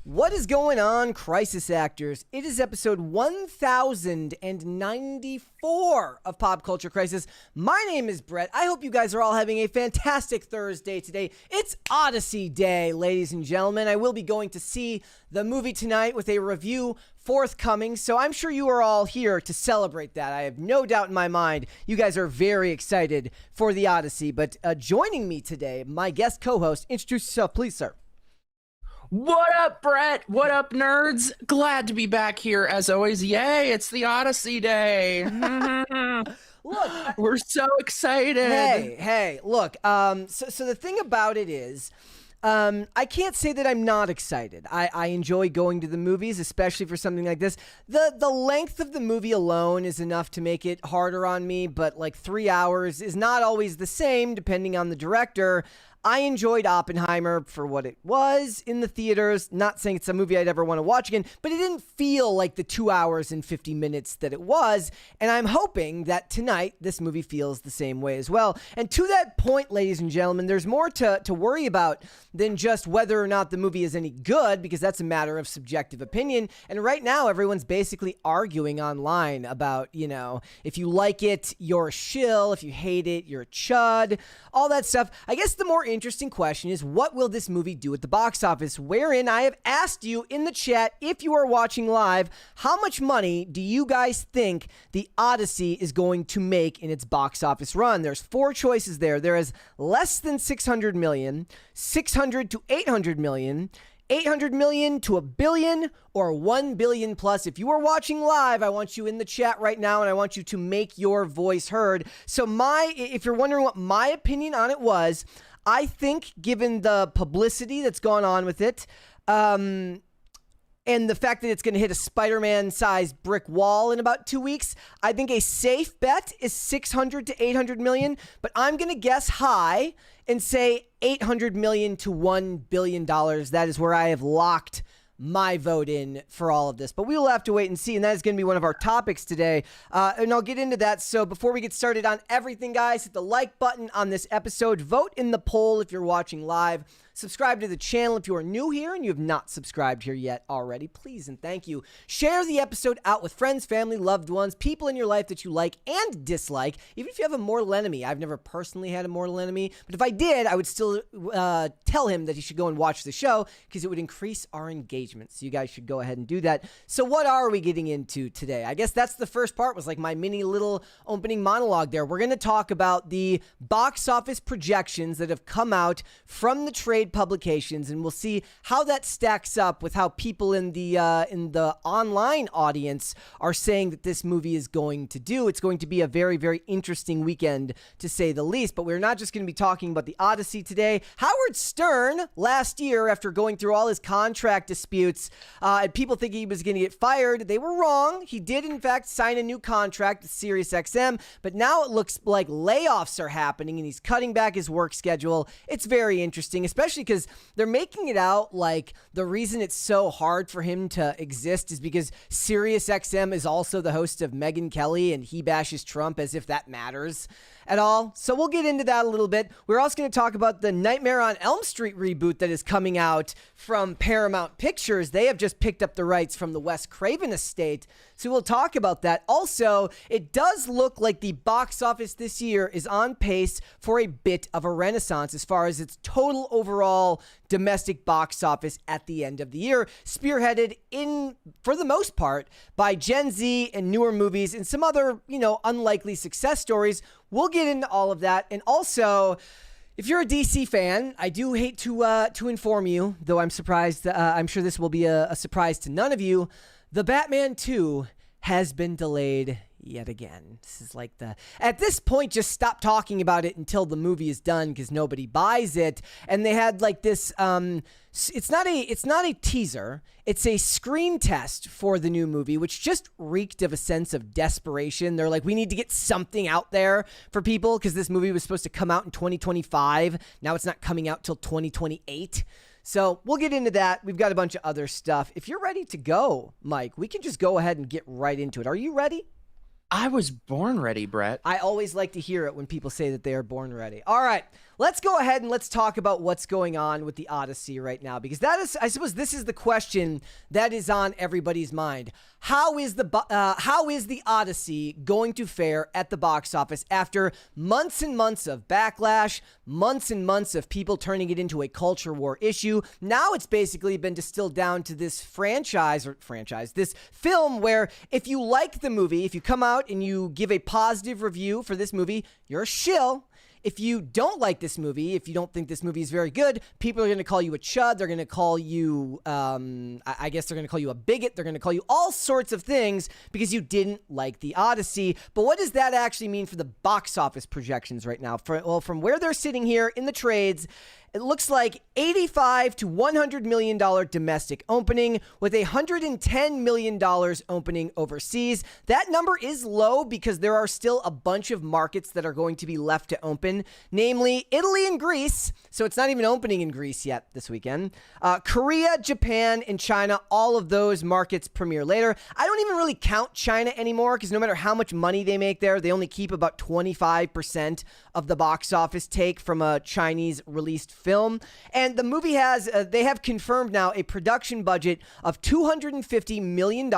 What is going on, crisis actors? It is episode 1094 of Pop Culture Crisis. My name is Brett. I hope you guys are all having a fantastic Thursday today. It's Odyssey Day, ladies and gentlemen. I will be going to see the movie tonight with a review forthcoming, so I'm sure you are all here to celebrate that. I have no doubt in my mind you guys are very excited for the Odyssey. But joining me today, my guest co-host, introduce yourself, please, sir. What up, Brett? What up, nerds? Glad to be back here as always. Yay, it's the Odyssey Day. Look, we're so excited. Hey, look, so the thing about it is, I can't say that I'm not excited. I enjoy going to the movies, especially for something like this. The length of the movie alone is enough to make it harder on me, but like 3 hours is not always the same depending on the director. I enjoyed Oppenheimer for what it was in the theaters. Not saying it's a movie I'd ever want to watch again, but it didn't feel like the 2 hours and 50 minutes that it was. And I'm hoping that tonight this movie feels the same way as well. And to that point, ladies and gentlemen, there's more to worry about than just whether or not the movie is any good, because that's a matter of subjective opinion. And right now, everyone's basically arguing online about, if you like it, you're a shill. If you hate it, you're a chud. All that stuff. I guess the more interesting question is, what will this movie do at the box office? Wherein I have asked you in the chat, if you are watching live, how much money do you guys think the Odyssey is going to make in its box office run? There's 4 choices there. There is less than 600 million, 600 to 800 million, 800 million to $1 billion, or 1 billion plus. If you are watching live, I want you in the chat right now, and I want you to make your voice heard. So if you're wondering what my opinion on it was, I think, given the publicity that's gone on with it, and the fact that it's going to hit a Spider-Man-sized brick wall in about 2 weeks, I think a safe bet is 600 to 800 million, but I'm going to guess high and say 800 million to $1 billion. That is where I have locked my vote in for all of this, but we will have to wait and see, and that is going to be one of our topics today, and I'll get into that. So before we get started on everything, guys, hit the like button on this episode, vote in the poll if you're watching live, subscribe to the channel if you are new here and you have not subscribed here yet already, please and thank you. Share the episode out with friends, family, loved ones, people in your life that you like and dislike, even if you have a mortal enemy. I've never personally had a mortal enemy, but if I did, I would still tell him that he should go and watch the show, because it would increase our engagement. So you guys should go ahead and do that. So what are we getting into today? I guess that's the first part, was like my mini little opening monologue there. We're going to talk about the box office projections that have come out from the trade publications, and we'll see how that stacks up with how people in the online audience are saying that this movie is going to do. It's going to be a very, very interesting weekend, to say the least. But we're not just going to be talking about the Odyssey today. Howard Stern, last year, after going through all his contract disputes, and people thinking he was going to get fired, they were wrong. He did, in fact, sign a new contract with SiriusXM, but now it looks like layoffs are happening, and he's cutting back his work schedule. It's very interesting, especially because they're making it out like the reason it's so hard for him to exist is because SiriusXM is also the host of Megyn Kelly, and he bashes Trump, as if that matters at all. So we'll get into that a little bit. We're also going to talk about the Nightmare on Elm Street reboot that is coming out from Paramount Pictures. They have just picked up the rights from the Wes Craven estate, so we'll talk about that. Also, it does look like the box office this year is on pace for a bit of a renaissance as far as its total overall domestic box office at the end of the year, spearheaded for the most part, by Gen Z and newer movies and some other, unlikely success stories. We'll get into all of that. And also, if you're a DC fan, I do hate to inform you, though I'm surprised, I'm sure this will be a surprise to none of you, the Batman 2 has been delayed yet again. This is like at this point, just stop talking about it until the movie is done, because nobody buys it. And they had like this, it's not a teaser, it's a screen test for the new movie, which just reeked of a sense of desperation. They're like, we need to get something out there for people, because this movie was supposed to come out in 2025. Now it's not coming out till 2028. So we'll get into that. We've got a bunch of other stuff. If you're ready to go, Mike, we can just go ahead and get right into it. Are you ready? I was born ready, Brett. I always like to hear it when people say that they are born ready. All right, let's go ahead and let's talk about what's going on with the Odyssey right now, because that is, I suppose, this is the question that is on everybody's mind. How is the Odyssey going to fare at the box office after months and months of backlash, months and months of people turning it into a culture war issue? Now it's basically been distilled down to this this film where if you like the movie, if you come out and you give a positive review for this movie, you're a shill. If you don't like this movie, if you don't think this movie is very good, people are going to call you a chud. They're going to call you, I guess they're going to call you a bigot. They're going to call you all sorts of things because you didn't like the Odyssey. But what does that actually mean for the box office projections right now? From where they're sitting here in the trades, it looks like $85 to $100 million domestic opening with $110 million opening overseas. That number is low because there are still a bunch of markets that are going to be left to open, namely Italy and Greece. So it's not even opening in Greece yet this weekend. Korea, Japan, and China, all of those markets premiere later. I don't even really count China anymore because no matter how much money they make there, they only keep about 25% of the box office take from a Chinese released film. And the movie has, they have confirmed now a production budget of $250 million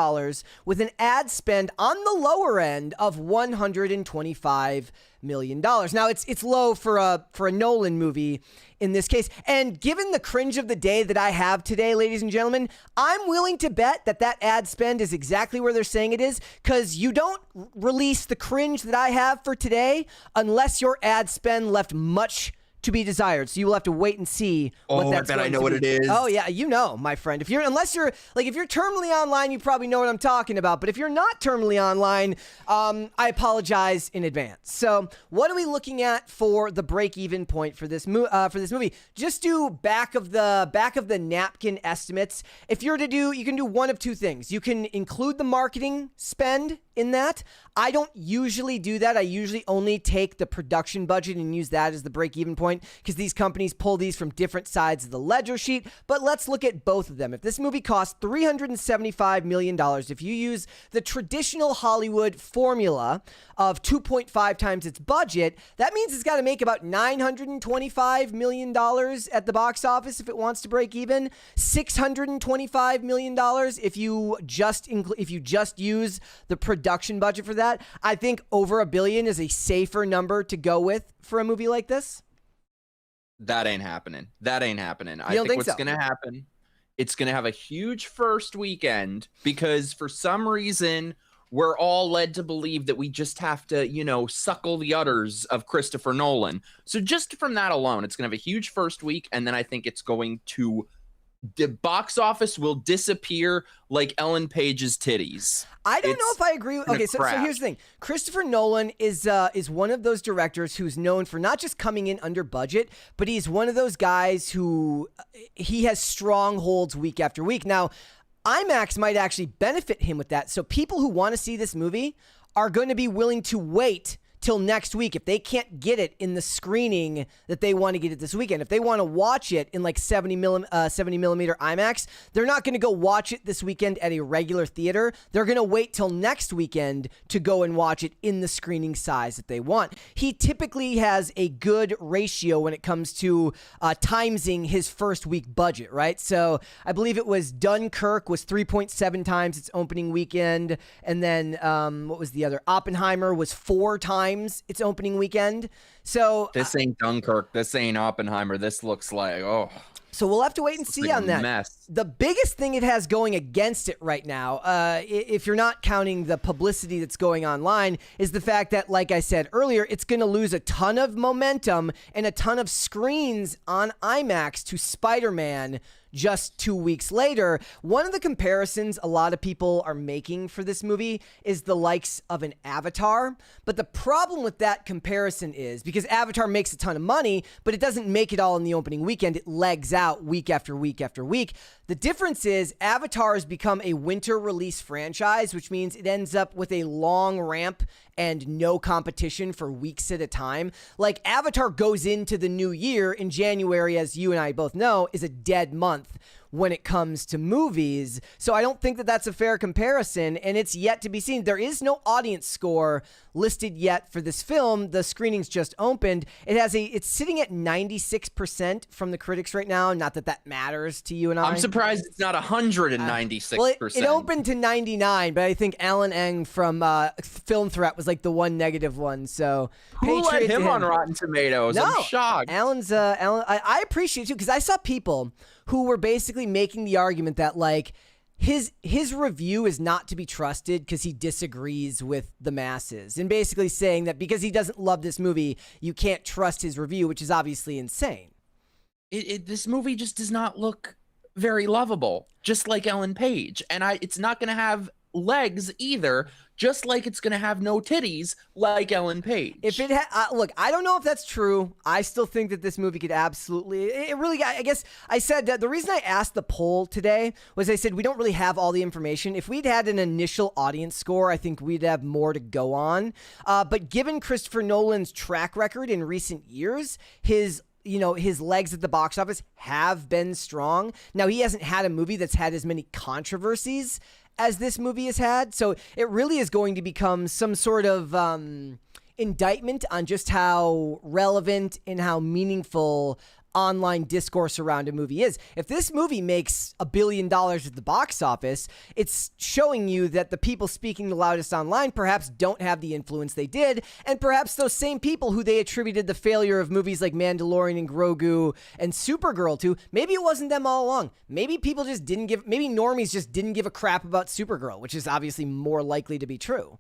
with an ad spend on the lower end of $125 million. Now it's low for a Nolan movie in this case. And given the cringe of the day that I have today, ladies and gentlemen, I'm willing to bet that ad spend is exactly where they're saying it is, because you don't release the cringe that I have for today unless your ad spend left much to be desired. So you will have to wait and see what that's going to be. I know what it is. Oh yeah, you know, my friend. If you're terminally online, you probably know what I'm talking about. But if you're not terminally online, I apologize in advance. So what are we looking at for the break-even point for this movie? Just do back of the napkin estimates. If you're to do, you can do one of two things. You can include the marketing spend in that. I don't usually do that. I usually only take the production budget and use that as the break-even point because these companies pull these from different sides of the ledger sheet. But let's look at both of them. If this movie costs $375 million, if you use the traditional Hollywood formula of 2.5 times its budget, that means it's got to make about $925 million at the box office if it wants to break even. $625 million if you just use the production budget for that. I think over $1 billion is a safer number to go with for a movie like this. That ain't happening. I think what's so? going to happen, it's going to have a huge first weekend because for some reason we're all led to believe that we just have to, suckle the udders of Christopher Nolan. So just from that alone, it's going to have a huge first week, and then I think it's going to, the box office will disappear like Ellen Page's titties. I don't know if I agree. Okay, so here's the thing. Christopher Nolan is one of those directors who's known for not just coming in under budget, but he's one of those guys who he has strongholds week after week. Now, IMAX might actually benefit him with that. So people who want to see this movie are going to be willing to wait till next week if they can't get it in the screening that they want to get it this weekend. If they want to watch it in like 70 millimeter IMAX, they're not going to go watch it this weekend at a regular theater. They're going to wait till next weekend to go and watch it in the screening size that they want. He typically has a good ratio when it comes to timesing his first week budget, right? So I believe it was Dunkirk was 3.7 times its opening weekend. And then what was the other? Oppenheimer was 4 times its opening weekend. So this ain't Dunkirk. This ain't Oppenheimer. This looks like, so we'll have to wait and see on that. Mess. The biggest thing it has going against it right now, if you're not counting the publicity that's going online, is the fact that, like I said earlier, it's going to lose a ton of momentum and a ton of screens on IMAX to Spider-Man just 2 weeks later. One of the comparisons a lot of people are making for this movie is the likes of an Avatar. But the problem with that comparison is because Avatar makes a ton of money, but it doesn't make it all in the opening weekend. It legs out week after week after week. The difference is Avatar has become a winter release franchise, which means it ends up with a long ramp and no competition for weeks at a time. Like Avatar goes into the new year in January, as you and I both know, is a dead month. when it comes to movies. So I don't think that that's a fair comparison, and it's yet to be seen. There is no audience score listed yet for this film. The screenings just opened. It's sitting at 96% from the critics right now. Not that that matters to you and I. I'm surprised it's not 196%. Well, it opened to 99, but I think Alan Eng from Film Threat was like the one negative one. So who let him on Rotten Tomatoes? No, I'm shocked. Alan's Alan. I appreciate it too, because I saw people who were basically making the argument that like his review is not to be trusted because he disagrees with the masses, and basically saying that because he doesn't love this movie, you can't trust his review, which is obviously insane. This movie just does not look very lovable, just like Ellen Page, and it's not going to have legs either, just like it's going to have no titties like Ellen Page. If it look, I don't know if that's true. I still think that this movie could absolutely, it really, I guess I said that the reason I asked the poll today was I said we don't really have all the information. If we'd had an initial audience score, I think we'd have more to go on. But given Christopher Nolan's track record in recent years, his legs at the box office have been strong. Now, he hasn't had a movie that's had as many controversies as this movie has had. So it really is going to become some sort of indictment on just how relevant and how meaningful online discourse around a movie is. If this movie makes $1 billion at the box office, it's showing you that the people speaking the loudest online perhaps don't have the influence they did, and perhaps those same people who they attributed the failure of movies like Mandalorian and Grogu and Supergirl to, maybe it wasn't them all along. Maybe people just maybe normies just didn't give a crap about Supergirl, which is obviously more likely to be true.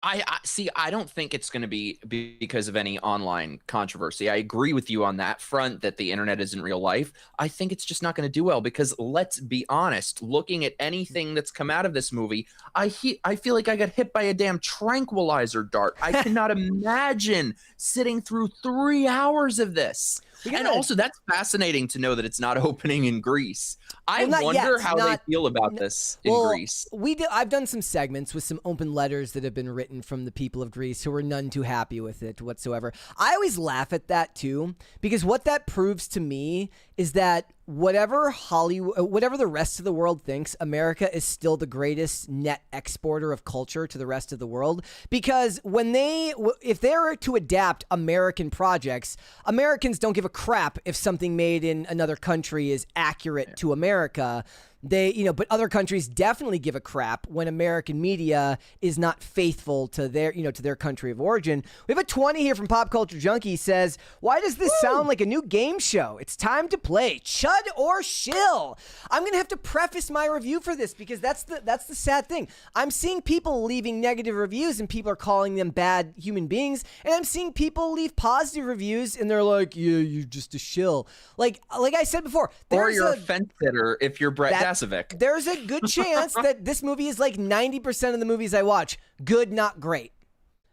I see. I don't think it's going to be because of any online controversy. I agree with you on that front that the internet isn't real life. I think it's just not going to do well because, let's be honest, looking at anything that's come out of this movie, I feel like I got hit by a damn tranquilizer dart. I cannot imagine sitting through 3 hours of this. And also, that's fascinating to know that it's not opening in Greece. I wonder how they feel about this in Greece. I've done some segments with some open letters that have been written from the people of Greece who were none too happy with it whatsoever. I always laugh at that too, because what that proves to me is that whatever the rest of the world thinks, America is still the greatest net exporter of culture to the rest of the world. Because if they're to adapt American projects, Americans don't give a crap if something made in another country is accurate to America. But other countries definitely give a crap when American media is not faithful to their country of origin. We have a 20 here from Pop Culture Junkie. Says, why does this sound like a new game show? It's time to play Chud or Shill. I'm going to have to preface my review for this because that's the sad thing. I'm seeing people leaving negative reviews and people are calling them bad human beings. And I'm seeing people leave positive reviews and they're like, yeah, you're just a shill. Like I said before. Or you're a fence sitter if you're Brett Dasovic. There's a good chance that this movie is like 90% of the movies I watch. Good, not great.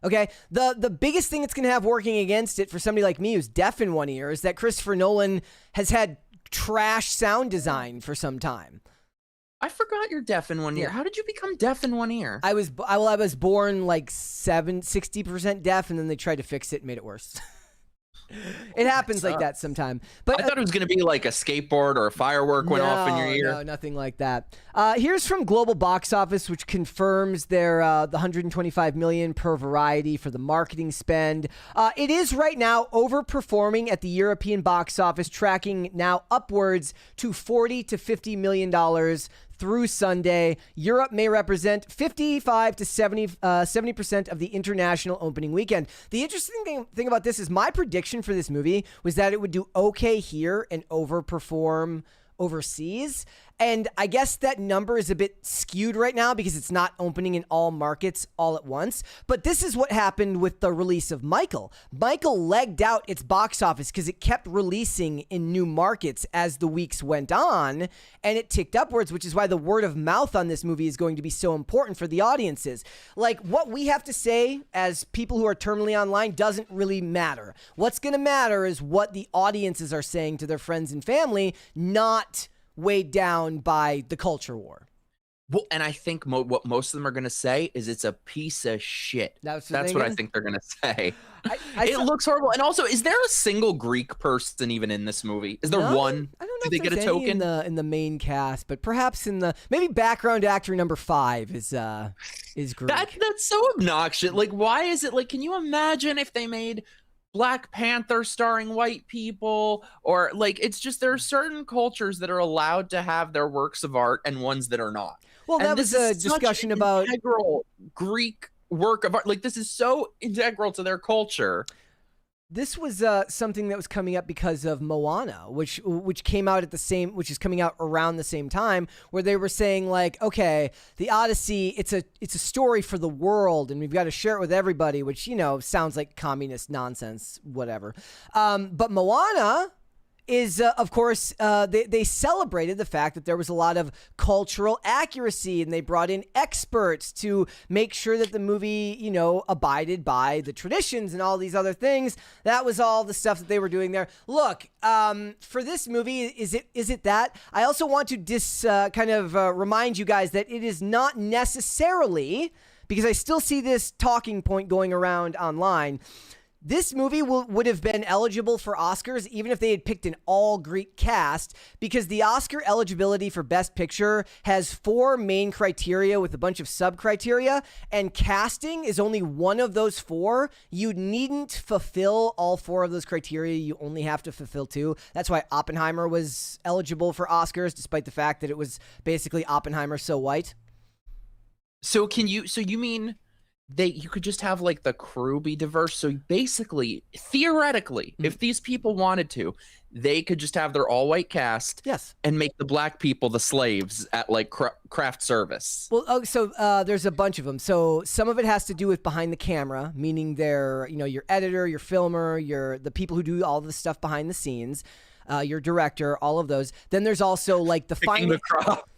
Okay? The biggest thing that's going to have working against it for somebody like me who's deaf in one ear is that Christopher Nolan has had trash sound design for some time. I forgot you're deaf in one ear. How did you become deaf in one ear? I was born like 60% deaf, and then they tried to fix it and made it worse. It happens like that sometime. But I thought it was going to be like a skateboard or a firework went off in your ear. No, nothing like that. Here's from Global Box Office, which confirms their the $125 million per Variety for the marketing spend. It is right now overperforming at the European box office, tracking now upwards to $40 to $50 million through Sunday. Europe may represent 55 to 70% of the international opening weekend. The interesting thing about this is my prediction for this movie was that it would do okay here and overperform overseas. And I guess that number is a bit skewed right now because it's not opening in all markets all at once. But this is what happened with the release of Michael. Michael legged out its box office because it kept releasing in new markets as the weeks went on, and it ticked upwards, which is why the word of mouth on this movie is going to be so important for the audiences. Like, what we have to say as people who are terminally online doesn't really matter. What's going to matter is what the audiences are saying to their friends and family, not weighed down by the culture war. Well, and I think what most of them are going to say is it's a piece of shit. That's That's what I think they're going to say. I It saw, looks horrible. And also, is there a single Greek person even in this movie? Is there no, one? I don't know Do if they get a there's any token? in the main cast, but perhaps in the maybe background actor number 5 is Greek. That's so obnoxious. Like, why is it like? Can you imagine if they made Black Panther starring white people, or like it's just there are certain cultures that are allowed to have their works of art and ones that are not. Well, And that this was a is such discussion an about integral Greek work of art. Like this is so integral to their culture. this was something that was coming up because of Moana, which came out which is coming out around the same time, where they were saying like, okay, the Odyssey, it's a story for the world, and we've got to share it with everybody, which sounds like communist nonsense, whatever. But Moana is, of course, they celebrated the fact that there was a lot of cultural accuracy, and they brought in experts to make sure that the movie, abided by the traditions and all these other things. That was all the stuff that they were doing there. Look, for this movie, is it that? I also want to remind you guys that it is not necessarily, because I still see this talking point going around online. This movie would have been eligible for Oscars even if they had picked an all-Greek cast, because the Oscar eligibility for Best Picture has 4 main criteria with a bunch of sub-criteria, and casting is only one of those 4. You needn't fulfill all 4 of those criteria. You only have to fulfill 2. That's why Oppenheimer was eligible for Oscars, despite the fact that it was basically Oppenheimer so white. So you mean you could just have like the crew be diverse? So basically, theoretically, if these people wanted to, they could just have their all-white cast, yes, and make the black people the slaves at like craft service. Well, so there's a bunch of them. So some of it has to do with behind the camera, meaning they're, your editor, your filmer, the people who do all the stuff behind the scenes, your director, all of those. Then there's also like the finance.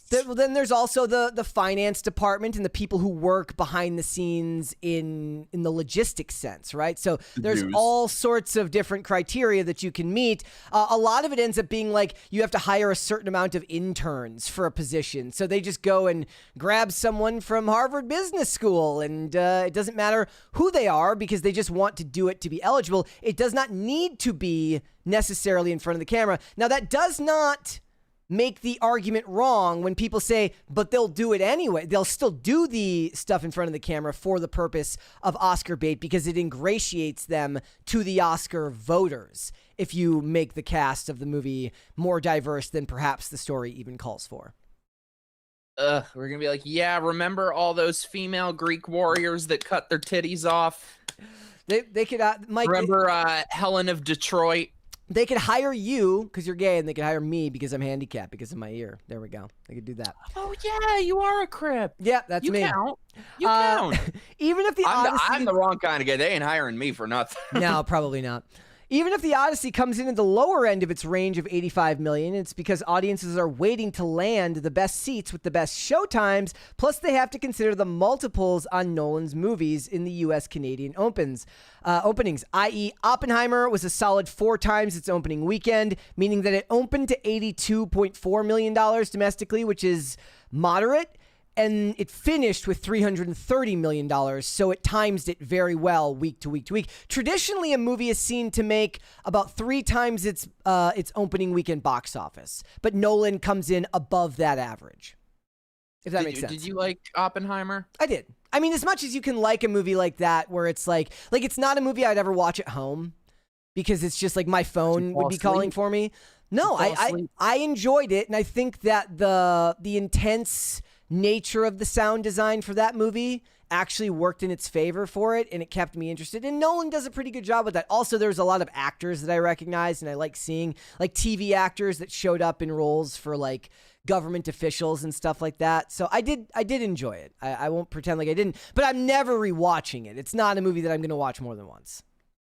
Then there's also the finance department and the people who work behind the scenes in the logistics sense, right? So there's all sorts of different criteria that you can meet. A lot of it ends up being like you have to hire a certain amount of interns for a position. So they just go and grab someone from Harvard Business School, and it doesn't matter who they are because they just want to do it to be eligible. It does not need to be necessarily in front of the camera. Now, that does not make the argument wrong when people say, but they'll do it anyway. They'll still do the stuff in front of the camera for the purpose of Oscar bait because it ingratiates them to the Oscar voters if you make the cast of the movie more diverse than perhaps the story even calls for. We're gonna be like, yeah, remember all those female Greek warriors that cut their titties off? They could, Mike. Remember Helen of Detroit? They could hire you because you're gay, and they could hire me because I'm handicapped because of my ear. There we go. They could do that. Oh yeah, you are a crip. Yeah, that's you me. Count. You count. Even if the Odyssey, I'm the wrong kind of guy. They ain't hiring me for nothing. No, probably not. Even if the Odyssey comes in at the lower end of its range of $85 million, it's because audiences are waiting to land the best seats with the best showtimes, plus they have to consider the multiples on Nolan's movies in the U.S.-Canadian openings, i.e. Oppenheimer was a solid 4 times its opening weekend, meaning that it opened to $82.4 million domestically, which is moderate. And it finished with $330 million, so it times it very well week to week to week. Traditionally, a movie is seen to make about 3 times its opening weekend box office, but Nolan comes in above that average, if that makes sense. Did you like Oppenheimer? I did. I mean, as much as you can like a movie like that, where it's like it's not a movie I'd ever watch at home, because it's just like my phone would be calling for me. No, I enjoyed it, and I think that the intense nature of the sound design for that movie actually worked in its favor for it, and it kept me interested. And Nolan does a pretty good job with that. Also, there's a lot of actors that I recognize, and I like seeing like TV actors that showed up in roles for like government officials and stuff like that. So I did enjoy it. I won't pretend like I didn't, but I'm never rewatching it. It's not a movie that I'm going to watch more than once.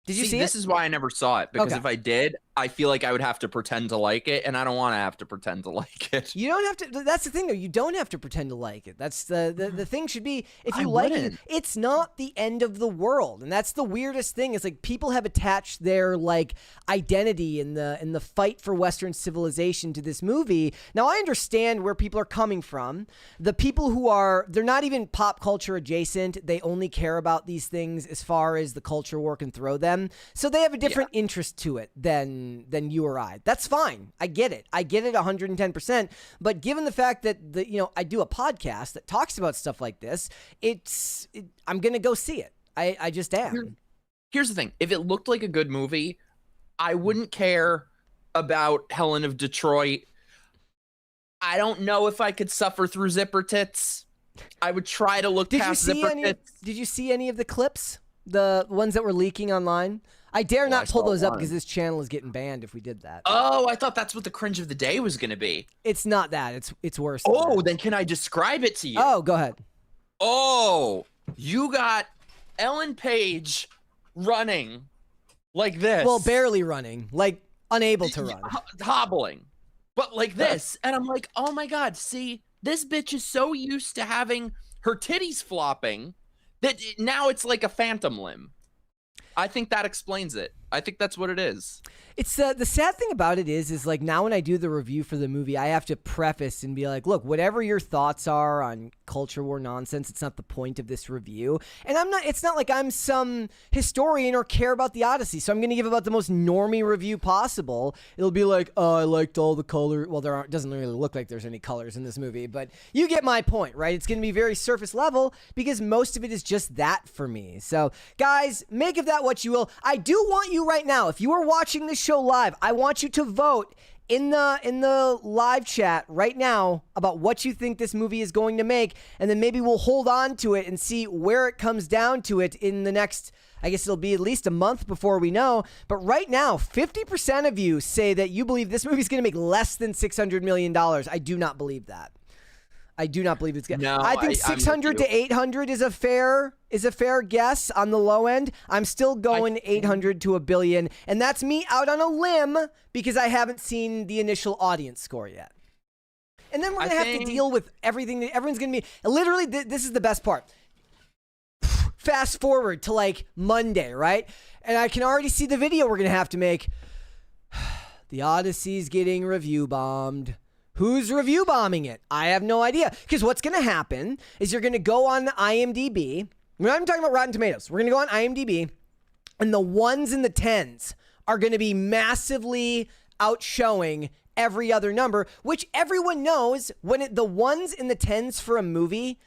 Did you see it? This is why I never saw it, because if I did, I feel like I would have to pretend to like it, and I don't want to have to pretend to like it. You don't have to. That's the thing, though. You don't have to pretend to like it. That's the thing should be, if you like it, it's not the end of the world. And that's the weirdest thing. Is like people have attached their like identity in the fight for Western civilization to this movie. Now I understand where people are coming from. The people who they're not even pop culture adjacent. They only care about these things as far as the culture war can throw them. So they have a different interest to it than you or I. That's fine. I get it. I get it 110%. But given the fact that I do a podcast that talks about stuff like this, I'm gonna go see it. I just am. Here's the thing. If it looked like a good movie, I wouldn't care about Helen of Detroit. I don't know if I could suffer through zipper tits. I would try to look past zipper tits. Did you see any of the clips? The ones that were leaking online? I dare not pull those up because this channel is getting banned if we did that. Oh, I thought that's what the cringe of the day was going to be. It's not that. It's worse. Then can I describe it to you? Oh, go ahead. Oh, you got Ellen Page running like this. Well, barely running, like unable to run. Hobbling. But like this. And I'm like, oh my God, see, this bitch is so used to having her titties flopping that now it's like a phantom limb. I think that explains it. I think that's what it is. It's the sad thing about it is like now when I do the review for the movie, I have to preface and be like, look, whatever your thoughts are on culture war nonsense, it's not the point of this review. And it's not like I'm some historian or care about the Odyssey. So I'm going to give about the most normie review possible. It'll be like, oh, I liked all the color. Well, doesn't really look like there's any colors in this movie, but you get my point, right? It's going to be very surface level because most of it is just that for me. So guys, make of that what you will. I do want you right now, if you are watching this show live, I want you to vote in the live chat right now about what you think this movie is going to make, and then maybe we'll hold on to it and see where it comes down to it in the next, I guess it'll be at least a month before we know. But right now, 50% of you say that you believe this movie is going to make less than $600 million. I do not believe that. I do not believe it's good. No, I think 600 to 800 is a fair guess on the low end. I'm still going 800 to $1 billion, and that's me out on a limb because I haven't seen the initial audience score yet. And then we're gonna have to deal with everything. Everyone's gonna be literally. This is the best part. Fast forward to like Monday, right? And I can already see the video we're gonna have to make. The Odyssey's getting review bombed. Who's review bombing it? I have no idea. Because what's going to happen is you're going to go on IMDb. We're not even talking about Rotten Tomatoes. We're going to go on IMDb, and the ones in the tens are going to be massively outshowing every other number, which everyone knows when the ones in the tens for a movie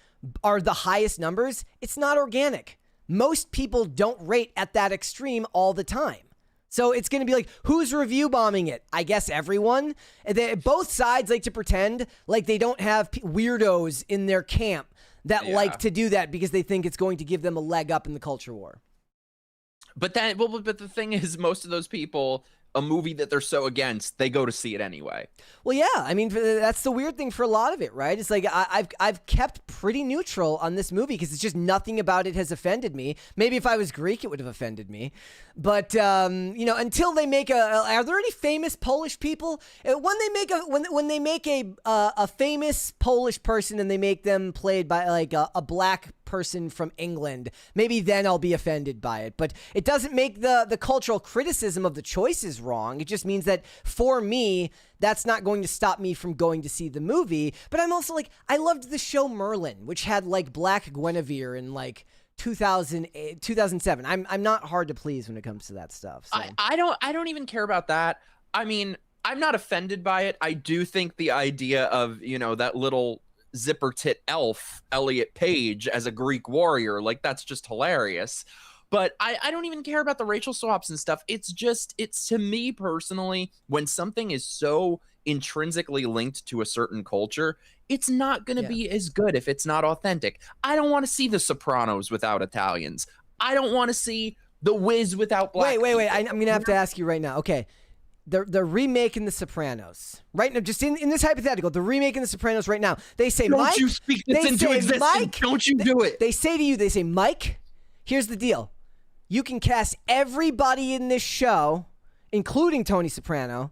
are the highest numbers, it's not organic. Most people don't rate at that extreme all the time. So it's going to be like, who's review bombing it? I guess everyone. Both sides like to pretend like they don't have weirdos in their camp that like to do that because they think it's going to give them a leg up in the culture war. But the thing is, most of those people, a movie that they're so against, they go to see it anyway. Well, yeah. I mean, that's the weird thing for a lot of it, right? It's like I've kept pretty neutral on this movie because it's just nothing about it has offended me. Maybe if I was Greek, it would have offended me. But until they make are there any famous Polish people? When they make a famous Polish person and they make them played by like a black person from England, maybe then I'll be offended by it. But it doesn't make the cultural criticism of the choices wrong. It just means that for me, that's not going to stop me from going to see the movie. But I'm also like, I loved the show Merlin, which had like Black Guinevere in like 2008, 2007. I'm not hard to please when it comes to that stuff. So. I don't even care about that. I mean, I'm not offended by it. I do think the idea of, that little zipper tit elf, Elliot Page, as a Greek warrior, like that's just hilarious. But I don't even care about the racial swaps and stuff. It's to me personally, when something is so intrinsically linked to a certain culture, it's not going to be as good if it's not authentic. I don't want to see The Sopranos without Italians. I don't want to see The Wiz without black Wait. I'm going to have to ask you right now. Okay. They're remaking The Sopranos right now. Just in this hypothetical, they're remaking The Sopranos right now. They say, don't Mike, you speak this into existence. Mike, don't you do it. They say to you, they say, Mike, here's the deal. You can cast everybody in this show including Tony Soprano,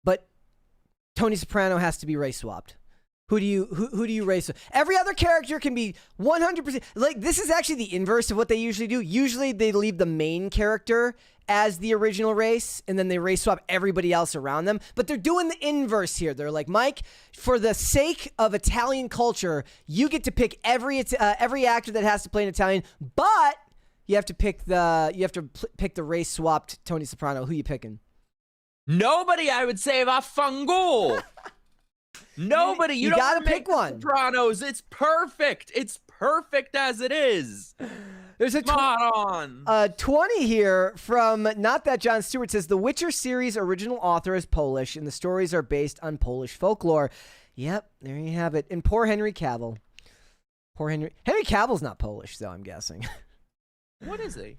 but Tony Soprano has to be race swapped. Who do you race? Every other character can be 100%. Like, this is actually the inverse of what they usually do. Usually they leave the main character as the original race, and then they race swap everybody else around them. But they're doing the inverse here. They're like, Mike, for the sake of Italian culture, you get to pick every actor that has to play an Italian, but you have to pick the race swapped Tony Soprano. Who you picking? Nobody, I would say, vaffanculo. Nobody. You don't gotta pick one. Sopranos. It's perfect. It's perfect as it is. There's a 20 here from Not That John Stewart says, The Witcher series original author is Polish, and the stories are based on Polish folklore. Yep, there you have it. And poor Henry Cavill. Henry Cavill's not Polish, though, I'm guessing. What is he?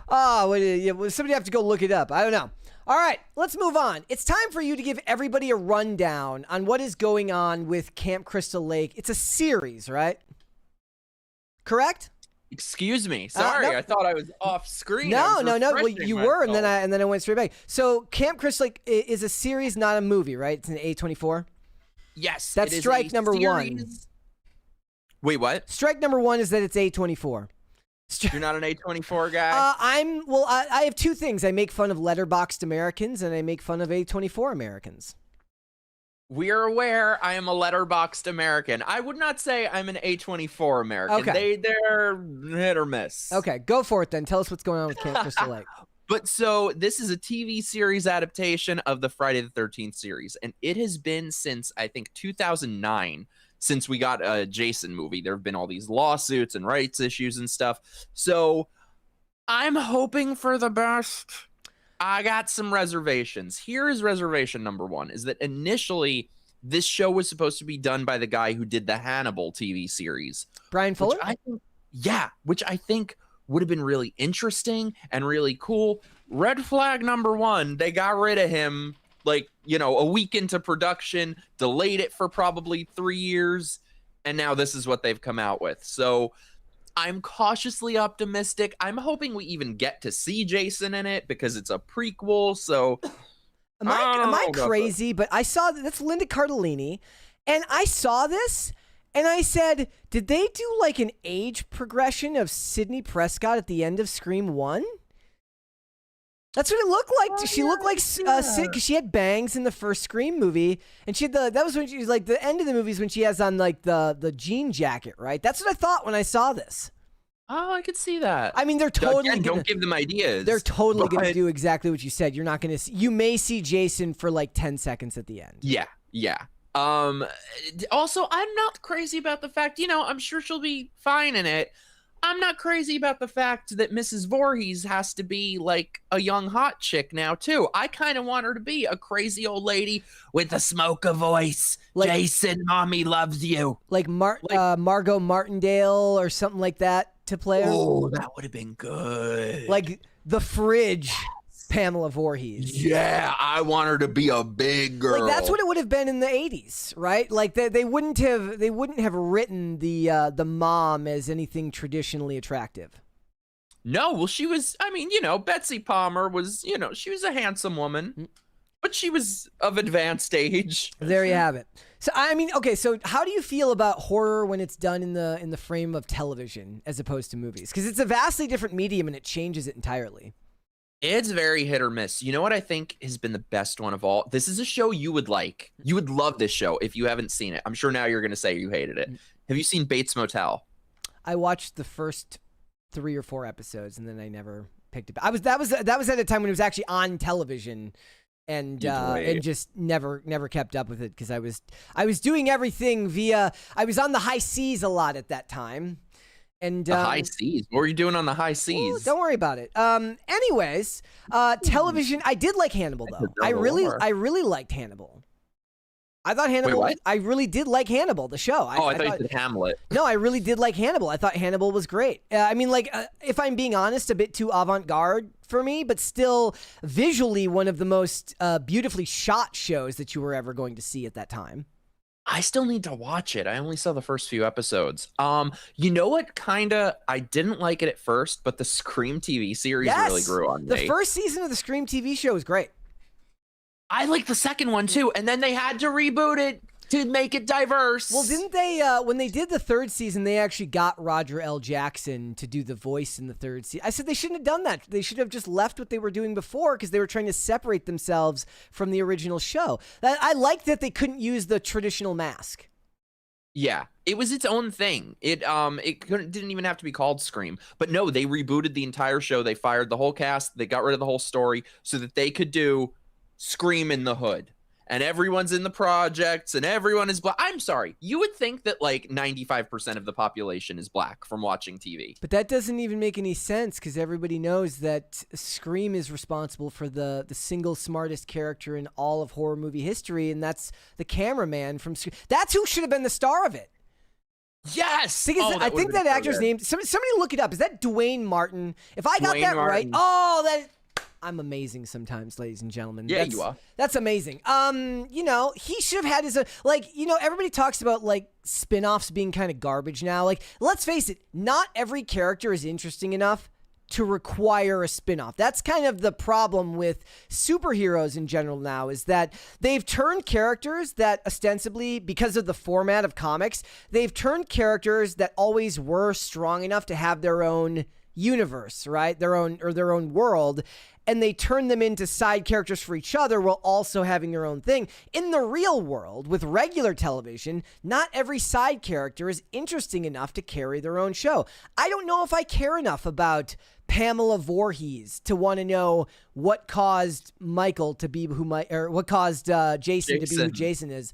Somebody have to go look it up. I don't know. All right, let's move on. It's time for you to give everybody a rundown on what is going on with Camp Crystal Lake. It's a series, right? Correct? Excuse me. Sorry, no. I thought I was off screen. No. Well, you were, and then I went straight back. So Camp Crystal Lake is a series, not a movie, right? It's an A24? Yes. That's strike number one. Wait, what? Strike number one is that it's A24. You're not an A24 guy? I have two things. I make fun of letterboxed Americans, and I make fun of A24 Americans. We are aware I am a letterboxed American. I would not say I'm an A24 American. Okay. They're hit or miss. Okay, go for it then. Tell us what's going on with Camp Crystal Lake. But so this is a TV series adaptation of the Friday the 13th series, and it has been since, I think, 2009 since we got a Jason movie. There have been all these lawsuits and rights issues and stuff. So I'm hoping for the best. I got some reservations. Here is reservation number one, is that initially this show was supposed to be done by the guy who did the Hannibal TV series. Brian Fuller? Which I think would have been really interesting and really cool. Red flag number one, they got rid of him a week into production, delayed it for probably 3 years, and now this is what they've come out with. So I'm cautiously optimistic. I'm hoping we even get to see Jason in it because it's a prequel. So am I crazy? But I saw that's Linda Cardellini, and I saw this and I said, did they do like an age progression of Sidney Prescott at the end of Scream 1? That's what it looked like. She looked like because she had bangs in the first Scream movie, and she had that was when she was like the end of the movie is when she has on like the jean jacket, right? That's what I thought when I saw this. Oh, I could see that. I mean, they're totally don't give them ideas. They're totally going to do exactly what you said. You're not going to. You may see Jason for like 10 seconds at the end. Yeah. Also, I'm not crazy about the fact. I'm sure she'll be fine in it. I'm not crazy about the fact that Mrs. Voorhees has to be like a young hot chick now too. I kind of want her to be a crazy old lady with a smoker voice. Like, Jason, mommy loves you. Like Margot Martindale or something like that to play her. Oh, that would have been good. Like the Fridge Pamela Voorhees. Yeah, I want her to be a big girl. Like that's what it would have been in the 80s, right? Like they wouldn't have written the mom as anything traditionally attractive. No, well she was, Betsy Palmer was, she was a handsome woman, but she was of advanced age. There you have it. So okay, so how do you feel about horror when it's done in the frame of television as opposed to movies? Because it's a vastly different medium and it changes it entirely. It's very hit or miss. You know what I think has been the best one of all? This is a show you would like. You would love this show if you haven't seen it. I'm sure now you're going to say you hated it. Have you seen Bates Motel? I watched the first 3 or 4 episodes and then I never picked it back. That was at a time when it was actually on television and just never kept up with it because I was doing everything I was on the high seas a lot at that time. And the high seas. What were you doing on the high seas? Well, don't worry about it. Anyways, television. I did like Hannibal though. I really liked Hannibal. I thought Hannibal. Wait, what? I really did like Hannibal, the show. I thought you said Hamlet. No, I really did like Hannibal. I thought Hannibal was great. If I'm being honest, a bit too avant-garde for me, but still visually one of the most beautifully shot shows that you were ever going to see at that time. I still need to watch it. I only saw the first few episodes. You know what? I didn't like it at first, but the Scream TV series really grew on me. The first season of the Scream TV show was great. I like the second one too, and then they had to reboot it to make it diverse. Well, didn't they, when they did the third season, they actually got Roger L. Jackson to do the voice in the third season. I said they shouldn't have done that. They should have just left what they were doing before because they were trying to separate themselves from the original show. I liked that they couldn't use the traditional mask. Yeah, it was its own thing. Didn't even have to be called Scream. But no, they rebooted the entire show. They fired the whole cast. They got rid of the whole story so that they could do Scream in the Hood. And everyone's in the projects and everyone is black. I'm sorry. You would think that like 95% of the population is black from watching TV. But that doesn't even make any sense because everybody knows that Scream is responsible for the single smartest character in all of horror movie history, and that's the cameraman from Scream. That's who should have been the star of it. Yes! I think that actor's name, somebody look it up. Is that Dwayne Martin? If I got that right, I'm amazing sometimes, ladies and gentlemen. Yeah, you are. That's amazing. He should have had his everybody talks about like spin-offs being kind of garbage now. Like, let's face it, not every character is interesting enough to require a spin-off. That's kind of the problem with superheroes in general now, is that they've turned characters that ostensibly, because of the format of comics, they've turned characters that always were strong enough to have their own universe, right? Their own world. And they turn them into side characters for each other while also having their own thing. In the real world, with regular television, not every side character is interesting enough to carry their own show. I don't know if I care enough about Pamela Voorhees to want to know what caused Michael to be what caused Jason to be who Jason is.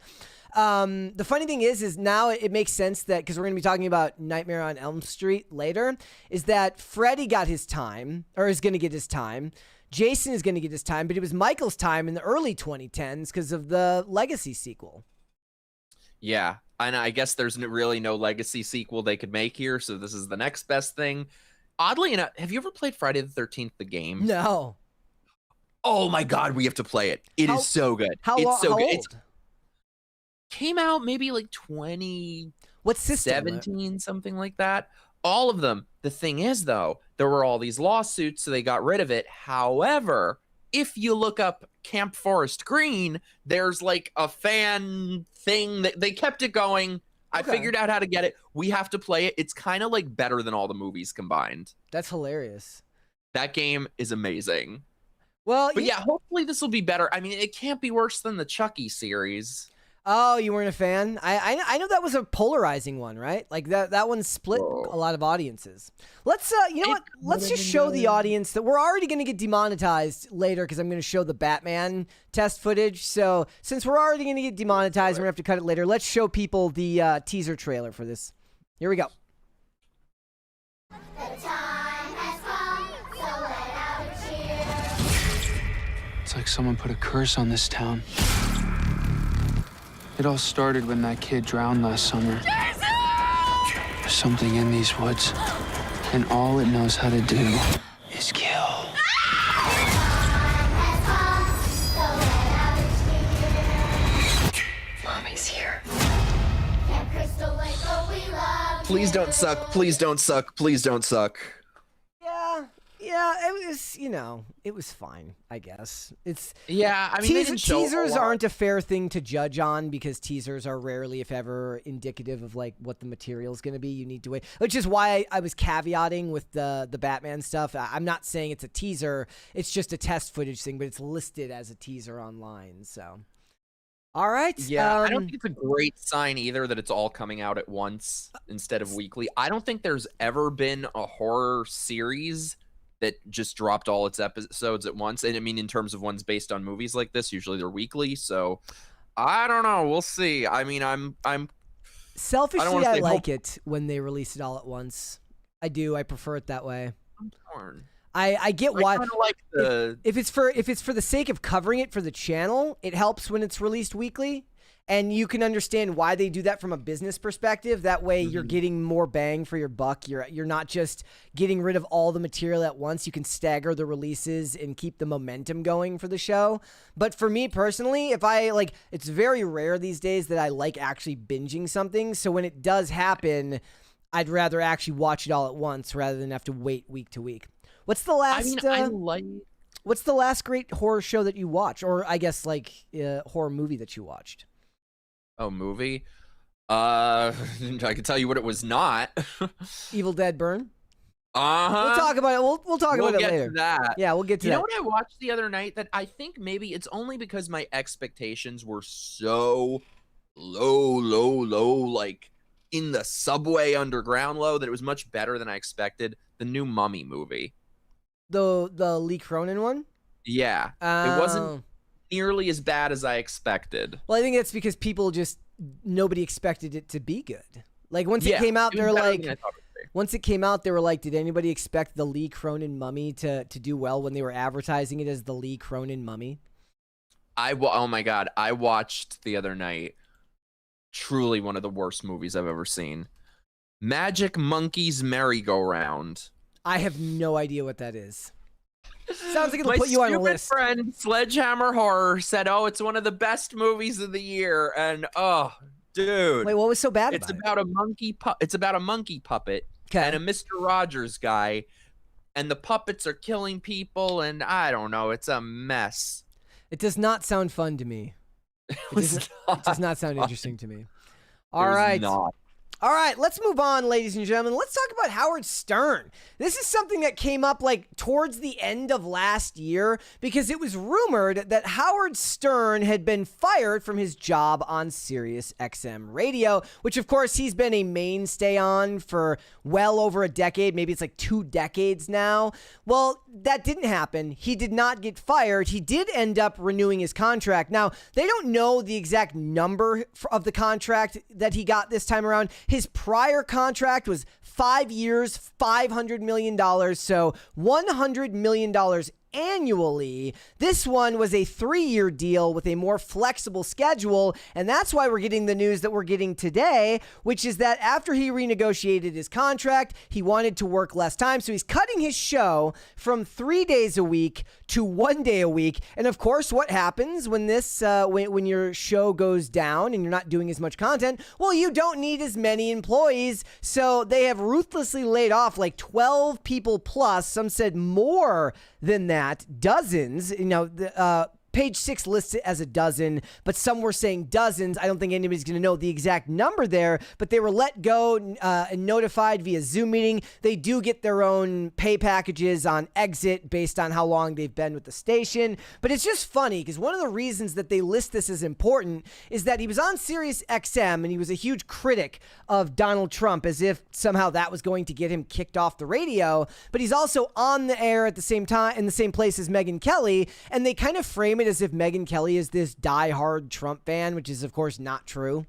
The funny thing is now it makes sense that, because we're going to be talking about Nightmare on Elm Street later, is that Freddy got his time, or is going to get his time. Jason is going to get his time, but it was Michael's time in the early 2010s because of the Legacy sequel. Yeah, and I guess there's really no Legacy sequel they could make here, so this is the next best thing. Oddly enough, have you ever played Friday the 13th, the game? No. Oh my God, we have to play it. It is so good. How it's so how good. old? It came out maybe like 2017, what system? something like that. All of them. The thing is, though, there were all these lawsuits, so they got rid of it. However, if you look up Camp Forest Green, there's like a fan thing that they kept it going. I figured out how to get it. We have to play it. It's kind of like better than all the movies combined. That's hilarious. That game is amazing. Well, but yeah, hopefully this will be better. I mean, it can't be worse than the Chucky series. Oh, you weren't a fan? I know that was a polarizing one, right? Like that one split a lot of audiences. Let's Let's just show the audience that we're already going to get demonetized later because I'm going to show the Batman test footage. So since we're already going to get demonetized, we're going to have to cut it later. Let's show people the teaser trailer for this. Here we go. The time has come, so let out a cheer. It's like someone put a curse on this town. It all started when that kid drowned last summer. Jason! There's something in these woods, and all it knows how to do is kill. Mommy's here. Please don't suck. Please don't suck. Please don't suck. Yeah, it was fine, I guess. I mean, teasers aren't a fair thing to judge on because teasers are rarely, if ever, indicative of like what the material is going to be. You need to wait, which is why I was caveating with the Batman stuff. I'm not saying it's a teaser; it's just a test footage thing, but it's listed as a teaser online. So, all right. Yeah, I don't think it's a great sign either that it's all coming out at once instead of weekly. I don't think there's ever been a horror series that just dropped all its episodes at once. And I mean, in terms of ones based on movies like this, usually they're weekly. So I don't know. We'll see. I mean, I'm selfishly, I like it when they release it all at once. I do. I prefer it that way. I'm torn. I get why. Like if it's for the sake of covering it for the channel, it helps when it's released weekly. And you can understand why they do that from a business perspective. That way you're getting more bang for your buck. You're not just getting rid of all the material at once. You can stagger the releases and keep the momentum going for the show. But for me personally, it's very rare these days that I like actually binging something. So when it does happen, I'd rather actually watch it all at once rather than have to wait week to week. What's the last? What's the last great horror show that you watched, or I guess like horror movie that you watched? Oh, movie. I can tell you what it was not. Evil Dead Burn. Uh-huh. We'll talk about it. We'll talk about it get later. to that. Yeah, we'll get to You that. know what I watched the other night that I think maybe it's only because my expectations were so low, like in the subway underground low, that it was much better than I expected. The new Mummy movie. The Lee Cronin one? Yeah. It wasn't nearly as bad as I expected. Well, I think that's because nobody expected it to be good. Like once it Yeah, came out, it was they're better like, than I thought it would be. once it came out, they were like, did anybody expect the Lee Cronin Mummy to do well when they were advertising it as the Lee Cronin Mummy? Oh my God. I watched the other night truly one of the worst movies I've ever seen. Magic Monkey's Merry-Go-Round. I have no idea what that is. Sounds like it'll put you on a list. My friend Sledgehammer Horror said, "Oh, it's one of the best movies of the year," and oh, dude, Wait, what was so bad it's about it? about a monkey. It's about a monkey puppet Okay. and a Mr. Rogers guy, and the puppets are killing people, and I don't know. It's a mess. It does not sound fun to me. It was It does not sound fun. interesting to me. It All was right. not. All right, let's move on, ladies and gentlemen. Let's talk about Howard Stern. This is something that came up like towards the end of last year because it was rumored that Howard Stern had been fired from his job on Sirius XM radio, which of course he's been a mainstay on for well over a decade. Maybe it's like 2 decades now. Well, that didn't happen. He did not get fired. He did end up renewing his contract. Now, they don't know the exact number of the contract that he got this time around. His prior contract was 5 years, $500 million, so $100 million annually. This one was a 3-year deal with a more flexible schedule, and that's why we're getting the news that we're getting today, which is that after he renegotiated his contract, he wanted to work less time, so he's cutting his show from 3 days a week to 1 day a week. And of course, what happens when when your show goes down and you're not doing as much content? Well, you don't need as many employees, so they have ruthlessly laid off like 12 people plus. Some said more than that, dozens. Page 6 lists it as a dozen, but some were saying dozens. I don't think anybody's going to know the exact number there, but they were let go and notified via Zoom meeting. They do get their own pay packages on exit based on how long they've been with the station. But it's just funny because one of the reasons that they list this as important is that he was on Sirius XM and he was a huge critic of Donald Trump, as if somehow that was going to get him kicked off the radio. But he's also on the air at the same time in the same place as Megyn Kelly, and they kind of frame it as if Megyn Kelly is this diehard Trump fan, which is of course not true.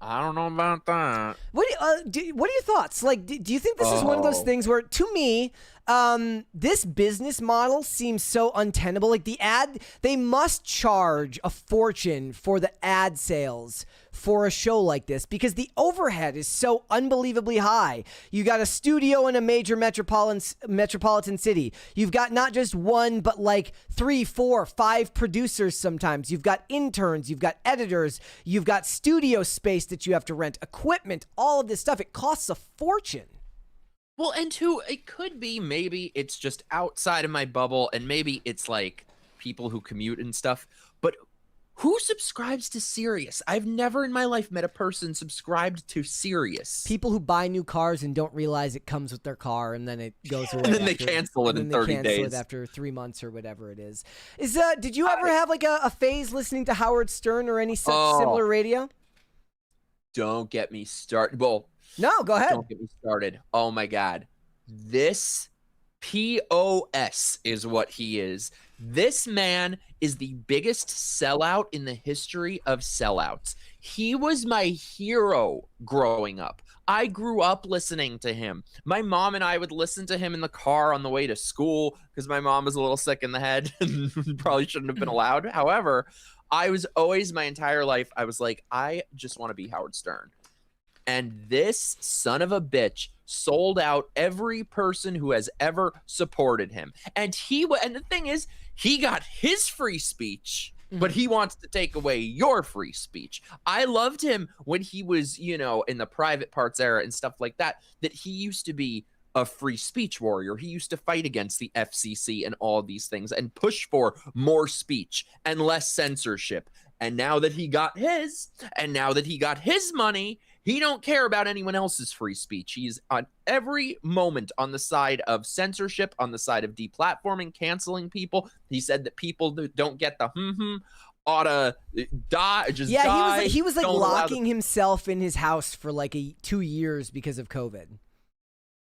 I don't know about that. What are your thoughts? Like, do you think this is one of those things where, to me, this business model seems so untenable? Like they must charge a fortune for the ad sales for a show like this because the overhead is so unbelievably high. You got a studio in a major metropolitan city. You've got not just one, but like 3, 4, 5 producers sometimes. You've got interns, you've got editors, you've got studio space that you have to rent, equipment, all of this stuff. It costs a fortune. Well, and it could be maybe it's just outside of my bubble, and maybe it's like people who commute and stuff, but who subscribes to Sirius? I've never in my life met a person subscribed to Sirius. People who buy new cars and don't realize it comes with their car, and then it goes away. And then they cancel it in 30 days. After 3 months or whatever it is. Did you ever have like a phase listening to Howard Stern or any similar radio? Don't get me started. Well, no, go ahead. Don't get me started. Oh my God. This POS is what he is. This man is the biggest sellout in the history of sellouts. He was my hero growing up. I grew up listening to him. My mom and I would listen to him in the car on the way to school because my mom was a little sick in the head and probably shouldn't have been allowed. However, I was always, my entire life, I was like, I just want to be Howard Stern. And this son of a bitch sold out every person who has ever supported him. And the thing is, he got his free speech, but he wants to take away your free speech. I loved him when he was, in the Private Parts era and stuff like that, that he used to be a free speech warrior. He used to fight against the FCC and all these things and push for more speech and less censorship. And now that he got his, and now that he got his money, he don't care about anyone else's free speech. He's on every moment on the side of censorship, on the side of deplatforming, canceling people. He said that people that don't get the ought to die, just die. He was like Don't allow locking himself in his house for like 2 years because of COVID.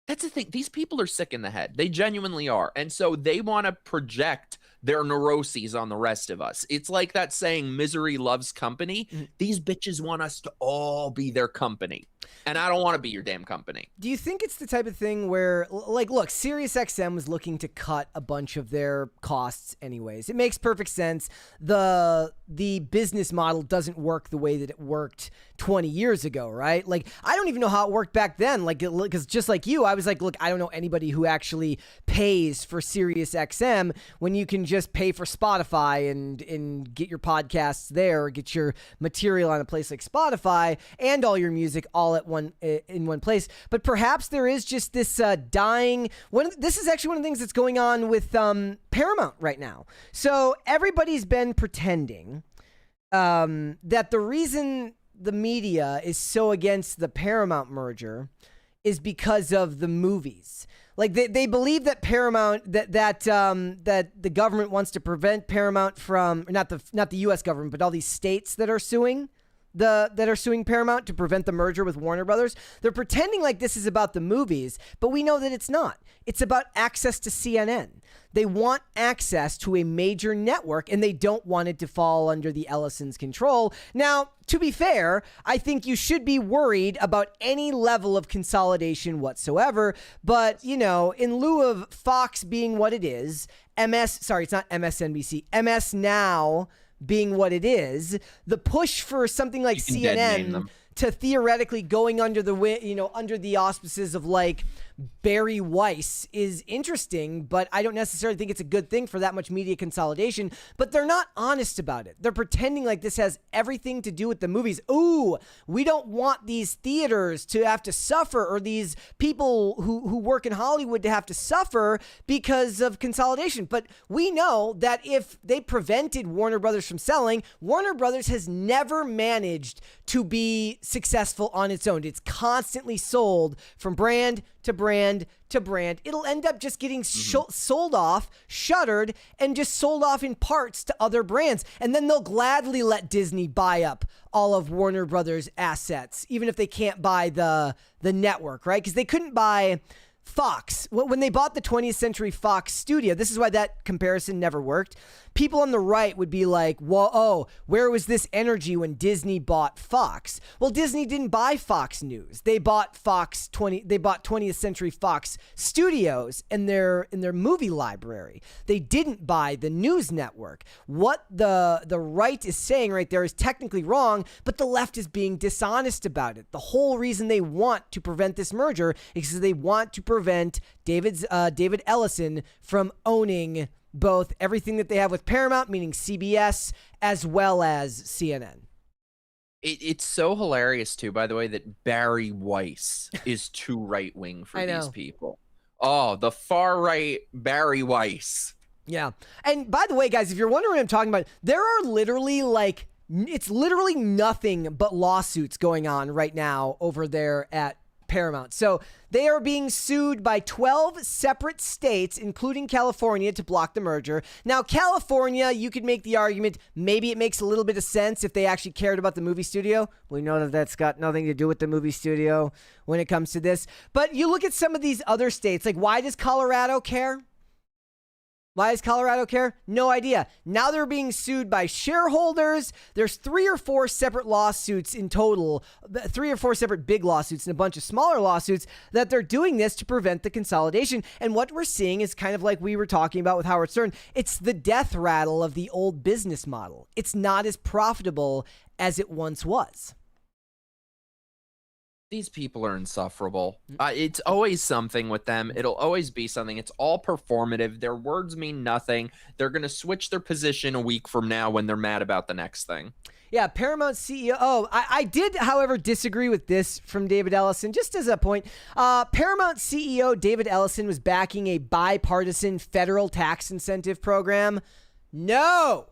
That's the thing. These people are sick in the head. They genuinely are. And so they want to project their neuroses on the rest of us. It's like that saying, misery loves company. These bitches want us to all be their company. And I don't want to be your damn company. Do you think it's the type of thing where, like, look, SiriusXM was looking to cut a bunch of their costs anyways. It makes perfect sense. The business model doesn't work the way that it worked 20 years ago, right? Like, I don't even know how it worked back then. Like, because just like you, I was like, look, I don't know anybody who actually pays for SiriusXM when you can just pay for Spotify and get your podcasts there, or get your material on a place like Spotify and all your music all at in one place. But perhaps there is just this dying this is actually one of the things that's going on with Paramount right now. So everybody's been pretending that the reason the media is so against the Paramount merger is because of the movies. Like they believe that Paramount that the government wants to prevent Paramount from, not the US government, but all these states that are suing Paramount to prevent the merger with Warner Brothers. They're pretending like this is about the movies, but we know that it's not. It's about access to CNN. They want access to a major network, and they don't want it to fall under the Ellison's control. Now, to be fair, I think you should be worried about any level of consolidation whatsoever. But, you know, in lieu of Fox being what it is, it's not MSNBC, MS Now being what it is, the push for something like CNN to theoretically going under the auspices of like Barry Weiss is interesting, but I don't necessarily think it's a good thing for that much media consolidation. But they're not honest about it. They're pretending like this has everything to do with the movies. Ooh, we don't want these theaters to have to suffer, or these people who work in Hollywood to have to suffer because of consolidation. But we know that if they prevented Warner Brothers from selling, Warner Brothers has never managed to be successful on its own. It's constantly sold from brand to brand to brand. It'll end up just getting sold off, shuttered, and just sold off in parts to other brands. And then they'll gladly let Disney buy up all of Warner Brothers' assets, even if they can't buy the network, right? Because they couldn't buy Fox. When they bought the 20th Century Fox studio, this is why that comparison never worked. People on the right would be like, whoa, where was this energy when Disney bought Fox? Well, Disney didn't buy Fox News. They bought 20th Century Fox Studios in their movie library. They didn't buy the news network. What the right is saying right there is technically wrong, but the left is being dishonest about it. The whole reason they want to prevent this merger is because they want to prevent David Ellison from owning both everything that they have with Paramount, meaning CBS, as well as CNN. It's so hilarious, too, by the way, that Barry Weiss is too right-wing for these people. Oh, the far-right Barry Weiss. Yeah. And by the way, guys, if you're wondering what I'm talking about, there are literally it's literally nothing but lawsuits going on right now over there at Paramount. So they are being sued by 12 separate states, including California, to block the merger. Now, California, you could make the argument, maybe it makes a little bit of sense if they actually cared about the movie studio. We know that that's got nothing to do with the movie studio when it comes to this. But you look at some of these other states, like why does Colorado care? Why does Colorado care? No idea. Now they're being sued by shareholders. There's 3 or 4 separate lawsuits in total, 3 or 4 separate big lawsuits and a bunch of smaller lawsuits that they're doing this to prevent the consolidation. And what we're seeing is kind of like we were talking about with Howard Stern. It's the death rattle of the old business model. It's not as profitable as it once was. These people are insufferable. It's always something with them. It'll always be something. It's all performative. Their words mean nothing. They're going to switch their position a week from now when they're mad about the next thing. Yeah, Paramount CEO. Oh, I did, however, disagree with this from David Ellison, just as a point. Paramount CEO David Ellison was backing a bipartisan federal tax incentive program. No.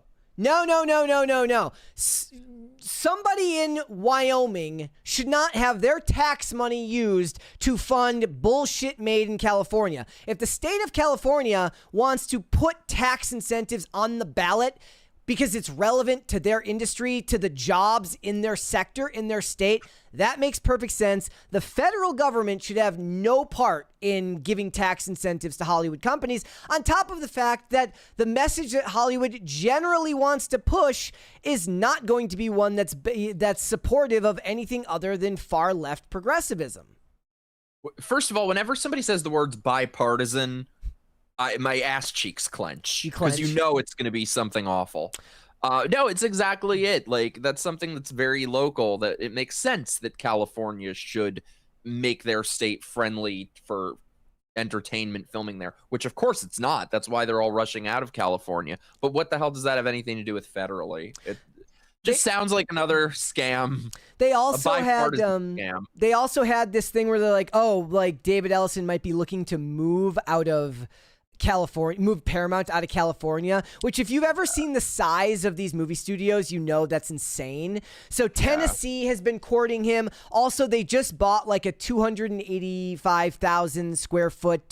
Somebody in Wyoming should not have their tax money used to fund bullshit made in California. If the state of California wants to put tax incentives on the ballot because it's relevant to their industry, to the jobs in their sector, in their state, that makes perfect sense. The federal government should have no part in giving tax incentives to Hollywood companies, on top of the fact that the message that Hollywood generally wants to push is not going to be one that's supportive of anything other than far left progressivism. First of all, whenever somebody says the words bipartisan, my ass cheeks clench because you know it's going to be something awful. No, it's exactly it. Like, that's something that's very local, that it makes sense that California should make their state friendly for entertainment filming there, which of course it's not. That's why they're all rushing out of California. But what the hell does that have anything to do with federally? It just sounds like another scam. They also had this thing where they're like, oh, like David Ellison might be looking to move out of California, move Paramount out of California, which if you've ever seen the size of these movie studios, you know that's insane. So Tennessee has been courting him. Also, they just bought like a 285,000 square foot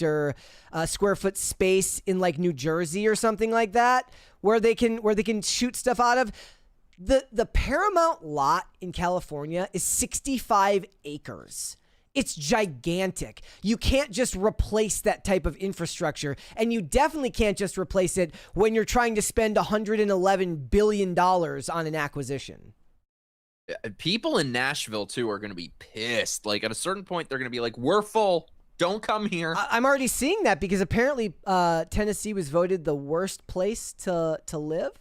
space in like New Jersey or something like that, where they can shoot stuff out of. The Paramount lot in California is 65 acres. It's gigantic. You can't just replace that type of infrastructure, and you definitely can't just replace it when you're trying to spend $111 billion on an acquisition. People in Nashville, too, are going to be pissed. Like, at a certain point, they're going to be like, we're full. Don't come here. I'm already seeing that because apparently Tennessee was voted the worst place to live.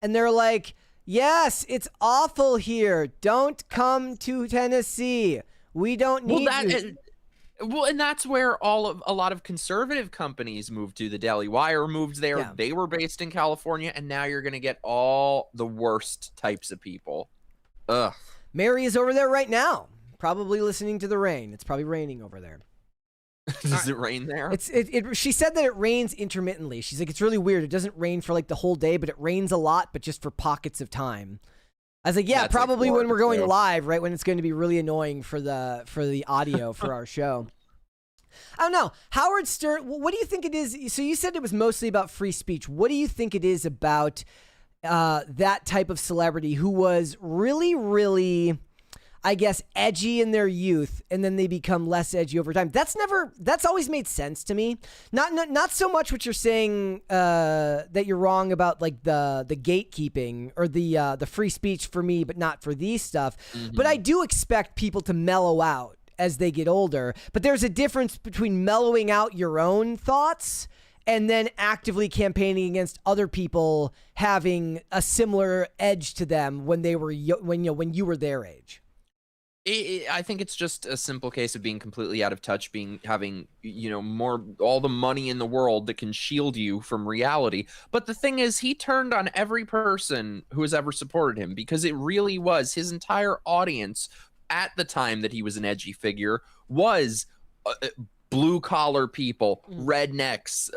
And they're like, yes, it's awful here. Don't come to Tennessee. We don't need you. And that's where a lot of conservative companies moved to. The Daily Wire moved there. Yeah. They were based in California, and now you're going to get all the worst types of people. Ugh. Mary is over there right now, probably listening to the rain. It's probably raining over there. Does it rain there? She said that it rains intermittently. She's like, it's really weird. It doesn't rain for like the whole day, but it rains a lot, but just for pockets of time. I was like, yeah, that's probably like when we're going live, right? When it's going to be really annoying for the audio for our show. I don't know. Howard Stern, what do you think it is? So you said it was mostly about free speech. What do you think it is about that type of celebrity who was really, really, I guess, edgy in their youth, and then they become less edgy over time? That's always made sense to me. Not so much what you're saying that you're wrong about, like the gatekeeping or the free speech for me, but not for these stuff. Mm-hmm. But I do expect people to mellow out as they get older. But there's a difference between mellowing out your own thoughts and then actively campaigning against other people having a similar edge to them when they were when you were their age. I think it's just a simple case of being completely out of touch, having all the money in the world that can shield you from reality. But the thing is, he turned on every person who has ever supported him, because it really was his entire audience at the time that he was an edgy figure was blue collar people, rednecks,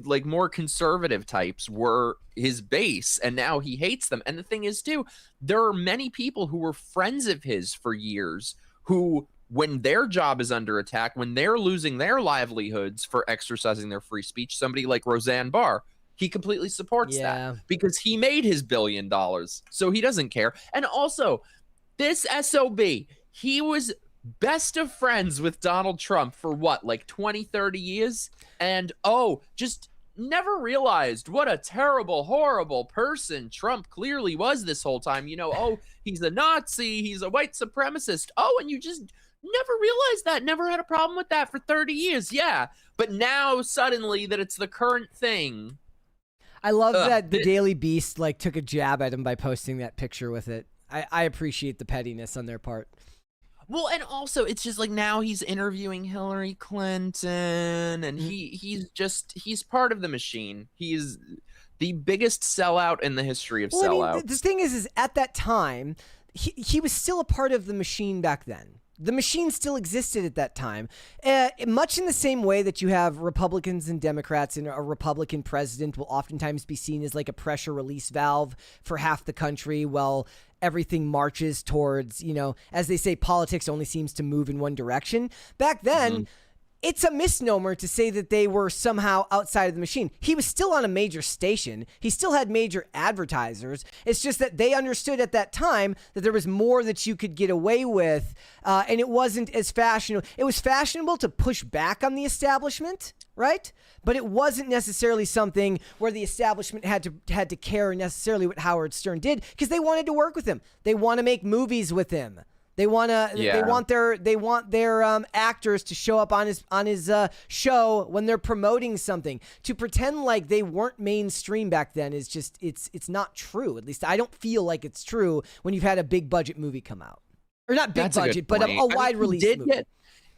like more conservative types were his base, and now he hates them. And the thing is, too, there are many people who were friends of his for years who, when their job is under attack, when they're losing their livelihoods for exercising their free speech, somebody like Roseanne Barr, he completely supports that because he made his $1 billion, so he doesn't care. And also, this SOB, he was best of friends with Donald Trump for what, like 20, 30 years? And just never realized what a terrible, horrible person Trump clearly was this whole time. He's a Nazi, he's a white supremacist. And you just never realized that, never had a problem with that for 30 years. Yeah. But now suddenly that it's the current thing. I love that the Daily Beast took a jab at him by posting that picture with it. I appreciate the pettiness on their part. Well, and also it's just like now he's interviewing Hillary Clinton, and he's part of the machine. The biggest sellout in the history of sellouts. I mean, the thing is at that time, he was still a part of the machine back then. The machine still existed at that time, much in the same way that you have Republicans and Democrats, and a Republican president will oftentimes be seen as like a pressure release valve for half the country, while everything marches towards, as they say, politics only seems to move in one direction. Back then, it's a misnomer to say that they were somehow outside of the machine. He was still on a major station. He still had major advertisers. It's just that they understood at that time that there was more that you could get away with, and it wasn't as fashionable. It was fashionable to push back on the establishment, right? But it wasn't necessarily something where the establishment had to care necessarily what Howard Stern did, because they wanted to work with him. They want to make movies with him. They want their actors to show up on his show when they're promoting something. To pretend like they weren't mainstream back then is just it's not true. At least I don't feel like it's true when you've had a big budget movie come out, or not big budget, but a wide release movie.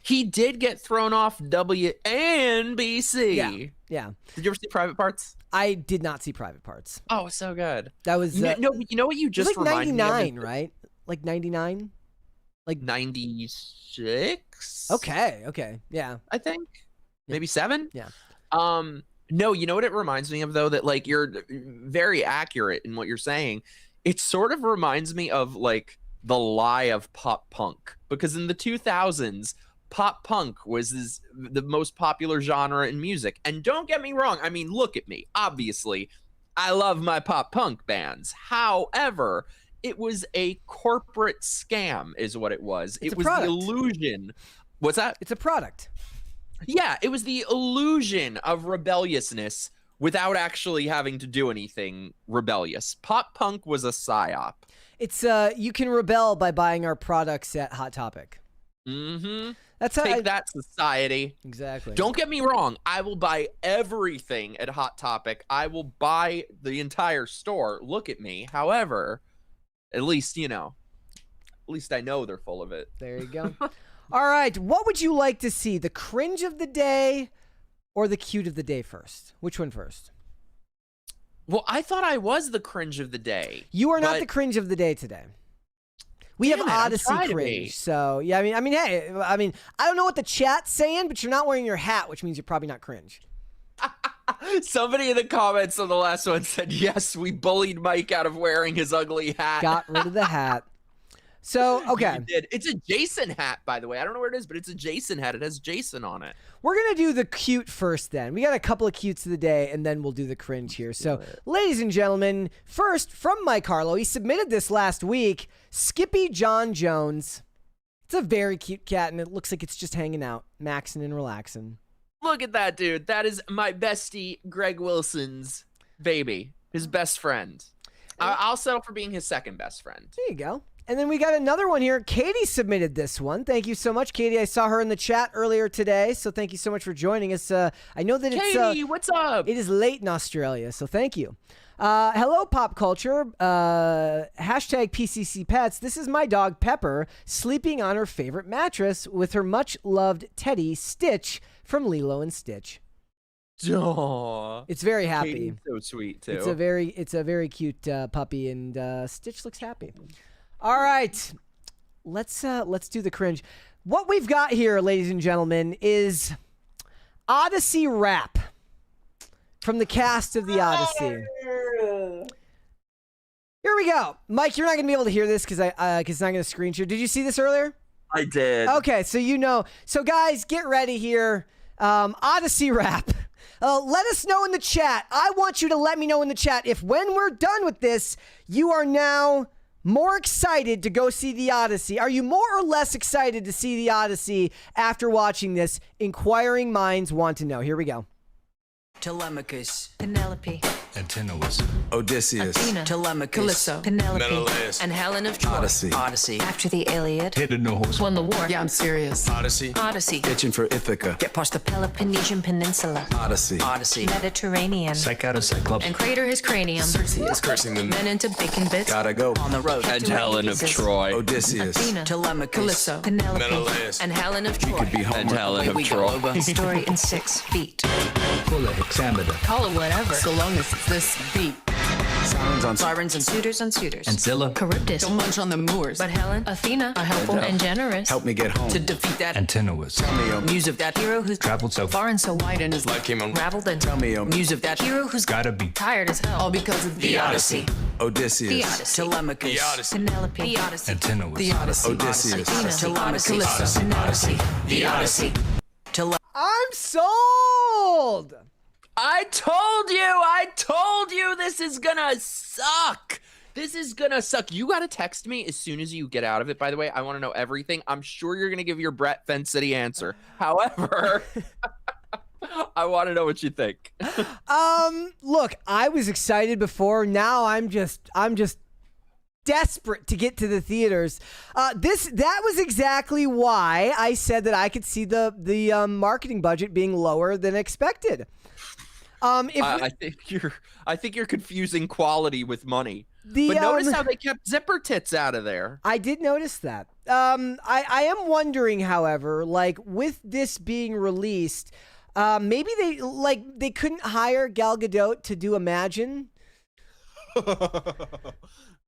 He did get thrown off WNBC. Yeah. Did you ever see Private Parts? I did not see Private Parts. Oh, so good. That was no. You know what you just like reminded 99, me of? right? Like 99. Like 96. Okay. Yeah. I think maybe 7. Yeah. No, you know what it reminds me of though, that like you're very accurate in what you're saying. It sort of reminds me of like the lie of pop punk, because in the 2000s, pop punk was the most popular genre in music. And don't get me wrong, I mean, look at me. Obviously, I love my pop punk bands. However, it was a corporate scam is what it was. It was the illusion. What's that? It's a product. Yeah, it was the illusion of rebelliousness without actually having to do anything rebellious. Pop punk was a psyop. It's you can rebel by buying our products at Hot Topic. Mm-hmm. That's how Take that, society. Exactly. Don't get me wrong. I will buy everything at Hot Topic. I will buy the entire store. Look at me. However, at least I know they're full of it. There you go. All right. What would you like to see? The cringe of the day or the cute of the day first? Which one first? Well, I thought I was the cringe of the day. You are not the cringe of the day today. We have Odyssey cringe. So, yeah, I mean, hey, I don't know what the chat's saying, but you're not wearing your hat, which means you're probably not cringe. Somebody in the comments on the last one said, yes, we bullied Mike out of wearing his ugly hat. Got rid of the hat. So, okay. You did. It's a Jason hat, by the way. I don't know where it is, but it's a Jason hat. It has Jason on it. We're going to do the cute first then. We got a couple of cutes of the day, and then we'll do the cringe here. So, ladies and gentlemen, first, from Mike Harlow, he submitted this last week, Skippy John Jones. It's a very cute cat, and it looks like it's just hanging out, maxing and relaxing. Look at that, dude. That is my bestie, Greg Wilson's baby, his best friend. I'll settle for being his second best friend. There you go. And then we got another one here. Katie submitted this one. Thank you so much, Katie. I saw her in the chat earlier today, so thank you so much for joining us. I know that Katie, what's up? It is late in Australia, so thank you. Hello, pop culture. Hashtag PCC Pets. This is my dog, Pepper, sleeping on her favorite mattress with her much-loved teddy, Stitch, from Lilo and Stitch. Aww. It's very happy. Katie's so sweet, too. It's a very cute puppy, and Stitch looks happy. All right, let's do the cringe. What we've got here, ladies and gentlemen, is Odyssey rap from the cast of the Odyssey. Here we go, Mike. You're not gonna be able to hear this because it's not gonna screen share. Did you see this earlier? I did. Okay, so you know. So guys, get ready here. Odyssey rap. Let us know in the chat. I want you to let me know in the chat if when we're done with this, you are now more excited to go see the Odyssey. Are you more or less excited to see the Odyssey after watching this? Inquiring minds want to know. Here we go. Telemachus, Penelope, Antinous, Odysseus, Athena, Telemachus, Calypso, Penelope, Menelaus, and Helen of Troy. Odyssey, After the Iliad, Hidden Horse, won the war. Yeah, I'm serious. Odyssey, Odyssey, Itching for Ithaca. Get past the Peloponnesian Peninsula, Odyssey. Mediterranean, Psych out of Cyclops, and crater his cranium. Circe is cursing them. Men into bacon bits. Gotta go. On the road. And Helen of Troy. Odysseus, Athena, Telemachus, Calypso, Penelope, Menelaus, and Helen of Troy. could be Homer. And Helen of We Troy. go over. Story in 6 feet. full of hexameter, Call it whatever. So long as What's this beat? Sirens on Sirens and Suitors and suitors. and Zilla. Charybdis. don't munch on the moors. But Helen, Athena, A helpful and generous. Help me get home. to defeat that Antenna was. Tell me, muse of that hero who's traveled so far. Far and so wide and his life came Raveled and Tell me, muse of that hero who's gotta be tired as hell. all because of The Odyssey. Odysseus. The Odyssey. Telemachus. Penelope. The Odyssey. Antenna was. The Odyssey. Odysseus. Athena. Telemachus. Calypso. Penelope. The Odyssey. I'm sold. I told you this is gonna suck. This is gonna suck. You gotta text me as soon as you get out of it, by the way. I want to know everything. I'm sure you're gonna give your Brett Fence City answer. However, I want to know what you think. Look, I was excited before. Now I'm just desperate to get to the theaters. That was exactly why I said that I could see the marketing budget being lower than expected. I think you're confusing quality with money. The, but notice how they kept zipper tits out of there. I did notice that. I am wondering, however, like with this being released, maybe they couldn't hire Gal Gadot to do Imagine.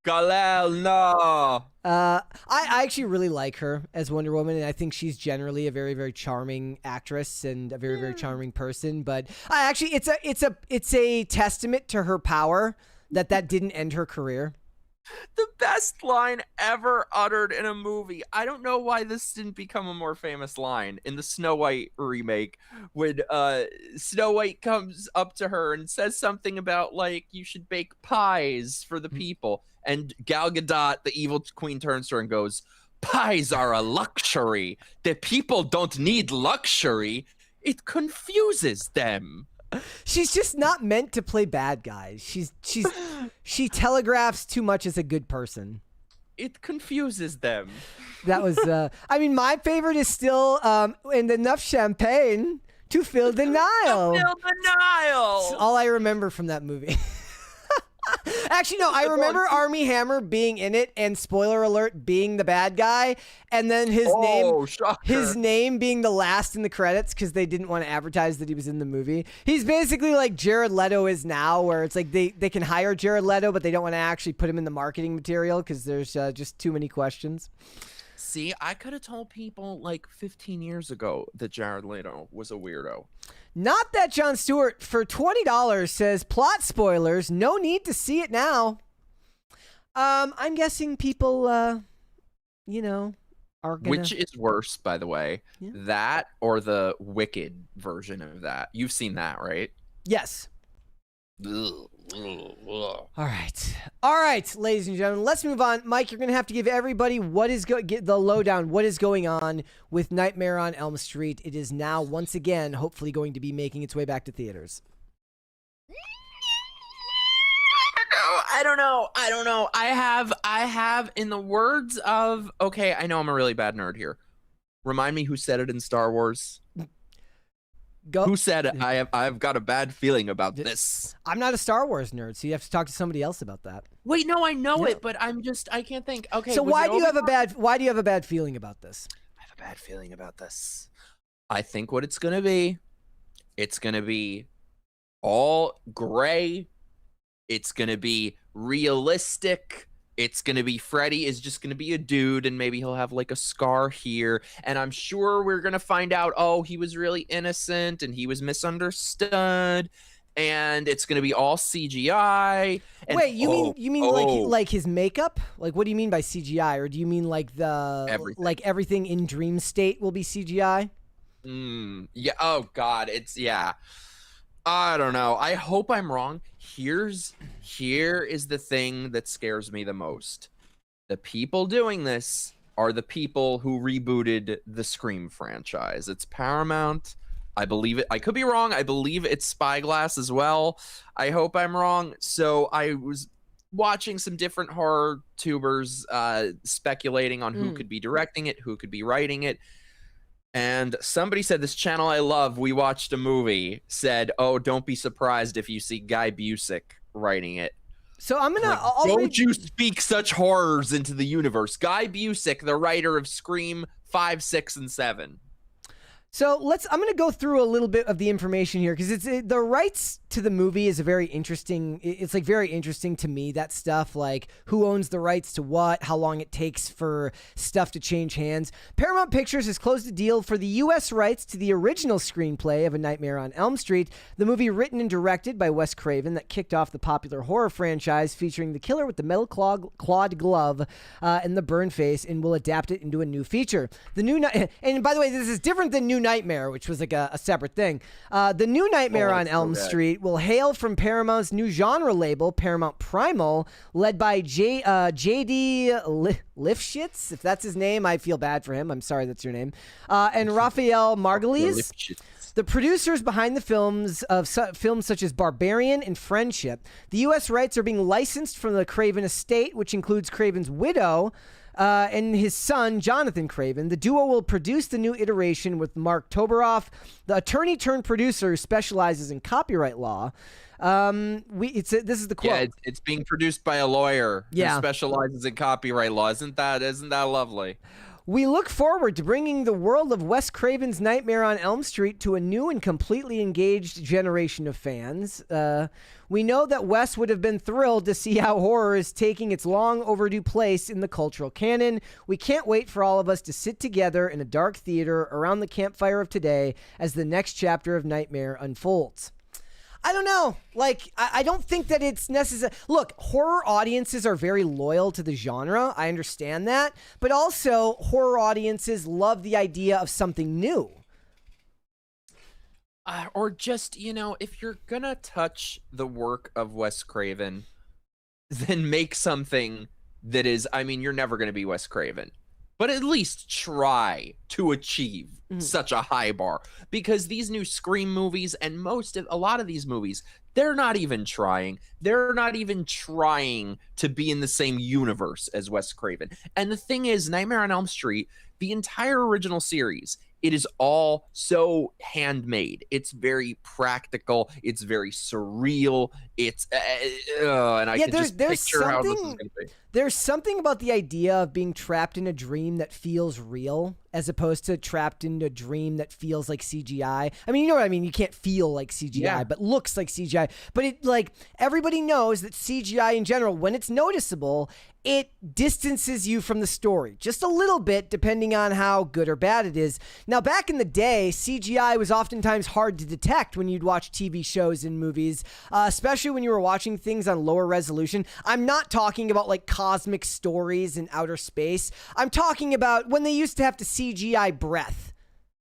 Galel, no. I actually really like her as Wonder Woman, and I think she's generally a very, very charming actress and a very, very charming person. But I actually, it's a testament to her power that didn't end her career. The best line ever uttered in a movie. I don't know why this didn't become a more famous line in the Snow White remake when Snow White comes up to her and says something about like you should bake pies for the people, and Gal Gadot, the evil queen, turns to her and goes, "Pies are a luxury. The people don't need luxury. It confuses them." She's just not meant to play bad guys. She telegraphs too much as a good person. It confuses them. That was I mean, my favorite is still and enough champagne to fill the Nile. Fill the Nile. That's all I remember from that movie. Actually, no, I remember Armie Hammer being in it, and spoiler alert, being the bad guy, and then his name being the last in the credits because they didn't want to advertise that he was in the movie. He's basically like Jared Leto is now, where it's like they can hire Jared Leto, but they don't want to actually put him in the marketing material because there's just too many questions. See, I could have told people like 15 years ago that Jared Leto was a weirdo. Not that Jon Stewart for $20 says plot spoilers. No need to see it now. I'm guessing people, are gonna. Which is worse, by the way, Yeah. that or the Wicked version of that? You've seen that, right? Yes. Ugh. All right, ladies and gentlemen, let's move on. Mike, you're gonna have to give everybody get the lowdown. What is going on with Nightmare on Elm Street? It is now once again, hopefully, going to be making its way back to theaters. I don't know. I have, in the words of, okay, I know I'm a really bad nerd here. Remind me who said it in Star Wars. Go. Who said it? I've got a bad feeling about this. I'm not a Star Wars nerd, so you have to talk to somebody else about that. Wait, no, I know Yeah. it, but I can't think. Okay. So was why it do you have a Obi-Wan? why do you have a bad feeling about this? I have a bad feeling about this. I think what it's gonna be all gray. It's gonna be realistic. It's gonna be Freddy is just gonna be a dude, and maybe he'll have like a scar here. And I'm sure we're gonna find out, oh, he was really innocent and he was misunderstood. And it's gonna be all CGI. And, Wait, you mean oh, like his makeup? Like, what do you mean by CGI? Or do you mean like everything in Dream State will be CGI? Yeah. Oh God. Yeah. I don't know. I hope I'm wrong. Here is the thing that scares me the most. The people doing this are the people who rebooted the Scream franchise. It's Paramount. I believe it. I could be wrong. I believe it's Spyglass as well. I hope I'm wrong. So I was watching some different horror tubers speculating on who could be directing it, who could be writing it. And somebody said, this channel I love, we watched a movie, said, oh, don't be surprised if you see Guy Busick writing it. So I'm gonna. Like, don't you speak such horrors into the universe. Guy Busick, the writer of Scream 5, 6, and 7. So I'm going to go through a little bit of the information here because the rights to the movie is a very interesting. It's like very interesting to me, that stuff, like who owns the rights to what, how long it takes for stuff to change hands. Paramount Pictures has closed a deal for the U.S. rights to the original screenplay of A Nightmare on Elm Street, the movie written and directed by Wes Craven that kicked off the popular horror franchise featuring the killer with the metal clawed glove and the burn face, and will adapt it into a new feature. And by the way, this is different than New Nightmare, which was like a separate thing. The New Nightmare on Elm Street will hail from Paramount's new genre label, Paramount Primal, led by J.D. Lifshitz. If that's his name, I feel bad for him. I'm sorry that's your name. And Raphael Margulies. The producers behind the films such as Barbarian and Friendship. The U.S. rights are being licensed from the Craven estate, which includes Craven's widow, and his son, Jonathan Craven. The duo will produce the new iteration with Mark Toberoff, the attorney-turned-producer who specializes in copyright law. This is the quote. Yeah, it's being produced by a lawyer who specializes in copyright law. Isn't that lovely? We look forward to bringing the world of Wes Craven's Nightmare on Elm Street to a new and completely engaged generation of fans. We know that Wes would have been thrilled to see how horror is taking its long overdue place in the cultural canon. We can't wait for all of us to sit together in a dark theater around the campfire of today as the next chapter of Nightmare unfolds. I don't know. Like, I don't think that it's necessary. Look, horror audiences are very loyal to the genre. I understand that. But also, horror audiences love the idea of something new. Or just, if you're going to touch the work of Wes Craven, then make something that is, you're never going to be Wes Craven. But at least try to achieve such a high bar, because these new Scream movies and a lot of these movies, they're not even trying. They're not even trying to be in the same universe as Wes Craven. And the thing is, Nightmare on Elm Street, the entire original series, it is all so handmade. It's very practical. It's very surreal. It's and I can just picture how this is going to be. There's something about the idea of being trapped in a dream that feels real, as opposed to trapped in a dream that feels like CGI. I mean, you know what I mean? You can't feel like CGI, but looks like CGI. But it, like, everybody knows that CGI in general, when it's noticeable, it distances you from the story just a little bit, depending on how good or bad it is. Now, back in the day, CGI was oftentimes hard to detect when you'd watch TV shows and movies, especially when you were watching things on lower resolution. I'm not talking about like cosmic stories in outer space. I'm talking about when they used to have to CGI breath,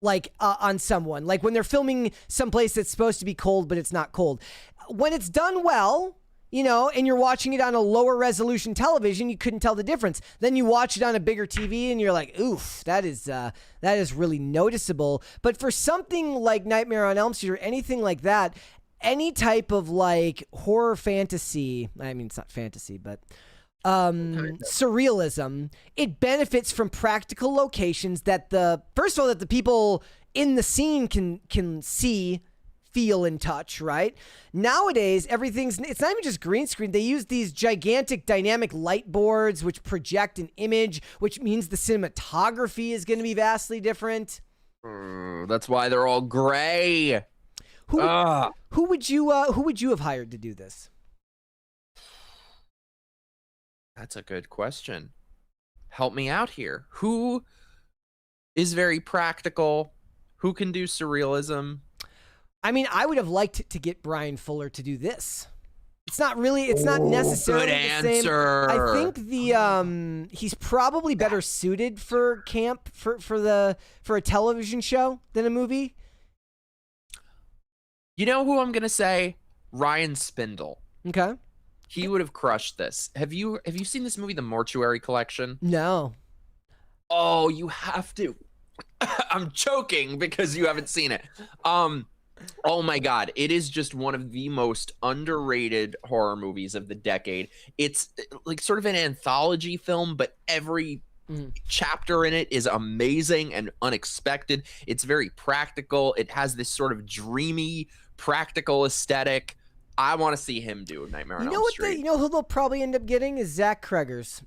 like on someone, like when they're filming someplace that's supposed to be cold, but it's not cold. When it's done well, and you're watching it on a lower resolution television, you couldn't tell the difference. Then you watch it on a bigger TV and you're like, oof, that is really noticeable. But for something like Nightmare on Elm Street or anything like that, any type of like horror fantasy, I mean, it's not fantasy, but surrealism, it benefits from practical locations that first of all, that the people in the scene can see, feel, and touch, right? Nowadays, it's not even just green screen. They use these gigantic dynamic light boards which project an image, which means the cinematography is going to be vastly different. That's why they're all gray. Who would you have hired to do this? That's a good question. Help me out here. Who is very practical? Who can do surrealism? I mean, I would have liked to get Brian Fuller to do this. It's not necessarily good answer. The same. I think he's probably better suited for camp for a television show than a movie. You know who I'm gonna say? Ryan Spindle. Okay. He would have crushed this. Have you seen this movie, The Mortuary Collection? No. Oh, you have to. I'm choking because you haven't seen it. Oh my God. It is just one of the most underrated horror movies of the decade. It's like sort of an anthology film, but every chapter in it is amazing and unexpected. It's very practical. It has this sort of dreamy, practical aesthetic. I want to see him do Nightmare on Elm Street. You know who they'll probably end up getting is Zach Cregers.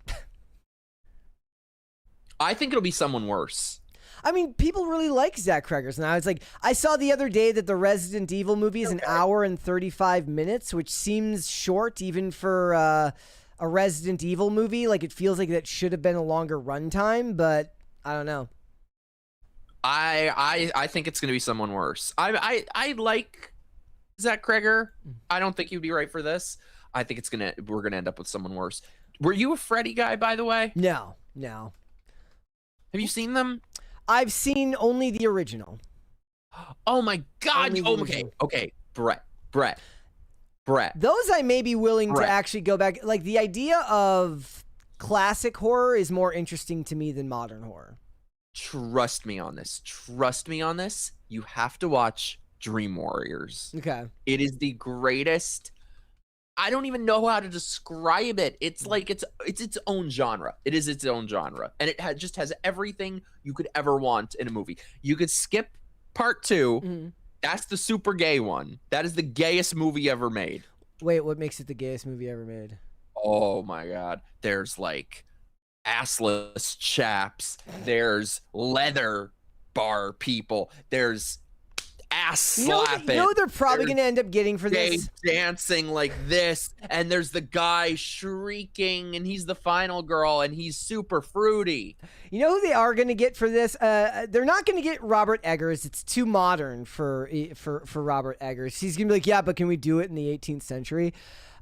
I think it'll be someone worse. I mean, people really like Zach Cregger's, and I was like, I saw the other day that the Resident Evil movie is an hour and 35 minutes, which seems short even for a Resident Evil movie. Like, it feels like that should have been a longer runtime, but I don't know. I think it's gonna be someone worse. I like Zach Cregger. I don't think he'd be right for this. I think we're gonna end up with someone worse. Were you a Freddy guy, by the way? No. Have you seen them? I've seen only the original. Oh my God! Only the Oh, original. okay. Brett. Those I may be willing to Brett. actually go back. Like, the idea of classic horror is more interesting to me than modern horror. Trust me on this. You have to watch Dream Warriors. Okay. It is the greatest. I don't even know how to describe it. It's like it's its own genre. It is its own genre, and it just has everything you could ever want in a movie. You could skip part 2. Mm-hmm. That's the super gay one. That is the gayest movie ever made. Wait, what makes it the gayest movie ever made? Oh my God. There's like assless chaps. There's leather bar people. There's ass slapping. You know what they're probably There's going to end up getting for gay this? dancing like this, and there's the guy shrieking, and he's the final girl, and he's super fruity. You know who they are going to get for this? They're not going to get Robert Eggers. It's too modern for Robert Eggers. He's going to be like, yeah, but can we do it in the 18th century?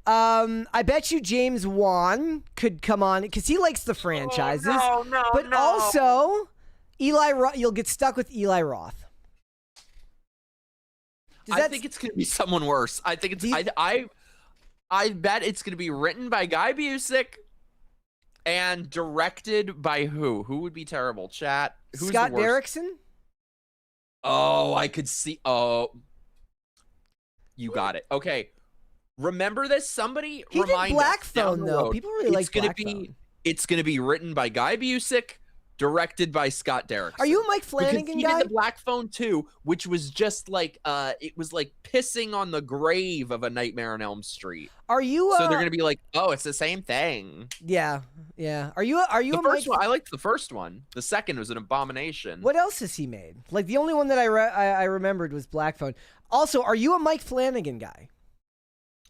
I bet you James Wan could come on because he likes the franchises. But also, you'll get stuck with Eli Roth. I think it's gonna be someone worse. I think it's I bet it's gonna be written by Guy Busick and directed by who? Who would be terrible? Chat. Who's Scott the worst? Derrickson? Oh, I could see. Oh, you got it. Okay. Remember this? Somebody He remind did Black us down Phone, the though. road. People really like Black Phone. It's gonna be written by Guy Busick, directed by Scott Derrickson. Are you a Mike Because Flanagan he guy? did the Black Phone 2, which was just like it was like pissing on the grave of A Nightmare on Elm Street. Are you? So they're gonna be like, oh, it's the same thing. Yeah. Are you The a first Mike? one, I liked the first one. The second was an abomination. What else has he made? Like, the only one that I remembered was Black Phone. Also, are you a Mike Flanagan guy?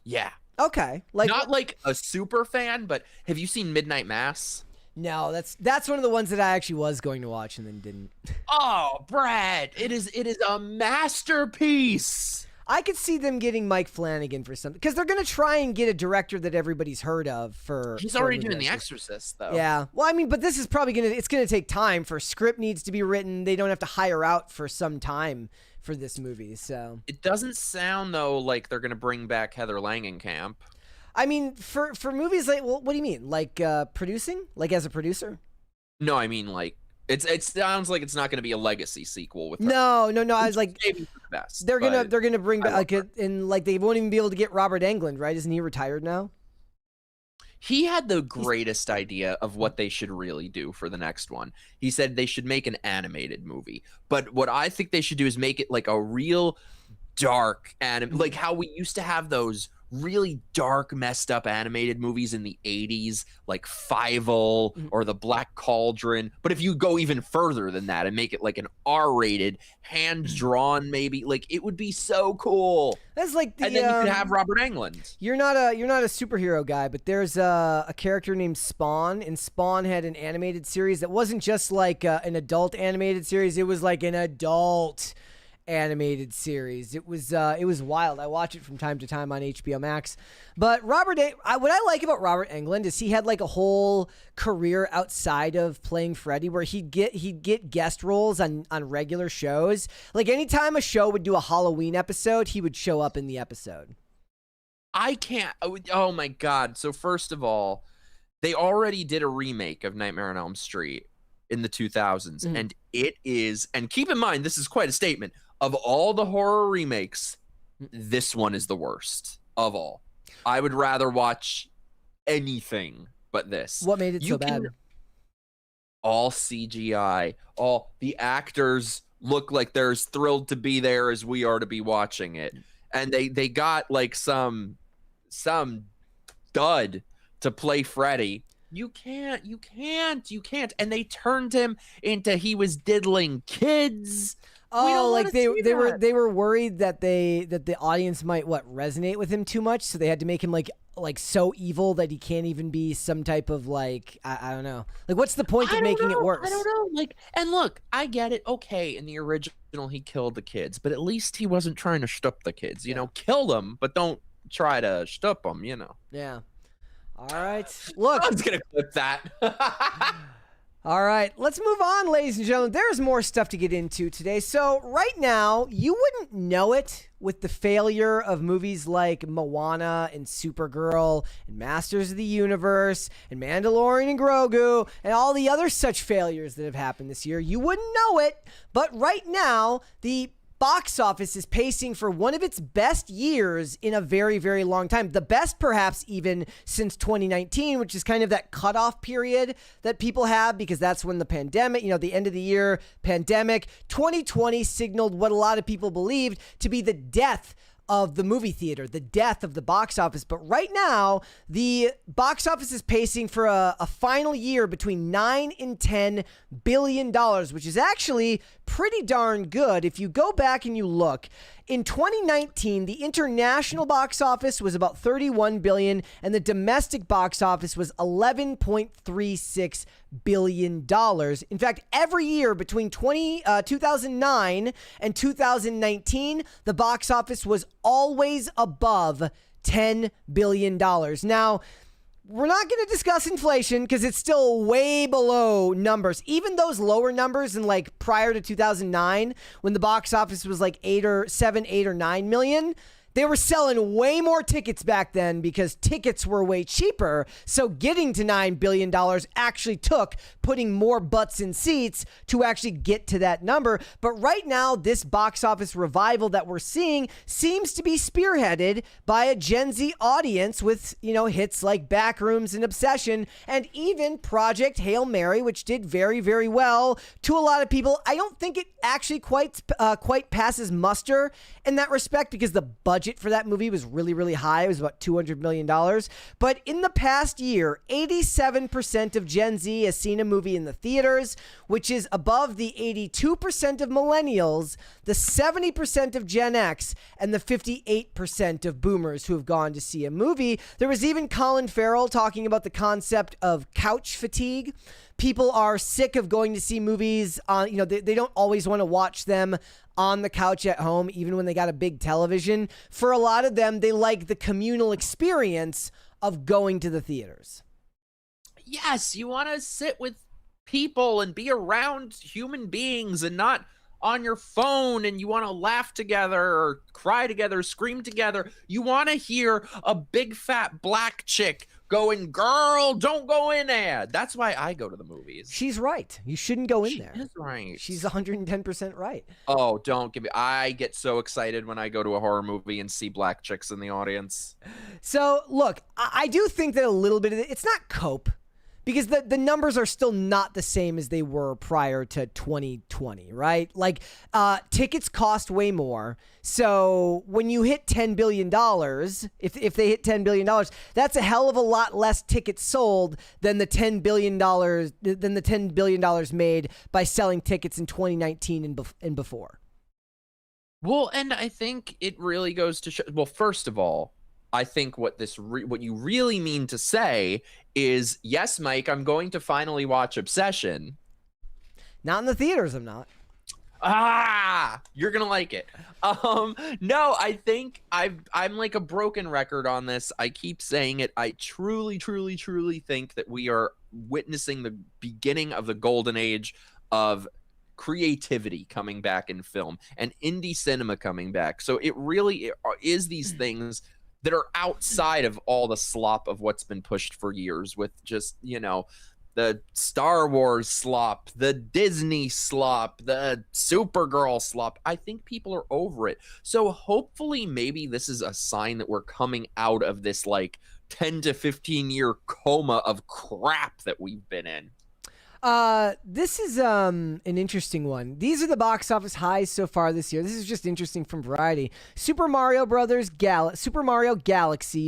Yeah. Okay. Like, Not like a super fan, but have you seen Midnight Mass? no, that's one of the ones that I actually was going to watch and then didn't. Oh, Brad, it is a masterpiece. I could see them getting Mike Flanagan for something because they're going to try and get a director that everybody's heard of for. He's for a already movie doing The like this. Exorcist, though. Yeah. Well, I mean, but this is probably it's gonna take time for script needs to be written. They don't have to hire out for some time for this movie. So It doesn't sound though like they're gonna bring back Heather Langenkamp. I mean, for movies like, well, what do you mean? Like producing? Like as a producer? No, I mean like it sounds like it's not gonna be a legacy sequel with her. No. I was like, Maybe for the best, they're but gonna bring I back love like and like they won't even be able to get Robert Englund, right? Isn't he retired now? he had the greatest idea of what they should really do for the next one. He said they should make an animated movie. But what I think they should do is make it like a real dark like how we used to have those really dark, messed up animated movies in the 80s, like Fievel or The Black Cauldron. But if you go even further than that and make it like an R-rated, hand-drawn maybe, like it would be so cool. That's like the. And then you could have Robert Englund. You're not a superhero guy, but there's a character named Spawn, and Spawn had an animated series that wasn't just like an adult animated series. It was like an adult animated series. It was wild. I watch it from time to time on HBO Max. But what I like about Robert Englund is he had like a whole career outside of playing Freddy, where he'd get guest roles on regular shows. Like anytime a show would do a Halloween episode, he would show up in the episode. I can't. Oh my God. So first of all, they already did a remake of Nightmare on Elm Street in the 2000s, and it is. And keep in mind, this is quite a statement. Of all the horror remakes, this one is the worst of all. I would rather watch anything but this. What made it so bad? All CGI. All the actors look like they're as thrilled to be there as we are to be watching it. And they got like some dud to play Freddy. You can't. And they turned him into he was diddling kids. We Oh, don't like wanna they see they were that. they were worried that the audience might resonate with him too much, so they had to make him like so evil that he can't even be some type of like I don't know. Like what's the point of making it worse? I don't know. Like, and look, I get it. Okay, in the original, he killed the kids, but at least he wasn't trying to shtup the kids. You know, kill them, but don't try to shtup them. You know. Yeah. All right. Look. I was gonna clip that. All right, let's move on, ladies and gentlemen. There's more stuff to get into today. So right now, you wouldn't know it with the failure of movies like Moana and Supergirl and Masters of the Universe and Mandalorian and Grogu and all the other such failures that have happened this year. You wouldn't know it, but right now, the box office is pacing for one of its best years in a very, very long time. The best, perhaps, even since 2019, which is kind of that cutoff period that people have because that's when the pandemic, the end of the year pandemic. 2020 signaled what a lot of people believed to be the death of the movie theater, the death of the box office. But right now, the box office is pacing for a final year between $9 and $10 billion, which is actually pretty darn good. If you go back and you look, in 2019, the international box office was about $31 billion, and the domestic box office was $11.36 billion. In fact, every year between 2009 and 2019, the box office was always above $10 billion. Now, we're not going to discuss inflation because it's still way below numbers. Even those lower numbers in like prior to 2009, when the box office was like 8 or 9 million, they were selling way more tickets back then because tickets were way cheaper. So getting to $9 billion actually took putting more butts in seats to actually get to that number. But right now, this box office revival that we're seeing seems to be spearheaded by a Gen Z audience with, hits like Backrooms and Obsession and even Project Hail Mary, which did very, very well to a lot of people. I don't think it actually quite passes muster in that respect because the budget for that movie was really, really high. It was about $200 million. But in the past year, 87% of Gen Z has seen a movie in the theaters, which is above the 82% of millennials, the 70% of Gen X, and the 58% of boomers who have gone to see a movie. There was even Colin Farrell talking about the concept of couch fatigue. People are sick of going to see movies on, they don't always want to watch them on the couch at home, even when they got a big television. For a lot of them, they like the communal experience of going to the theaters. Yes, you want to sit with people and be around human beings and not on your phone, and you want to laugh together or cry together, scream together. You want to hear a big fat black chick going, "Girl, don't go in there." That's why I go to the movies. She's right. You shouldn't go in She there. is right. She's 110% right. Oh, don't give me. I get so excited when I go to a horror movie and see black chicks in the audience. So, look, I do think that a little bit of it, it's not cope. Because the numbers are still not the same as they were prior to 2020, right? Like, tickets cost way more. So when you hit $10 billion, if they hit $10 billion, that's a hell of a lot less tickets sold than the $10 billion made by selling tickets in 2019 and before. Well, and I think it really goes to show. Well, first of all, I think what you really mean to say is, yes, Mike, I'm going to finally watch Obsession. Not in the theaters, I'm not. You're gonna like it. No, I think I'm like a broken record on this. I keep saying it. I truly, truly, truly think that we are witnessing the beginning of the golden age of creativity coming back in film and indie cinema coming back. So it really is these things that are outside of all the slop of what's been pushed for years with just, the Star Wars slop, the Disney slop, the Supergirl slop. I think people are over it. So hopefully maybe this is a sign that we're coming out of this like 10 to 15 year coma of crap that we've been in. This is an interesting one. These are the box office highs so far this year. This is just interesting from Variety. Super Mario Galaxy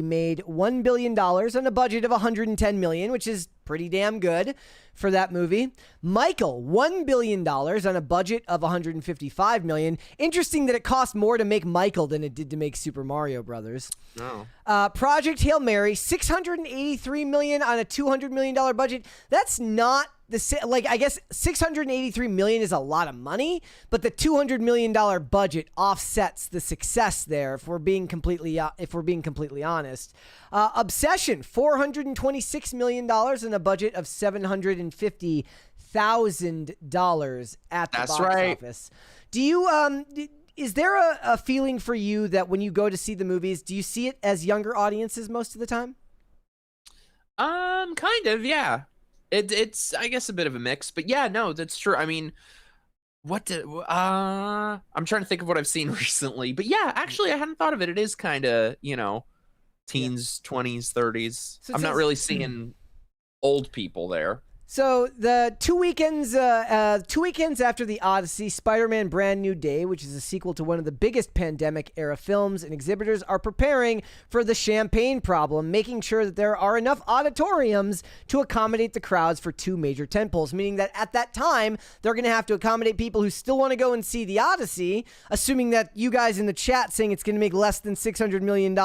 made $1 billion on a budget of $110 million, which is Pretty damn good for that movie. Michael, $1 billion on a budget of $155 million. Interesting that it cost more to make Michael than it did to make Super Mario Brothers. No. Project Hail Mary, $683 million on a $200 million budget. That's not I guess $683 million is a lot of money, but the $200 million budget offsets the success there. If we're being completely honest, Obsession, $426 million and a budget of $750,000 at the box office. Do you is there a feeling for you that when you go to see the movies, do you see it as younger audiences most of the time? Kind of, yeah. It's I guess a bit of a mix, but yeah, no, that's true. I mean, I'm trying to think of what I've seen recently, but yeah, actually, I hadn't thought of it. It is kind of, teens, 20s, 30s. I'm not really seeing old people there. So the 2 weekends after the Odyssey, Spider-Man Brand New Day, which is a sequel to one of the biggest pandemic-era films, and exhibitors are preparing for the champagne problem, making sure that there are enough auditoriums to accommodate the crowds for 2 major tentpoles, meaning that at that time, they're going to have to accommodate people who still want to go and see the Odyssey, assuming that you guys in the chat saying it's going to make less than $600 million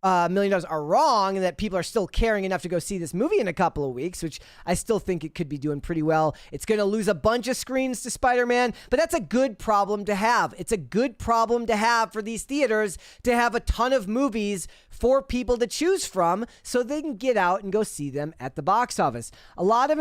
are wrong, and that people are still caring enough to go see this movie in a couple of weeks, which I still think it could be doing pretty well. It's going to lose a bunch of screens to Spider-Man, but that's a good problem to have. It's a good problem to have for these theaters to have a ton of movies for people to choose from so they can get out and go see them at the box office. A lot of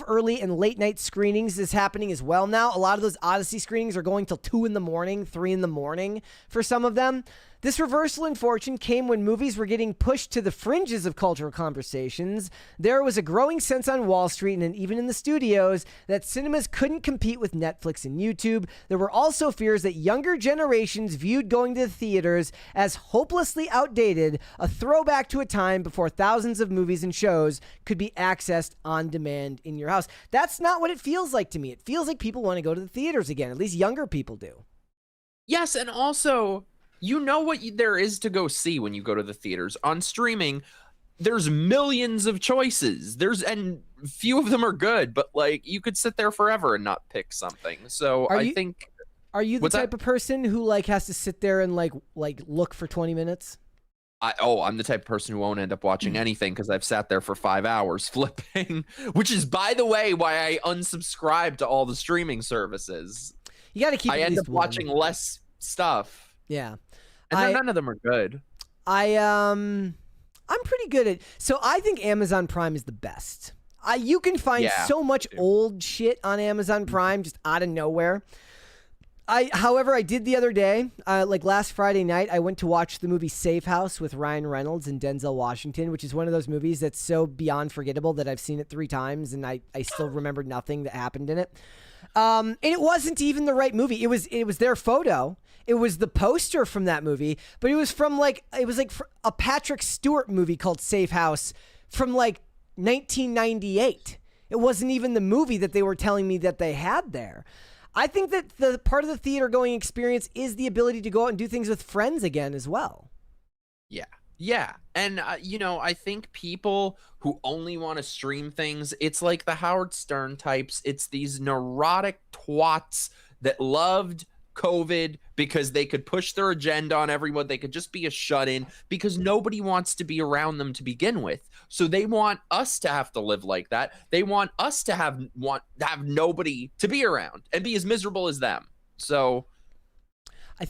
early and late night screenings is happening as well now. A lot of those Odyssey screenings are going till 2 in the morning, 3 in the morning for some of them. This reversal in fortune came when movies were getting pushed to the fringes of cultural conversations. There was a growing sense on Wall Street and even in the studios that cinemas couldn't compete with Netflix and YouTube. There were also fears that younger generations viewed going to the theaters as hopelessly outdated, a throwback to a time before thousands of movies and shows could be accessed on demand in your house. That's not what it feels like to me. It feels like people want to go to the theaters again. At least younger people do. Yes, and also, what there is to go see when you go to the theaters. On streaming, there's millions of choices. And few of them are good, but you could sit there forever and not pick something. So Are you the type of person who has to sit there and look for 20 minutes? I'm the type of person who won't end up watching anything because I've sat there for 5 hours flipping, which is, by the way, why I unsubscribe to all the streaming services. You got to keep. I end up watching less stuff. Yeah. And none of them are good. I'm pretty good at. So I think Amazon Prime is the best. You can find so much old shit on Amazon Prime just out of nowhere. However, I did the other day, last Friday night, I went to watch the movie Safe House with Ryan Reynolds and Denzel Washington, which is one of those movies that's so beyond forgettable that I've seen it 3 times and I still remember nothing that happened in it. And it wasn't even the right movie. It was their photo. It was the poster from that movie, but it was from a Patrick Stewart movie called Safe House from 1998. It wasn't even the movie that they were telling me that they had there. I think that the part of the theater going experience is the ability to go out and do things with friends again as well. Yeah. And, I think people who only want to stream things, it's like the Howard Stern types. It's these neurotic twats that loved COVID because they could push their agenda on everyone. They could just be a shut-in because nobody wants to be around them to begin with. So they want us to have to live like that. They want us to have nobody to be around and be as miserable as them. So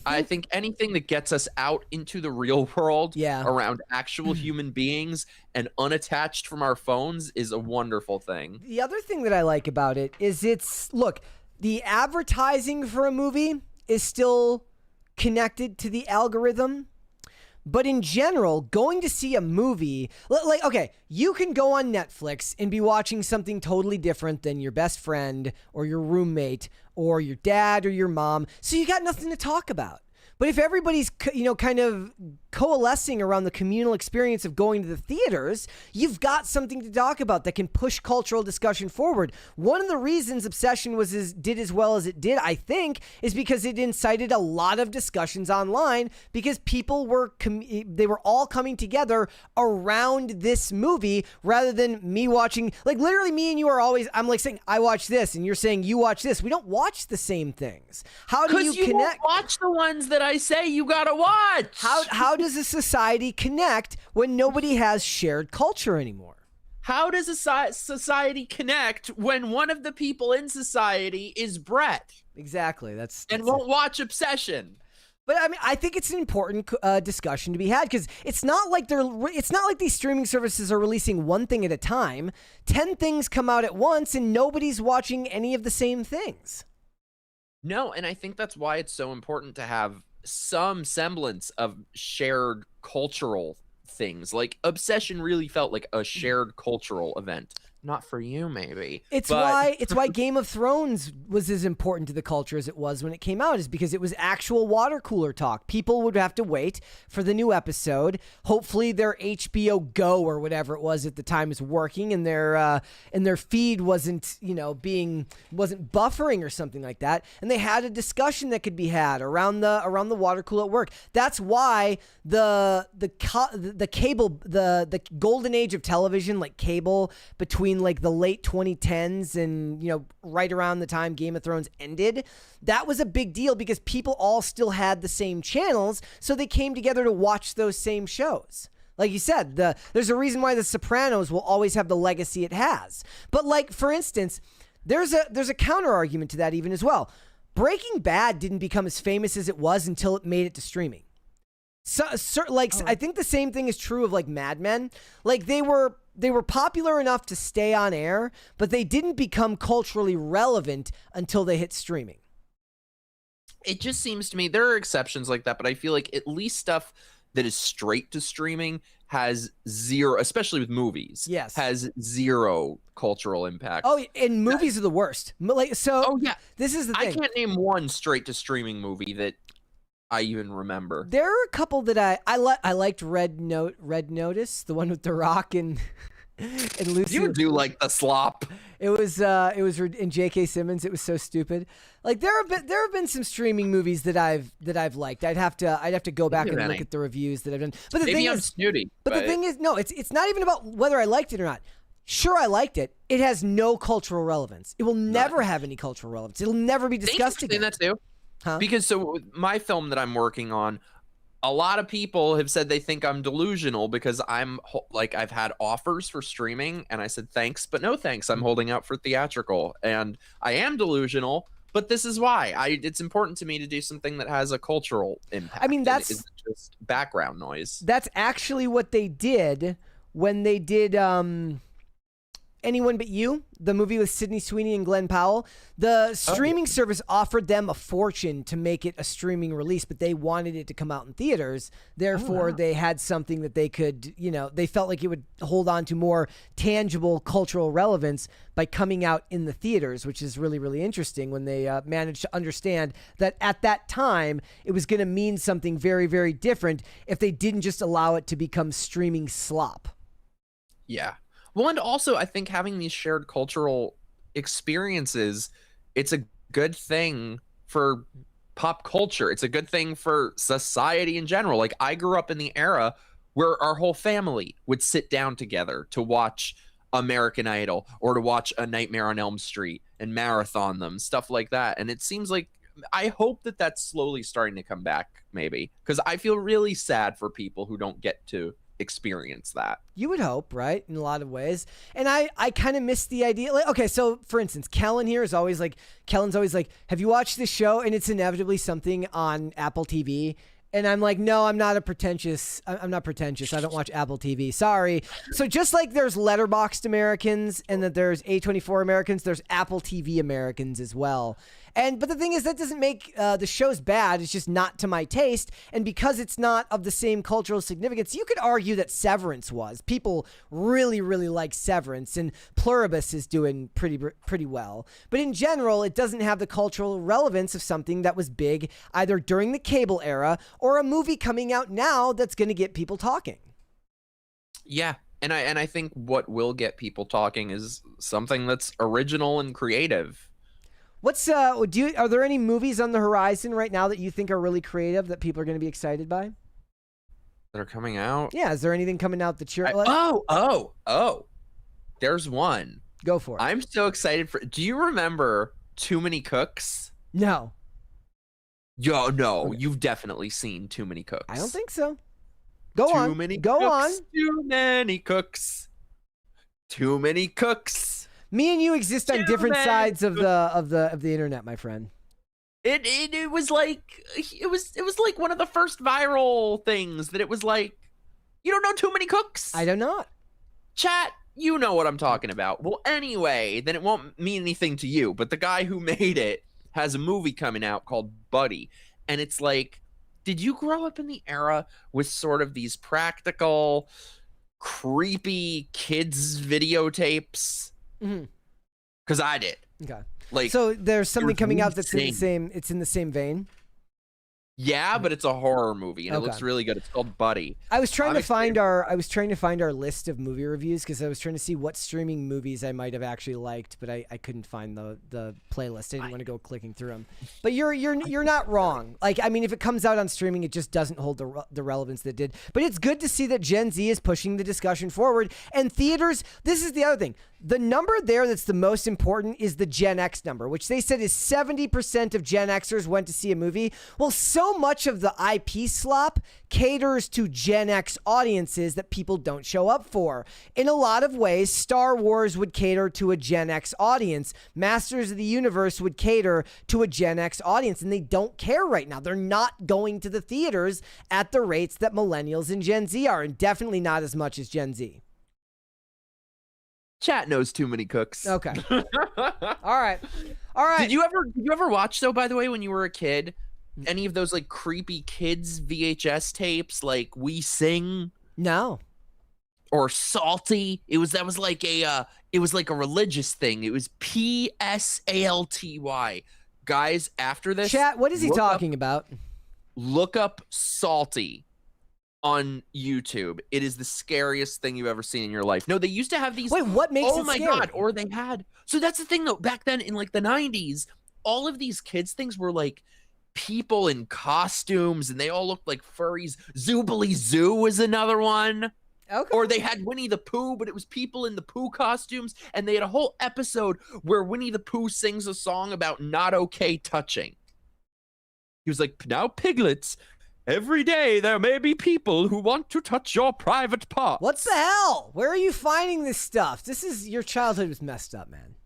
I think anything that gets us out into the real world around actual human beings and unattached from our phones is a wonderful thing. The other thing that I like about it is the advertising for a movie is still connected to the algorithm. But in general, going to see a movie, okay, you can go on Netflix and be watching something totally different than your best friend or your roommate or your dad or your mom. So you got nothing to talk about. But if everybody's, kind of coalescing around the communal experience of going to the theaters, you've got something to talk about that can push cultural discussion forward. One of the reasons Obsession did as well as it did, I think, is because it incited a lot of discussions online because people were they were all coming together around this movie rather than me watching. Like, literally, me and you are always, I'm like saying, I watch this, and you're saying you watch this. We don't watch the same things. How do you connect? Won't watch the ones that I say you gotta watch. How does a society connect when nobody has shared culture anymore? How does a society connect when one of the people in society is Brett Exactly. That's won't watch Obsession? But I mean, I think it's an important discussion to be had because it's not like these streaming services are releasing one thing at a time. 10 things come out at once, and nobody's watching any of the same things. No, and I think that's why it's so important to have some semblance of shared cultural things. Like, Obsession really felt like a shared cultural event. Not for you, maybe. It's why Game of Thrones was as important to the culture as it was when it came out, is because it was actual water cooler talk. People would have to wait for the new episode. Hopefully their HBO Go or whatever it was at the time is working, and their feed wasn't buffering or something like that. And they had a discussion that could be had around the water cooler at work. That's why the golden age of television, like cable, between like the late 2010s and, right around the time Game of Thrones ended, that was a big deal because people all still had the same channels, so they came together to watch those same shows. Like you said, there's a reason why The Sopranos will always have the legacy it has. But, like, for instance, there's a counter argument to that even as well. Breaking Bad didn't become as famous as it was until it made it to streaming. I think the same thing is true of like Mad Men. Like, they were popular enough to stay on air, but they didn't become culturally relevant until they hit streaming. It just seems to me there are exceptions like that, but I feel like at least stuff that is straight to streaming has zero, especially with movies. Yes, has zero cultural impact. Oh, and movies are the worst. Oh yeah, this is the thing. I can't name one straight to streaming movie that I even remember. There are a couple that I liked. Red Notice, the one with The Rock and Lucy. You do like the slop. It was in J.K. Simmons. It was so stupid. Like, there have been some streaming movies that I've liked. I'd have to go back and look at the reviews that I've done. But the thing I'm is, snooty. But the thing is, no, it's not even about whether I liked it or not. Sure, I liked it. It has no cultural relevance. It will never have any cultural relevance. It'll never be discussed again. That too. Huh? Because my film that I'm working on, a lot of people have said they think I'm delusional because I've had offers for streaming and I said thanks, but no thanks. I'm holding out for theatrical, and I am delusional, but this is why it's important to me to do something that has a cultural impact. I mean, that's isn't just background noise. That's actually what they did when they did Anyone But You, the movie with Sydney Sweeney and Glenn Powell. The streaming service offered them a fortune to make it a streaming release, but they wanted it to come out in theaters. Therefore, they had something that they could, they felt like it would hold on to more tangible cultural relevance by coming out in the theaters, which is really, really interesting when they managed to understand that at that time, it was going to mean something very, very different if they didn't just allow it to become streaming slop. Yeah. Well, and also I think having these shared cultural experiences, it's a good thing for pop culture. It's a good thing for society in general. Like, I grew up in the era where our whole family would sit down together to watch American Idol or to watch A Nightmare on Elm Street and marathon them, stuff like that. And it seems like, I hope that that's slowly starting to come back, maybe, because I feel really sad for people who don't get to experience that. You would hope, right? In a lot of ways. And I kind of miss the idea. Like, okay, so for instance, Kellen's always like, have you watched this show? And it's inevitably something on Apple TV. And I'm like, no, I'm not pretentious. I don't watch Apple TV. Sorry. So just like there's Letterboxd Americans and that there's A24 Americans, there's Apple TV Americans as well. But the thing is, that doesn't make the shows bad. It's just not to my taste. And because it's not of the same cultural significance, you could argue that Severance was. People really, really like Severance, and Pluribus is doing pretty well. But in general, it doesn't have the cultural relevance of something that was big either during the cable era or a movie coming out now that's going to get people talking. Yeah. And I think what will get people talking is something that's original and creative. Are there any movies on the horizon right now that you think are really creative that people are going to be excited by? That are coming out? Yeah, is there anything coming out that you're There's one. Go for it. I'm so excited for. Do you remember Too Many Cooks? No. Yo, no, Okay. You've definitely seen Too Many Cooks. I don't think so. Go on. Too many Go cooks, on. Too many cooks. Too many cooks. Me and you exist on Too different many sides of the internet, my friend. It was like like one of the first viral things that it was like, you don't know Too Many Cooks? I do not. Chat, you know what I'm talking about. Well, anyway, then it won't mean anything to you, but the guy who made it has a movie coming out called Buddy, and it's like, did you grow up in the era with sort of these practical, creepy kids videotapes? Mm-hmm. Because I did. Okay. Like, So there's something there's coming out that's in the insane. same. It's in the same vein. yeah, but it's a horror movie, and Okay. it looks really good. It's called Buddy. I was trying I'm to find excited. our list of movie reviews because I was trying to see what streaming movies I might have actually liked, but I couldn't find the playlist. I didn't want to go clicking through them. But you're not wrong. Like, I mean, if it comes out on streaming, it just doesn't hold the relevance that it did. But it's good to see that Gen Z is pushing the discussion forward, and theaters. This is the other thing. The number there that's the most important is the Gen X number, which they said is 70% of Gen Xers went to see a movie. Well, so much of the IP slop caters to Gen X audiences that people don't show up for. In a lot of ways, Star Wars would cater to a Gen X audience. Masters of the Universe would cater to a Gen X audience, and they don't care right now. They're not going to the theaters at the rates that millennials and Gen Z are, and definitely not as much as Gen Z. Chat knows Too Many Cooks. Okay. All right. Did you ever watch, though, by the way, when you were a kid, any of those like creepy kids VHS tapes like We Sing No. or Salty? It was like a religious thing. It was PSALTY. Guys, after this, Chat, what is he talking about? look up Salty on YouTube. It is the scariest thing you've ever seen in your life. No, they used to have these. Wait, what makes Oh it my scary? god! Or they had. So that's the thing, though. Back then, in like the 90s, all of these kids things were like people in costumes, and they all looked like furries. Zoobly Zoo was another one. Okay. Or they had Winnie the Pooh, but it was people in the Pooh costumes, and they had a whole episode where Winnie the Pooh sings a song about not okay touching. He was like, now piglets, every day there may be people who want to touch your private parts. What the hell? Where are you finding this stuff? Your childhood was messed up, man.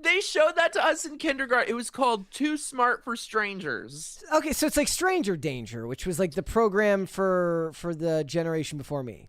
They showed that to us in kindergarten. It was called Too Smart for Strangers. Okay, so it's like Stranger Danger, which was like the program for the generation before me.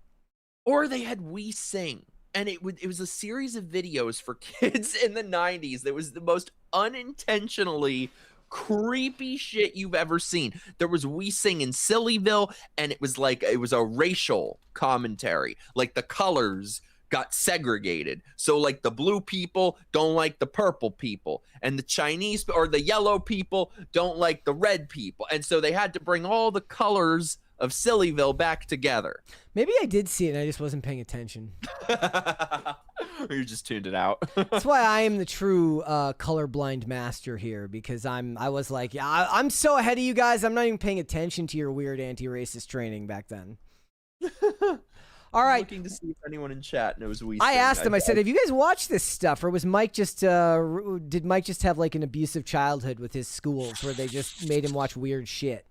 Or they had We Sing. And it was a series of videos for kids in the 90s that was the most unintentionally creepy shit you've ever seen. There was We Sing in Sillyville, and it was a racial commentary. Like the colors got segregated. So like the blue people don't like the purple people, and the Chinese or the yellow people don't like the red people. And so they had to bring all the colors of Sillyville back together. Maybe I did see it and I just wasn't paying attention. Or you just tuned it out. That's why I am the true colorblind master here, because I was like, yeah, I'm so ahead of you guys. I'm not even paying attention to your weird anti-racist training back then. All right. Looking to see if anyone in chat knows We Sing. I asked him, I said, have you guys watched this stuff? Or was Mike just, did Mike just have like an abusive childhood with his schools where they just made him watch weird shit?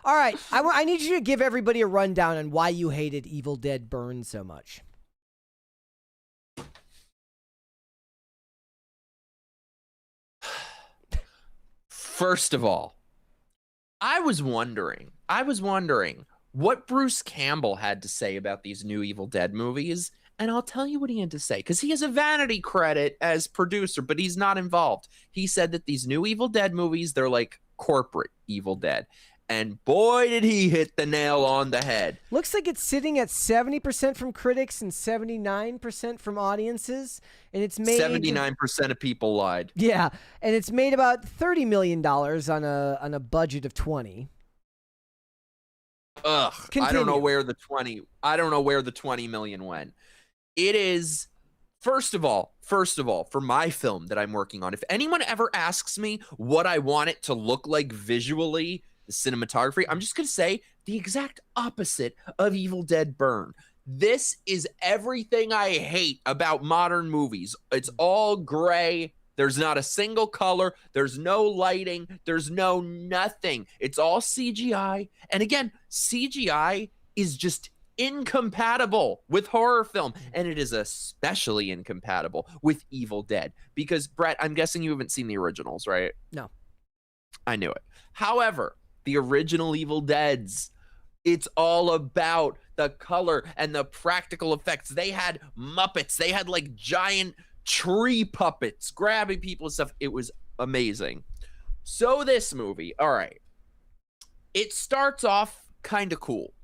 All right. I need you to give everybody a rundown on why you hated Evil Dead Burn so much. First of all, I was wondering, what Bruce Campbell had to say about these new Evil Dead movies, and I'll tell you what he had to say, because he has a vanity credit as producer, but he's not involved. He said that these new Evil Dead movies, they're like corporate Evil Dead. And boy, did he hit the nail on the head. Looks like it's sitting at 70% from critics and 79% from audiences, and it's made 79% of people lied. Yeah, and it's made about $30 million on a budget of 20. Ugh, Continue. I don't know where the 20 million went. It is, first of all, for my film that I'm working on, if anyone ever asks me what I want it to look like visually, the cinematography, I'm just going to say the exact opposite of Evil Dead Burn. This is everything I hate about modern movies. It's all gray. There's not a single color. There's no lighting. There's no nothing. It's all CGI. And again, CGI is just incompatible with horror film. And it is especially incompatible with Evil Dead. Because, Brett, I'm guessing you haven't seen the originals, right? No. I knew it. However, the original Evil Deads, it's all about the color and the practical effects. They had Muppets. They had like giant tree puppets grabbing people and stuff. It was amazing. So this movie, all right, it starts off kind of cool.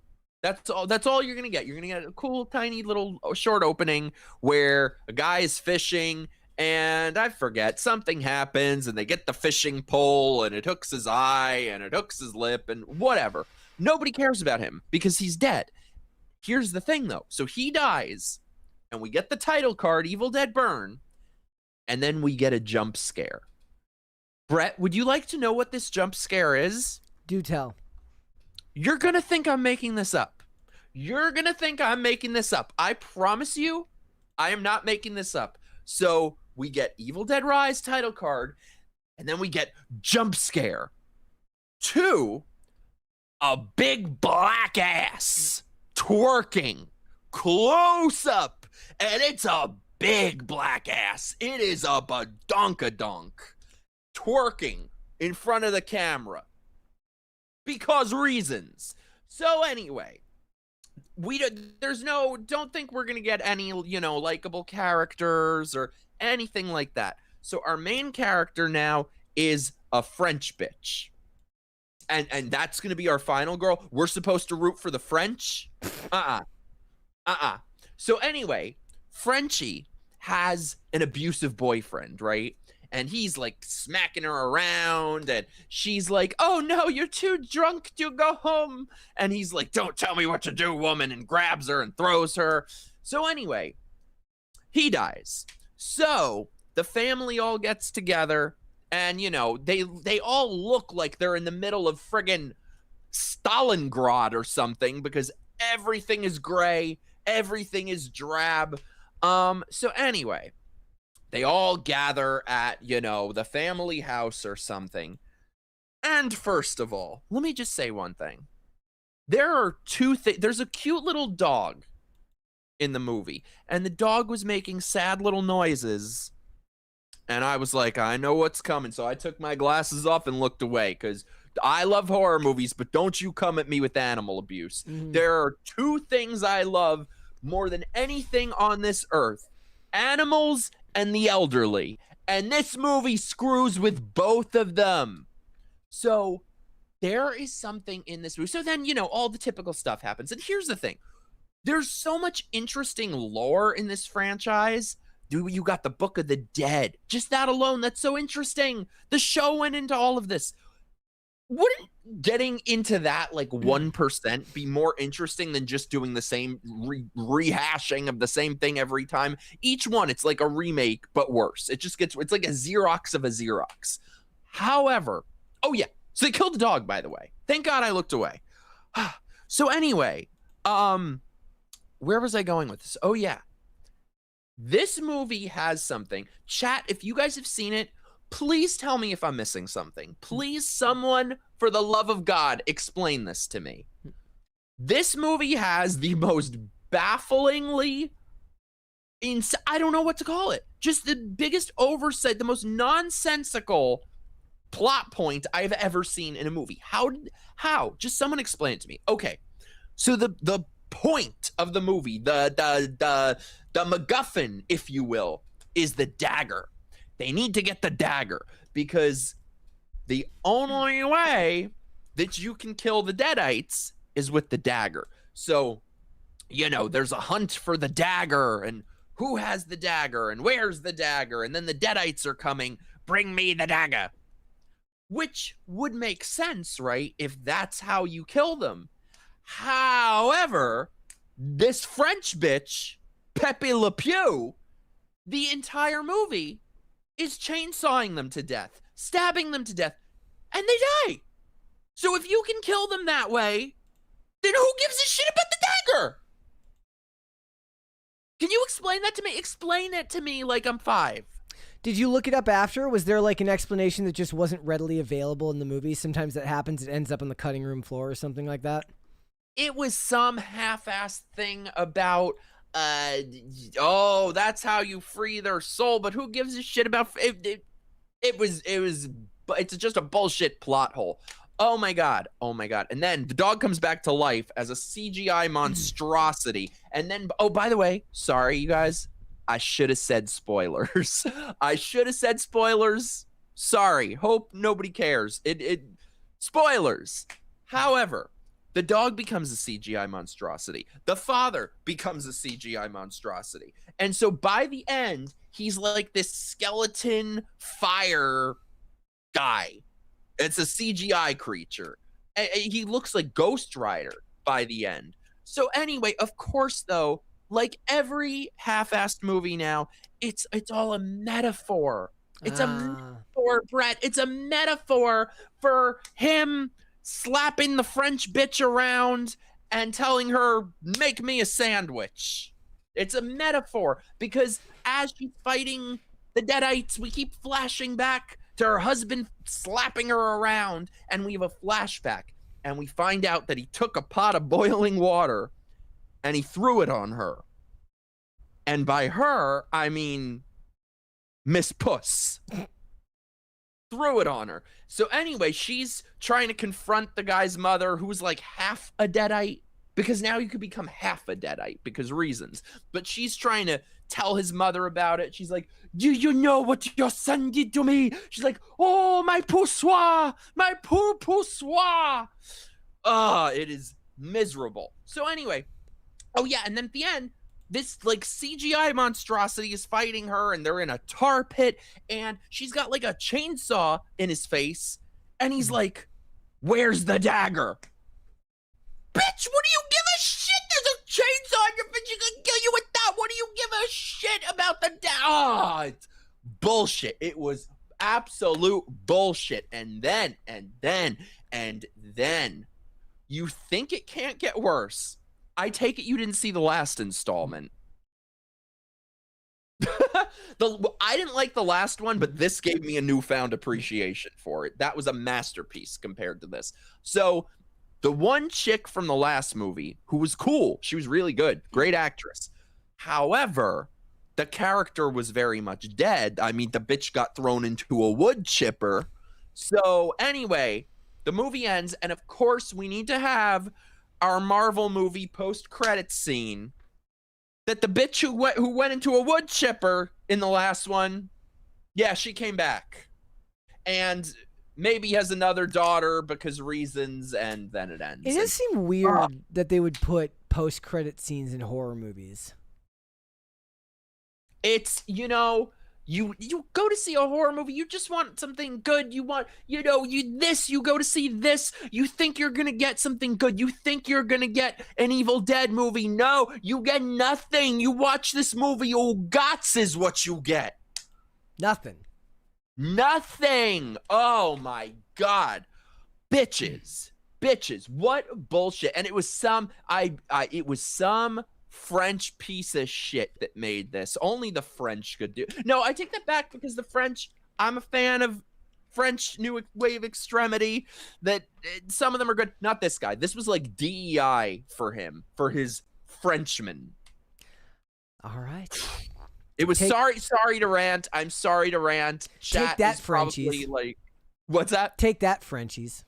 That's all you're gonna get. You're gonna get a cool tiny little short opening where a guy is fishing and I forget, something happens and they get the fishing pole and it hooks his eye and it hooks his lip and whatever. Nobody cares about him because he's dead. Here's the thing though. So he dies and we get the title card, Evil Dead Burn, and then we get a jump scare. Brett, would you like to know what this jump scare is? Do tell. You're going to think I'm making this up. I promise you, I am not making this up. So we get Evil Dead Rise title card, and then we get jump scare. 2, a big black ass twerking close up, and it's a big black ass. It is a badonkadonk twerking in front of the camera because reasons. So anyway, don't think we're gonna get any likable characters or anything like that. So our main character now is a French bitch, and that's gonna be our final girl. We're supposed to root for the French. So anyway, Frenchie has an abusive boyfriend, right? And he's like smacking her around and she's like, oh no, you're too drunk to go home. And he's like, don't tell me what to do, woman, and grabs her and throws her. So anyway, he dies. So the family all gets together and, they all look like they're in the middle of friggin' Stalingrad or something because everything is gray, everything is drab. So anyway, they all gather at, the family house or something. And first of all, let me just say one thing. There are two things. There's a cute little dog in the movie, and the dog was making sad little noises. And I was like, I know what's coming. So I took my glasses off and looked away because I love horror movies, but don't you come at me with animal abuse. There are two things I love more than anything on this earth: animals and the elderly. And this movie screws with both of them. So there is something in this movie. So then, all the typical stuff happens. And here's the thing. There's so much interesting lore in this franchise. You got the Book of the Dead. Just that alone, that's so interesting. The show went into all of this. Wouldn't getting into that 1% be more interesting than just doing the same rehashing of the same thing every time? Each one, it's like a remake, but worse. It's like a Xerox of a Xerox. However, oh yeah, so they killed the dog, by the way. Thank God I looked away. So anyway, where was I going with this? Oh yeah. This movie has something. Chat, if you guys have seen it, please tell me if I'm missing something. Please, someone, for the love of God, explain this to me. This movie has the most bafflingly, I don't know what to call it. Just the biggest oversight, the most nonsensical plot point I've ever seen in a movie. How? Just someone explain it to me. Okay. So the point of the movie, the MacGuffin, if you will, is the dagger. They need to get the dagger because the only way that you can kill the Deadites is with the dagger. So, there's a hunt for the dagger and who has the dagger and where's the dagger? And then the Deadites are coming, bring me the dagger. Which would make sense, right? If that's how you kill them. However, this French bitch, Pepe Le Pew, the entire movie is chainsawing them to death, stabbing them to death, and they die. So if you can kill them that way, then who gives a shit about the dagger? Can you explain that to me? Explain it to me like I'm 5. Did you look it up after? Was there like an explanation that just wasn't readily available in the movie? Sometimes that happens. It ends up on the cutting room floor or something like that. It was some half-assed thing about, that's how you free their soul, but who gives a shit about it? It's just a bullshit plot hole. Oh my god. And then the dog comes back to life as a CGI monstrosity. And then, oh, by the way, sorry, you guys, I should have said spoilers. Sorry. Hope nobody cares. Spoilers. However, the dog becomes a CGI monstrosity. The father becomes a CGI monstrosity. And so by the end, he's like this skeleton fire guy. It's a CGI creature. He looks like Ghost Rider by the end. So anyway, of course, though, like every half-assed movie now, it's all a metaphor. It's a metaphor, Brett. It's a metaphor for him slapping the French bitch around and telling her, make me a sandwich. It's a metaphor because as she's fighting the Deadites, we keep flashing back to her husband slapping her around, and we have a flashback, and we find out that he took a pot of boiling water and he threw it on her. And by her, I mean Miss Puss. Threw it on her. So anyway, she's trying to confront the guy's mother, who's like half a Deadite, because now you could become half a Deadite because reasons. But she's trying to tell his mother about it. She's like, do you know what your son did to me? She's like, oh, my poussoir, my poor poussoir. It is miserable. So anyway, oh yeah, and then at the end, this like CGI monstrosity is fighting her, and they're in a tar pit, and she's got like a chainsaw in his face, and he's like, where's the dagger? Bitch, what do you give a shit? There's a chainsaw in your face. You can kill you with that. What do you give a shit about the dagger? It's bullshit. It was absolute bullshit. And then, you think it can't get worse. I take it you didn't see the last installment. I didn't like the last one, but this gave me a newfound appreciation for it. That was a masterpiece compared to this. So the one chick from the last movie who was cool, she was really good, great actress. However, the character was very much dead. I mean, the bitch got thrown into a wood chipper. So anyway, the movie ends, and of course we need to have our Marvel movie post-credits scene that the bitch who went into a wood chipper in the last one, yeah, she came back. And maybe has another daughter because reasons, and then it ends. It does seem weird that they would put post-credit scenes in horror movies. It's, you go to see a horror movie, you just want something good. You want, you go to see this, you think you're gonna get something good. You think you're gonna get an Evil Dead movie. No, you get nothing. You watch this movie, oh, gots is what you get. Nothing. Oh my god. Bitches, what bullshit. And it was some French piece of shit that made this. Only the French could do. No, I take that back, because the French, I'm a fan of French new wave extremity, that some of them are good. Not this guy. This was like DEI for him, for his Frenchman. All right. It was sorry to rant. I'm sorry to rant. Chat take that, is probably Frenchies. like, what's that? Take that, Frenchies.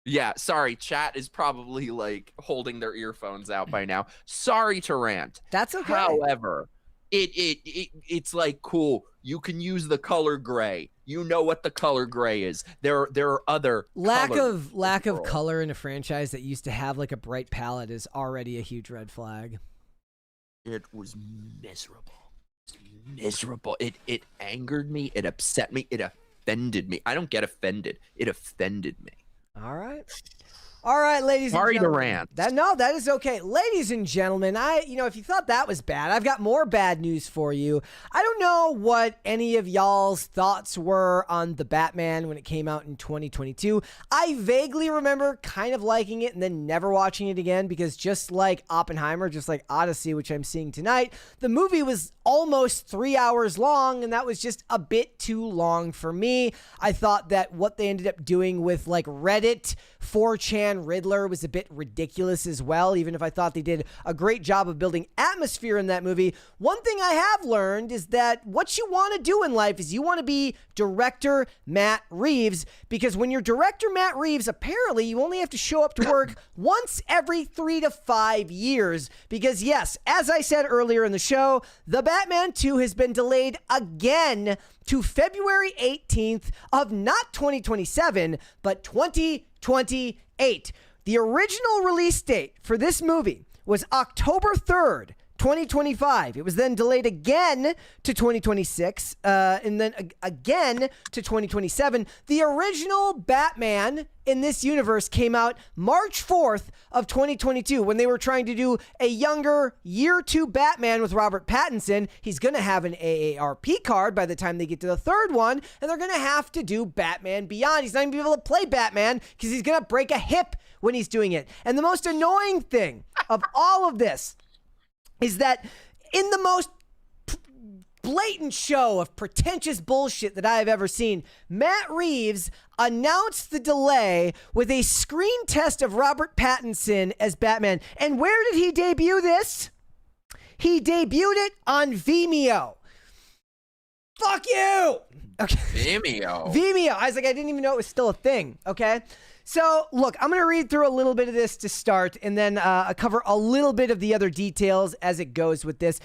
Yeah, sorry, chat is probably like holding their earphones out by now. Sorry to rant. That's okay. However, it's like cool. You can use the color gray. You know what the color gray is. There are other lack colors of in lack the of world. color in a franchise that used to have like a bright palette is already a huge red flag. It was miserable. Miserable. It angered me. It upset me. It offended me. I don't get offended. It offended me. All right, ladies Sorry and to gentlemen. rant. That is okay. Ladies and gentlemen, if you thought that was bad, I've got more bad news for you. I don't know what any of y'all's thoughts were on The Batman when it came out in 2022. I vaguely remember kind of liking it and then never watching it again because just like Oppenheimer, just like Odyssey, which I'm seeing tonight, the movie was almost 3 hours long, and that was just a bit too long for me. I thought that what they ended up doing with like Reddit, 4chan Riddler was a bit ridiculous as well, even if I thought they did a great job of building atmosphere in that movie. One thing I have learned is that what you want to do in life is you want to be director Matt Reeves, because when you're director Matt Reeves, apparently you only have to show up to work once every 3 to 5 years. Because yes, as I said earlier in the show, The Batman 2 has been delayed again to February 18th of not 2027, but 2028. The original release date for this movie was October 3rd, 2025. It was then delayed again to 2026, and then again to 2027. The original Batman in this universe came out March 4th of 2022 when they were trying to do a younger year 2 Batman with Robert Pattinson. He's going to have an AARP card by the time they get to the third one, and they're going to have to do Batman Beyond. He's not going to be able to play Batman because he's going to break a hip when he's doing it. And the most annoying thing of all of this is that in the most blatant show of pretentious bullshit that I have ever seen, Matt Reeves announced the delay with a screen test of Robert Pattinson as Batman. And where did he debut this? He debuted it on Vimeo. Fuck you! Okay. Vimeo. I was like, I didn't even know it was still a thing, okay? So, look, I'm going to read through a little bit of this to start and then cover a little bit of the other details as it goes with this.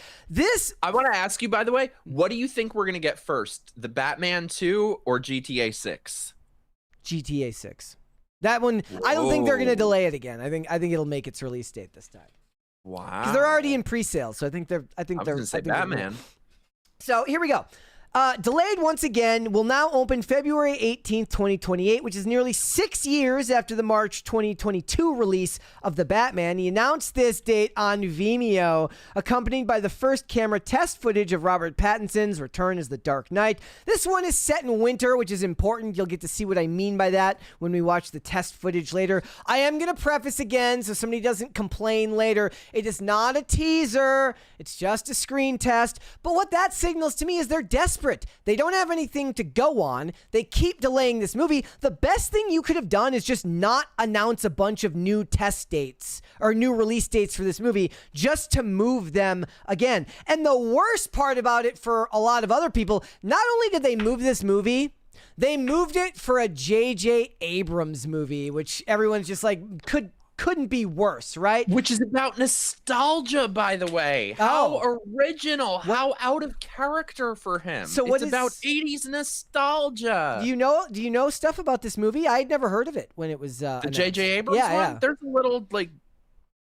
I want to ask you, by the way, what do you think we're going to get first? The Batman 2 or GTA 6? GTA 6. That one, I don't think they're going to delay it again. I think it'll make its release date this time. Wow. Because they're already in pre-sale, so I think they're going to say Batman. So, here we go. Delayed once again, will now open February 18th, 2028, which is nearly 6 years after the March 2022 release of The Batman. He announced this date on Vimeo, accompanied by the first camera test footage of Robert Pattinson's return as the Dark Knight. This one is set in winter, which is important. You'll get to see what I mean by that when we watch the test footage later. I am going to preface again so somebody doesn't complain later. It is not a teaser. It's just a screen test. But what that signals to me is they're desperate. They don't have anything to go on. They keep delaying this movie. The best thing you could have done is just not announce a bunch of new test dates or new release dates for this movie just to move them again. And the worst part about it for a lot of other people, not only did they move this movie, they moved it for a J.J. Abrams movie, which everyone's just like, couldn't be worse, right? Which is about nostalgia, by the way. How original, how out of character for him. So it's about 80s nostalgia. Do you know stuff about this movie? I had never heard of it when it was the J.J. Abrams one? Yeah. There's a little like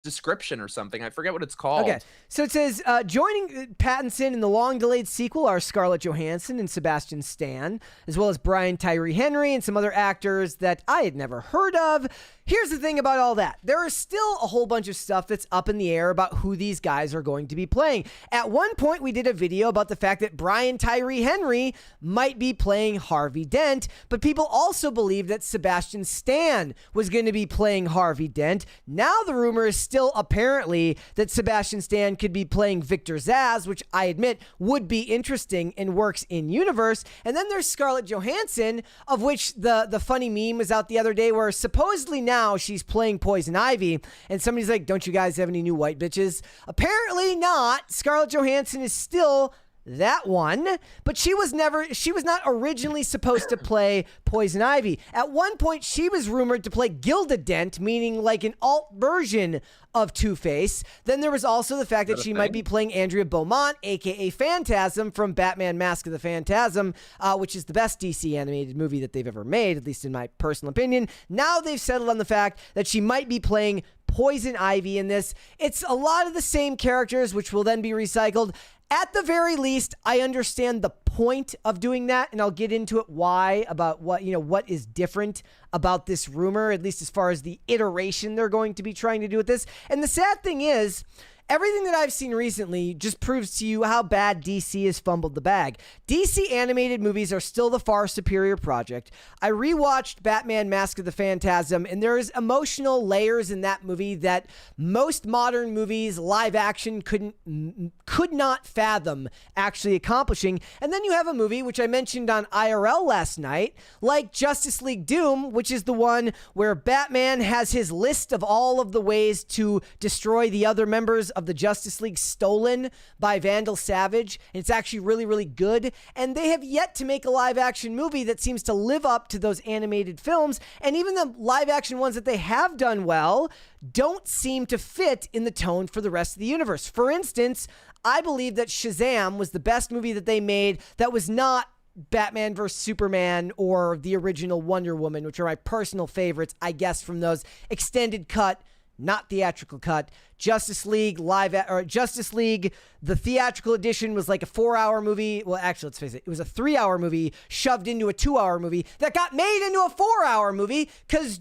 description or something. I forget what it's called. Okay, so it says, joining Pattinson in the long-delayed sequel are Scarlett Johansson and Sebastian Stan, as well as Brian Tyree Henry and some other actors that I had never heard of. Here's the thing about all that. There is still a whole bunch of stuff that's up in the air about who these guys are going to be playing. At one point, we did a video about the fact that Brian Tyree Henry might be playing Harvey Dent, but people also believe that Sebastian Stan was going to be playing Harvey Dent. Now the rumor is still apparently that Sebastian Stan could be playing Victor Zsasz, which I admit would be interesting and works in universe. And then there's Scarlett Johansson, of which the funny meme was out the other day where supposedly now she's playing Poison Ivy, and somebody's like, don't you guys have any new white bitches? Apparently not. Scarlett Johansson is still that one, but she was not originally supposed to play Poison Ivy. At one point, she was rumored to play Gilda Dent, meaning like an alt version of Two-Face. Then there was also the fact that she might be playing Andrea Beaumont, aka Phantasm from Batman Mask of the Phantasm, which is the best DC animated movie that they've ever made, at least in my personal opinion. Now they've settled on the fact that she might be playing Poison Ivy in this. It's a lot of the same characters, which will then be recycled. At the very least, I understand the point of doing that, and I'll get into it why, about what is different about this rumor, at least as far as the iteration they're going to be trying to do with this. And the sad thing is, everything that I've seen recently just proves to you how bad DC has fumbled the bag. DC animated movies are still the far superior project. I rewatched Batman Mask of the Phantasm, and there's emotional layers in that movie that most modern movies, live action, could not fathom actually accomplishing. And then you have a movie, which I mentioned on IRL last night, like Justice League Doom, which is the one where Batman has his list of all of the ways to destroy the other members of the Justice League stolen by Vandal Savage. And it's actually really, really good. And they have yet to make a live action movie that seems to live up to those animated films. And even the live action ones that they have done well don't seem to fit in the tone for the rest of the universe. For instance, I believe that Shazam was the best movie that they made that was not Batman vs. Superman or the original Wonder Woman, which are my personal favorites, I guess, from those extended cut, not theatrical cut. Justice League, the theatrical edition was like a 4-hour movie. Well, actually, let's face it, it was a 3-hour movie shoved into a 2-hour movie that got made into a 4-hour movie because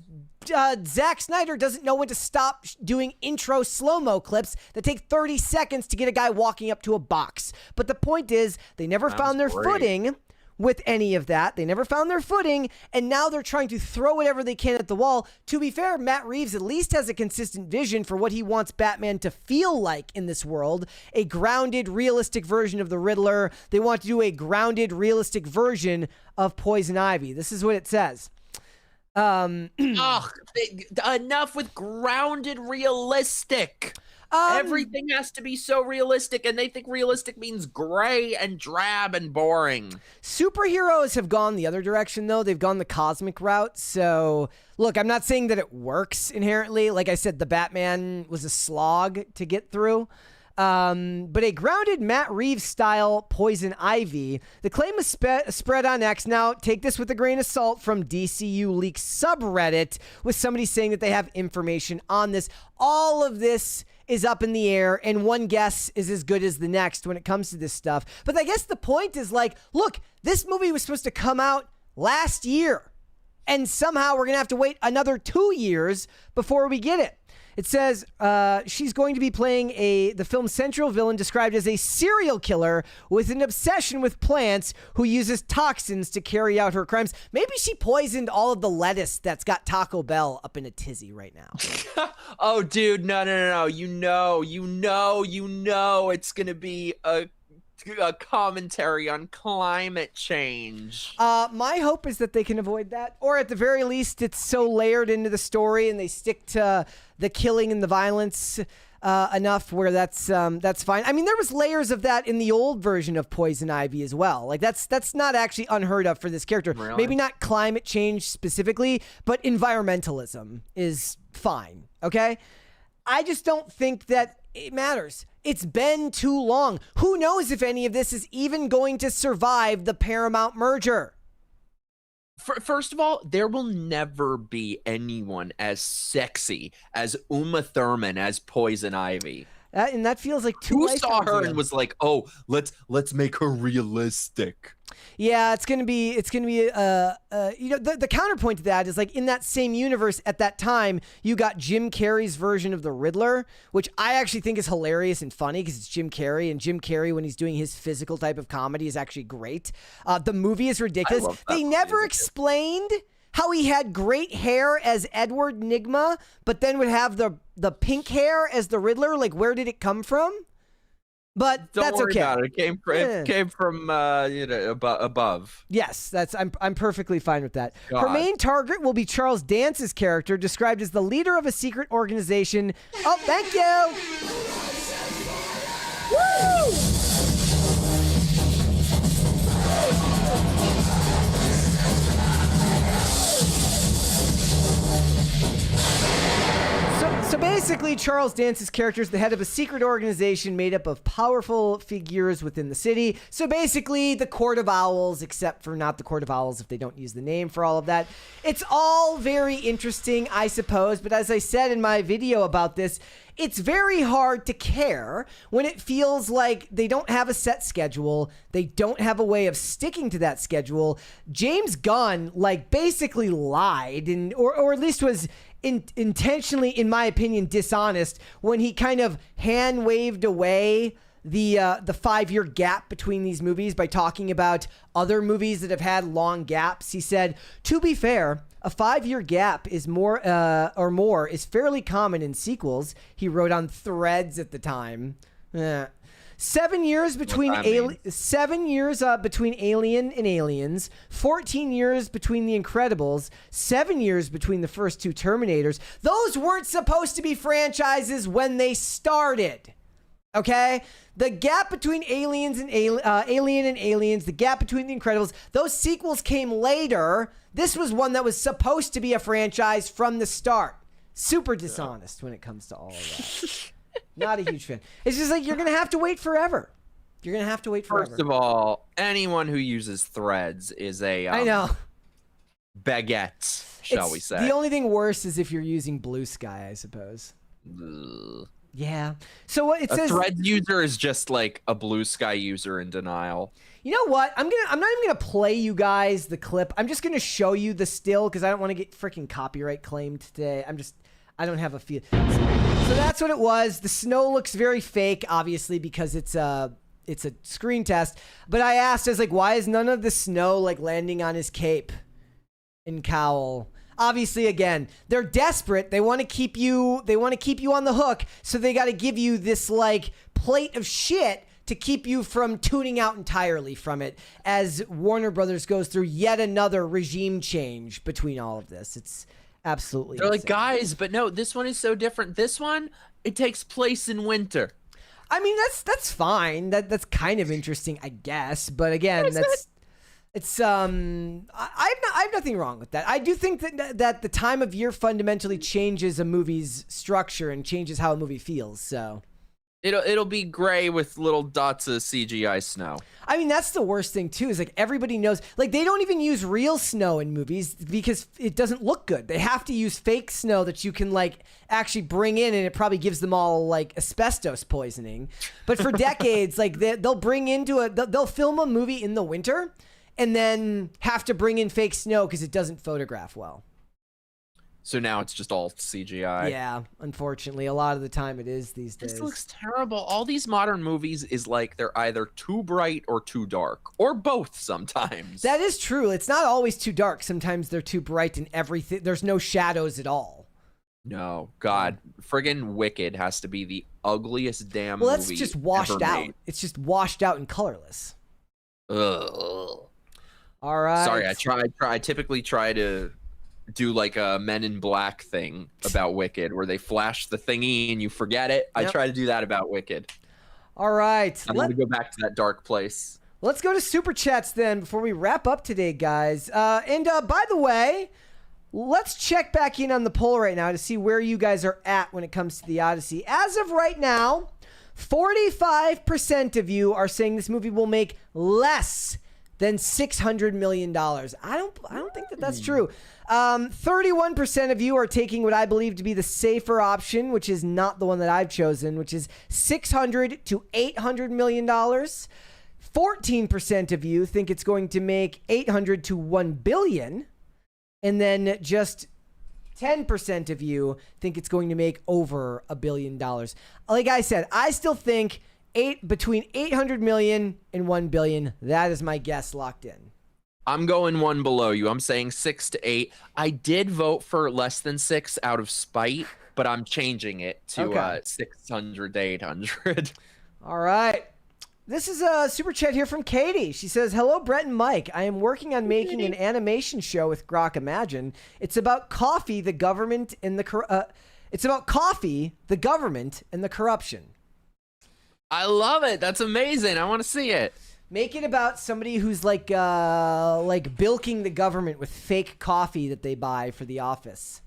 Zack Snyder doesn't know when to stop doing intro slow-mo clips that take 30 seconds to get a guy walking up to a box. But the point is, they never found their footing with any of that. They never found their footing, and now they're trying to throw whatever they can at the wall. To be fair, Matt Reeves at least has a consistent vision for what he wants Batman to feel like in this world. A grounded, realistic version of the Riddler. They want to do a grounded, realistic version of Poison Ivy. This is what it says. Enough with grounded, realistic. Everything has to be so realistic, and they think realistic means gray and drab and boring. Superheroes have gone the other direction, though. They've gone the cosmic route. So, look, I'm not saying that it works inherently. Like I said, the Batman was a slog to get through. But a grounded Matt Reeves style Poison Ivy. The claim is spread on X. Now, take this with a grain of salt from DCU Leaks subreddit, with somebody saying that they have information on this. All of this is up in the air, and one guess is as good as the next when it comes to this stuff. But I guess the point is, like, look, this movie was supposed to come out last year, and somehow we're going to have to wait another 2 years before we get it. It says she's going to be playing the film's central villain, described as a serial killer with an obsession with plants who uses toxins to carry out her crimes. Maybe she poisoned all of the lettuce that's got Taco Bell up in a tizzy right now. Oh, dude, no. You know it's going to be a commentary on climate change. My hope is that they can avoid that, or at the very least, it's so layered into the story and they stick to the killing and the violence enough where that's fine. I mean, there was layers of that in the old version of Poison Ivy as well. Like that's not actually unheard of for this character. Really? Maybe not climate change specifically, but environmentalism is fine. Okay, I just don't think that it matters. It's been too long. Who knows if any of this is even going to survive the Paramount merger? First of all, there will never be anyone as sexy as Uma Thurman as Poison Ivy. And that feels like two Who saw lifetimes her ago. and was like, "Oh, let's make her realistic." Yeah, it's gonna be the counterpoint to that is, like, in that same universe at that time, you got Jim Carrey's version of the Riddler, which I actually think is hilarious and funny because it's Jim Carrey, and Jim Carrey, when he's doing his physical type of comedy, is actually great. The movie is ridiculous. I love that They movie. never explained how he had great hair as Edward Nygma, but then would have the pink hair as the Riddler. Like, where did it come from? But Don't that's worry okay. about it. It came from above. Yes, I'm perfectly fine with that. Her God. main target will be Charles Dance's character, described as the leader of a secret organization. Oh, thank you. Woo! basically, Charles Dance's character is the head of a secret organization made up of powerful figures within the city. So basically, the Court of Owls, except for not the Court of Owls if they don't use the name for all of that. It's all very interesting, I suppose. But as I said in my video about this, it's very hard to care when it feels like they don't have a set schedule. They don't have a way of sticking to that schedule. James Gunn, like, basically lied, or at least was intentionally, in my opinion, dishonest when he kind of hand waved away the 5-year gap between these movies by talking about other movies that have had long gaps. He said, to be fair, a 5-year gap is more is fairly common in sequels. He wrote on Threads at the time. 7 years between between Alien and Aliens, 14 years between The Incredibles, 7 years between the first 2 Terminators. Those weren't supposed to be franchises when they started. Okay? The gap between Alien and Aliens, the gap between The Incredibles, those sequels came later. This was one that was supposed to be a franchise from the start. Super dishonest when it comes to all of that. Not a huge fan. It's just like, you're going to have to wait forever. You're going to have to wait forever. First of all, anyone who uses Threads is a I know. baguette, shall we say. The only thing worse is if you're using Blue Sky, I suppose. Ugh. Yeah. So what it A says, Threads user is just like a Blue Sky user in denial. you know what? I'm not even gonna play you guys the clip. I'm just gonna show you the still because I don't want to get freaking copyright claimed today. I don't have a feel. So that's what it was. The snow looks very fake, obviously, because it's a screen test. But I asked, I was like, why is none of the snow like landing on his cape and cowl? Obviously, again, they're desperate. They want to keep you on the hook, so they got to give you this like plate of shit to keep you from tuning out entirely from it as Warner Brothers goes through yet another regime change between all of this. It's absolutely They're like, insane. guys, but no, this one is so different. This one, it takes place in winter. I mean, that's fine. That's kind of interesting, I guess. But again, I have nothing wrong with that. I do think that the time of year fundamentally changes a movie's structure and changes how a movie feels. So It'll be gray with little dots of CGI snow. I mean, that's the worst thing too, is like everybody knows, like they don't even use real snow in movies because it doesn't look good. They have to use fake snow that you can like actually bring in, and it probably gives them all like asbestos poisoning. But for decades, like they'll film a movie in the winter and then have to bring in fake snow because it doesn't photograph well. So now it's just all CGI. Yeah, unfortunately, a lot of the time it is these days. This looks terrible. All these modern movies is like they're either too bright or too dark, or both sometimes. That is true. It's not always too dark. Sometimes they're too bright and everything. There's no shadows at all. No, God, friggin' Wicked has to be the ugliest damn Well, movie that's just washed ever out. made. It's just washed out and colorless. Ugh. All right. Sorry, I typically try to do like a Men in Black thing about Wicked, where they flash the thingy and you forget it. I Yep. try to do that about Wicked. All right. I'm gonna go back to that dark place. Let's go to Super Chats then before we wrap up today, guys. And by the way, let's check back in on the poll right now to see where you guys are at when it comes to the Odyssey. As of right now, 45% of you are saying this movie will make less than $600 million. I don't think that that's true. 31% of you are taking what I believe to be the safer option, which is not the one that I've chosen, which is $600 to $800 million. 14% of you think it's going to make $800 to $1 billion. And then just 10% of you think it's going to make over $1 billion. Like I said, I still think between 800 million and 1 billion. That is my guess locked in. I'm going one below you. I'm saying 6 to 8. I did vote for less than 6 out of spite, but I'm changing it to 600 to 800. All right. This is a super chat here from Katie. She says, "Hello, Brett and Mike. I am working on making an animation show with Grok Imagine. It's about coffee, the government, and the corruption. I love it. That's amazing. I want to see it. Make it about somebody who's like bilking the government with fake coffee that they buy for the office.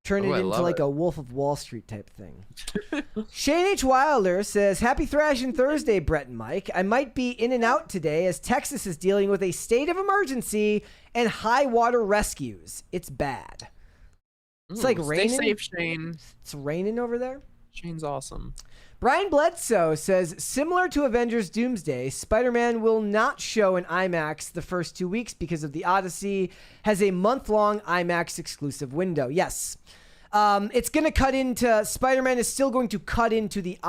Turn Oh, it I into love like it. a Wolf of Wall Street type thing. Shane H. Wilder says, Happy Thrashing Thursday, Brett and Mike. I might be in and out today as Texas is dealing with a state of emergency and high water rescues. It's bad. It's like Stay raining. safe, Shane. It's raining over there. Shane's awesome. Brian Bledsoe says, similar to Avengers Doomsday, Spider-Man will not show in IMAX the first 2 weeks because of the Odyssey has a month-long IMAX exclusive window. Yes. It's going to cut into, Spider-Man is still going to cut into the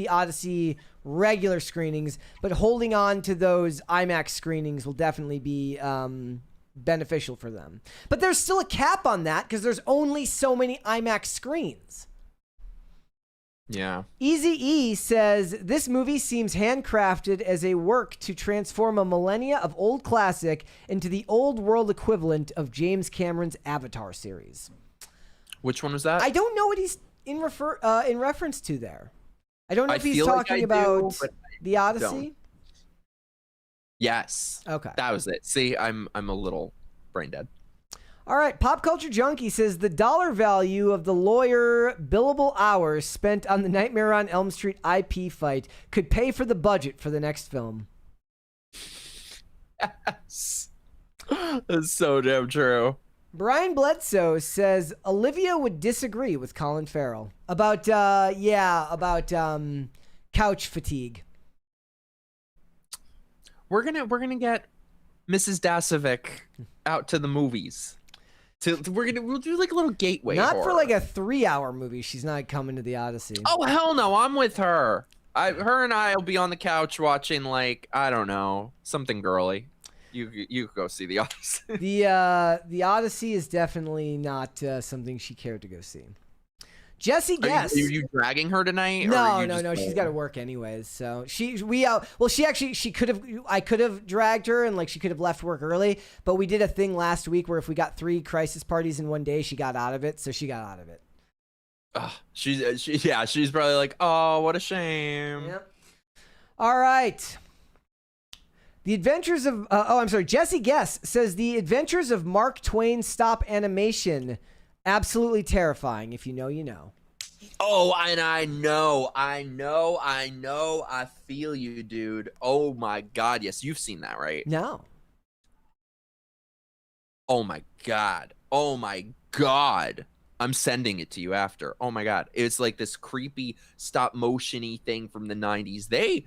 Odyssey regular screenings, but holding on to those IMAX screenings will definitely be beneficial for them. But there's still a cap on that because there's only so many IMAX screens. Yeah. Easy E says, this movie seems handcrafted as a work to transform a millennia of old classic into the old world equivalent of James Cameron's Avatar series. Which one was that? I don't know what he's in reference to there. I don't know I if he's feel like talking I do, about but the Odyssey. don't. Yes. Okay. That was it. See, I'm a little brain dead. All right, Pop Culture Junkie says the dollar value of the lawyer billable hours spent on the Nightmare on Elm Street IP fight could pay for the budget for the next film. Yes. That's so damn true. Brian Bledsoe says Olivia would disagree with Colin Farrell about couch fatigue. We're gonna get Mrs. Dasovic out to the movies. We'll do like a little gateway. Not for horror. like a 3-hour movie. She's not coming to the Odyssey. Oh hell no! I'm with her. Her and I will be on the couch watching like I don't know something girly. You go see the Odyssey. The Odyssey is definitely not something she cared to go see. Jesse Guess. Are you dragging her tonight? No. She's got to work anyways. So she could have. I could have dragged her and like she could have left work early. But we did a thing last week where if we got 3 crisis parties in one day, she got out of it. So she got out of it. She's probably like, oh, what a shame. Yep. All right. The Adventures of Jesse Guess says the Adventures of Mark Twain stop animation, absolutely terrifying. If you know, you know. Oh, and I feel you, dude. Oh my God, yes, you've seen that, right? No. Oh my God. I'm sending it to you after. Oh my God, it's like this creepy stop motion-y thing from the 90s. They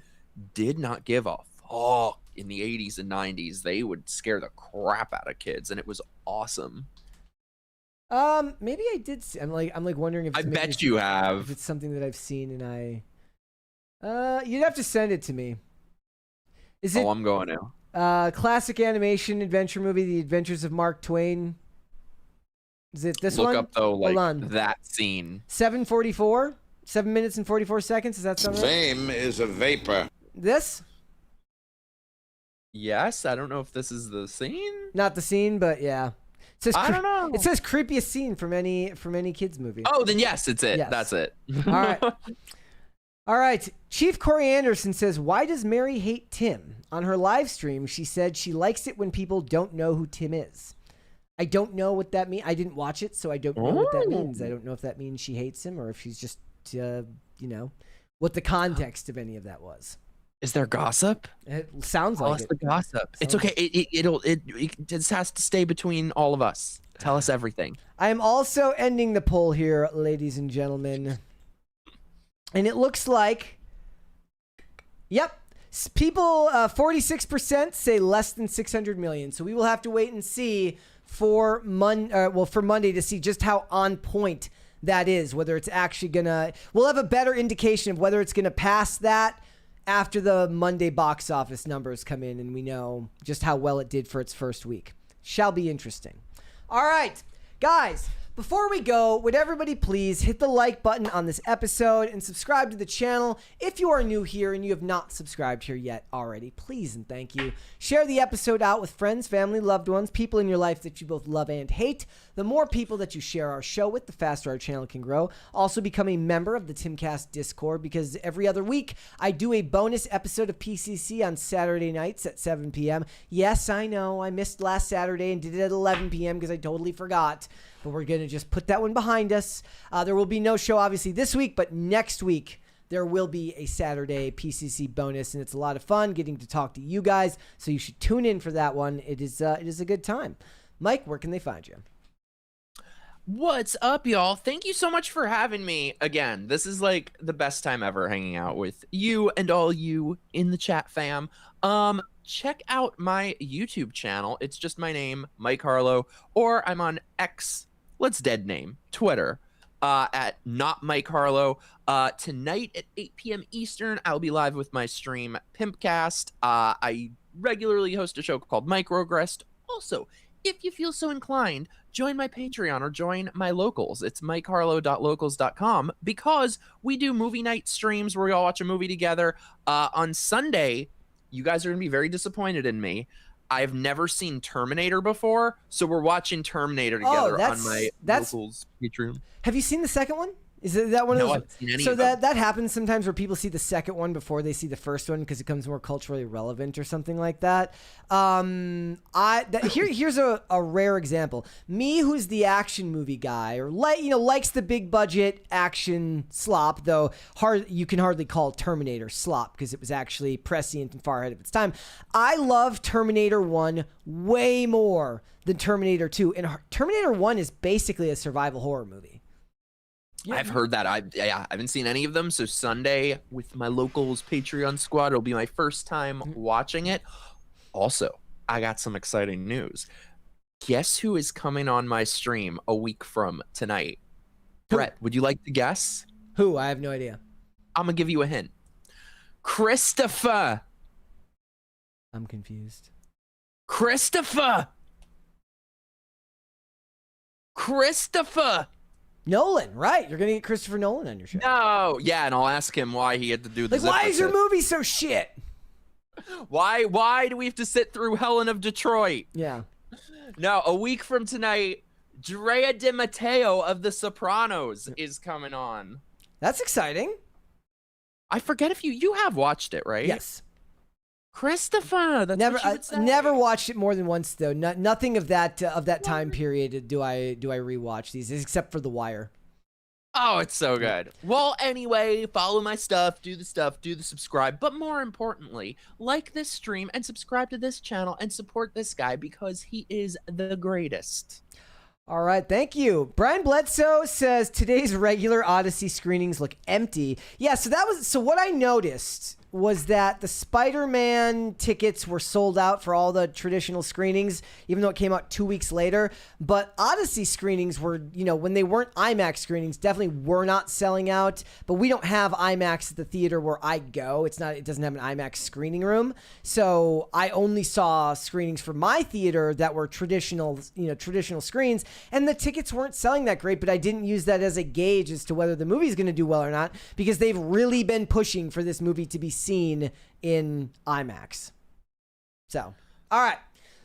did not give a fuck. In the 80s and 90s, they would scare the crap out of kids, and it was awesome. Maybe I did see, I'm like wondering if I bet you have. If it's something that I've seen and you'd have to send it to me. Is it I'm going now. Classic animation adventure movie, The Adventures of Mark Twain? Is it this one? Look up though, like Hold on. that scene. 7:44, 7 minutes and 44 seconds. Does that sound right? Fame is a vapor. This? Yes, I don't know if this is the scene. Not the scene, but yeah. It says I don't know. It says creepiest scene from any kids movie. Oh, then yes, it's it. Yes. That's it. All right. All right. Chief Corey Anderson says, why does Mary hate Tim? On her live stream, she said she likes it when people don't know who Tim is. I don't know what that means. I didn't watch it, so I don't know what that means. I don't know if that means she hates him or if she's just, what the context of any of that was. Is there gossip? It sounds Tell like us it. the gossip. It's okay. It just has to stay between all of us. Tell us everything. I am also ending the poll here, ladies and gentlemen. And it looks like, yep, people, 46% say less than 600 million. So we will have to wait and see for Monday to see just how on point that is, whether it's actually we'll have a better indication of whether it's gonna pass that after the Monday box office numbers come in and we know just how well it did for its first week. Shall be interesting. All right, guys, before we go, would everybody please hit the like button on this episode and subscribe to the channel. If you are new here and you have not subscribed here yet already, please and thank you. Share the episode out with friends, family, loved ones, people in your life that you both love and hate. The more people that you share our show with, the faster our channel can grow. Also become a member of the Timcast Discord because every other week I do a bonus episode of PCC on Saturday nights at 7 p.m. Yes, I know I missed last Saturday and did it at 11 p.m. because I totally forgot. but we're going to just put that one behind us. There will be no show, obviously, this week, but next week there will be a Saturday PCC bonus, and it's a lot of fun getting to talk to you guys, so you should tune in for that one. It is a good time. Mike, where can they find you? What's up, y'all? Thank you so much for having me again. This is like the best time ever hanging out with you and all you in the chat fam. Check out my YouTube channel. It's just my name, Mike Harlow, or I'm on X, let's dead name, Twitter, at not Mike Harlow. Tonight at 8 p.m. Eastern, I'll be live with my stream Pimpcast. I regularly host a show called Microgressed. Also, if you feel so inclined, join my Patreon or join my locals. It's mikeharlow.locals.com, because we do movie night streams where we all watch a movie together. On Sunday, you guys are going to be very disappointed in me. I've never seen Terminator before, so we're watching Terminator together on my locals Patreon. Have you seen the second one? Is it that one of No, those? I haven't seen any So of them. that happens sometimes where people see the second one before they see the first one because it becomes more culturally relevant or something like that. Here's a rare example. Me, who's the action movie guy, or likes the big budget action slop, though you can hardly call Terminator slop because it was actually prescient and far ahead of its time. I love Terminator 1 way more than Terminator 2, and Terminator 1 is basically a survival horror movie. I've heard that. I haven't seen any of them. So Sunday with my locals Patreon squad, it'll be my first time watching it. Also, I got some exciting news. Guess who is coming on my stream a week from tonight? Brett, would you like to guess? Who? I have no idea. I'm going to give you a hint. Christopher. I'm confused. Christopher. Nolan, right? You're gonna get Christopher Nolan on your show. No. Yeah, and I'll ask him why he had to do this. Like, why is your movie so shit? Why do we have to sit through Helen of Detroit? Yeah. No, a week from tonight, Drea De Matteo of The Sopranos is coming on. That's exciting. I forget if you have watched it, right? Yes. Christopher. That's Never, what you would say. never watched it more than once though. Nothing of that time period do I rewatch these, except for The Wire. Oh, it's so good. Well, anyway, follow my stuff, do the subscribe, but more importantly, like this stream and subscribe to this channel and support this guy because he is the greatest. All right, thank you. Brian Bledsoe says today's regular Odyssey screenings look empty. Yeah, so what I noticed was that the Spider-Man tickets were sold out for all the traditional screenings, even though it came out 2 weeks later. But Odyssey screenings were, when they weren't IMAX screenings, definitely were not selling out. But we don't have IMAX at the theater where I go. It doesn't have an IMAX screening room. So I only saw screenings for my theater that were traditional screens. And the tickets weren't selling that great, but I didn't use that as a gauge as to whether the movie's going to do well or not, because they've really been pushing for this movie to be seen in IMAX. So, all right.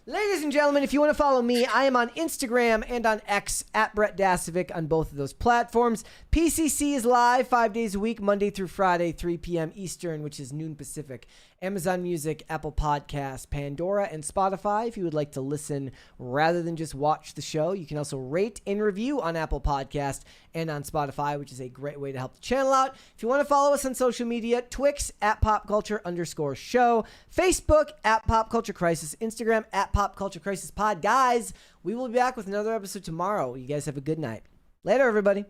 Ladies and gentlemen, if you want to follow me, I am on Instagram and on X at Brett Dasovic on both of those platforms. PCC is live 5 days a week, Monday through Friday, 3 p.m. Eastern, which is noon Pacific. Amazon Music, Apple Podcasts, Pandora, and Spotify. If you would like to listen rather than just watch the show, you can also rate and review on Apple Podcasts and on Spotify, which is a great way to help the channel out. If you want to follow us on social media, Twix at PopCulture_show, Facebook at Pop Culture Crisis, Instagram at Pop Culture Crisis Pod. Guys, we will be back with another episode tomorrow. You guys have a good night. Later, everybody.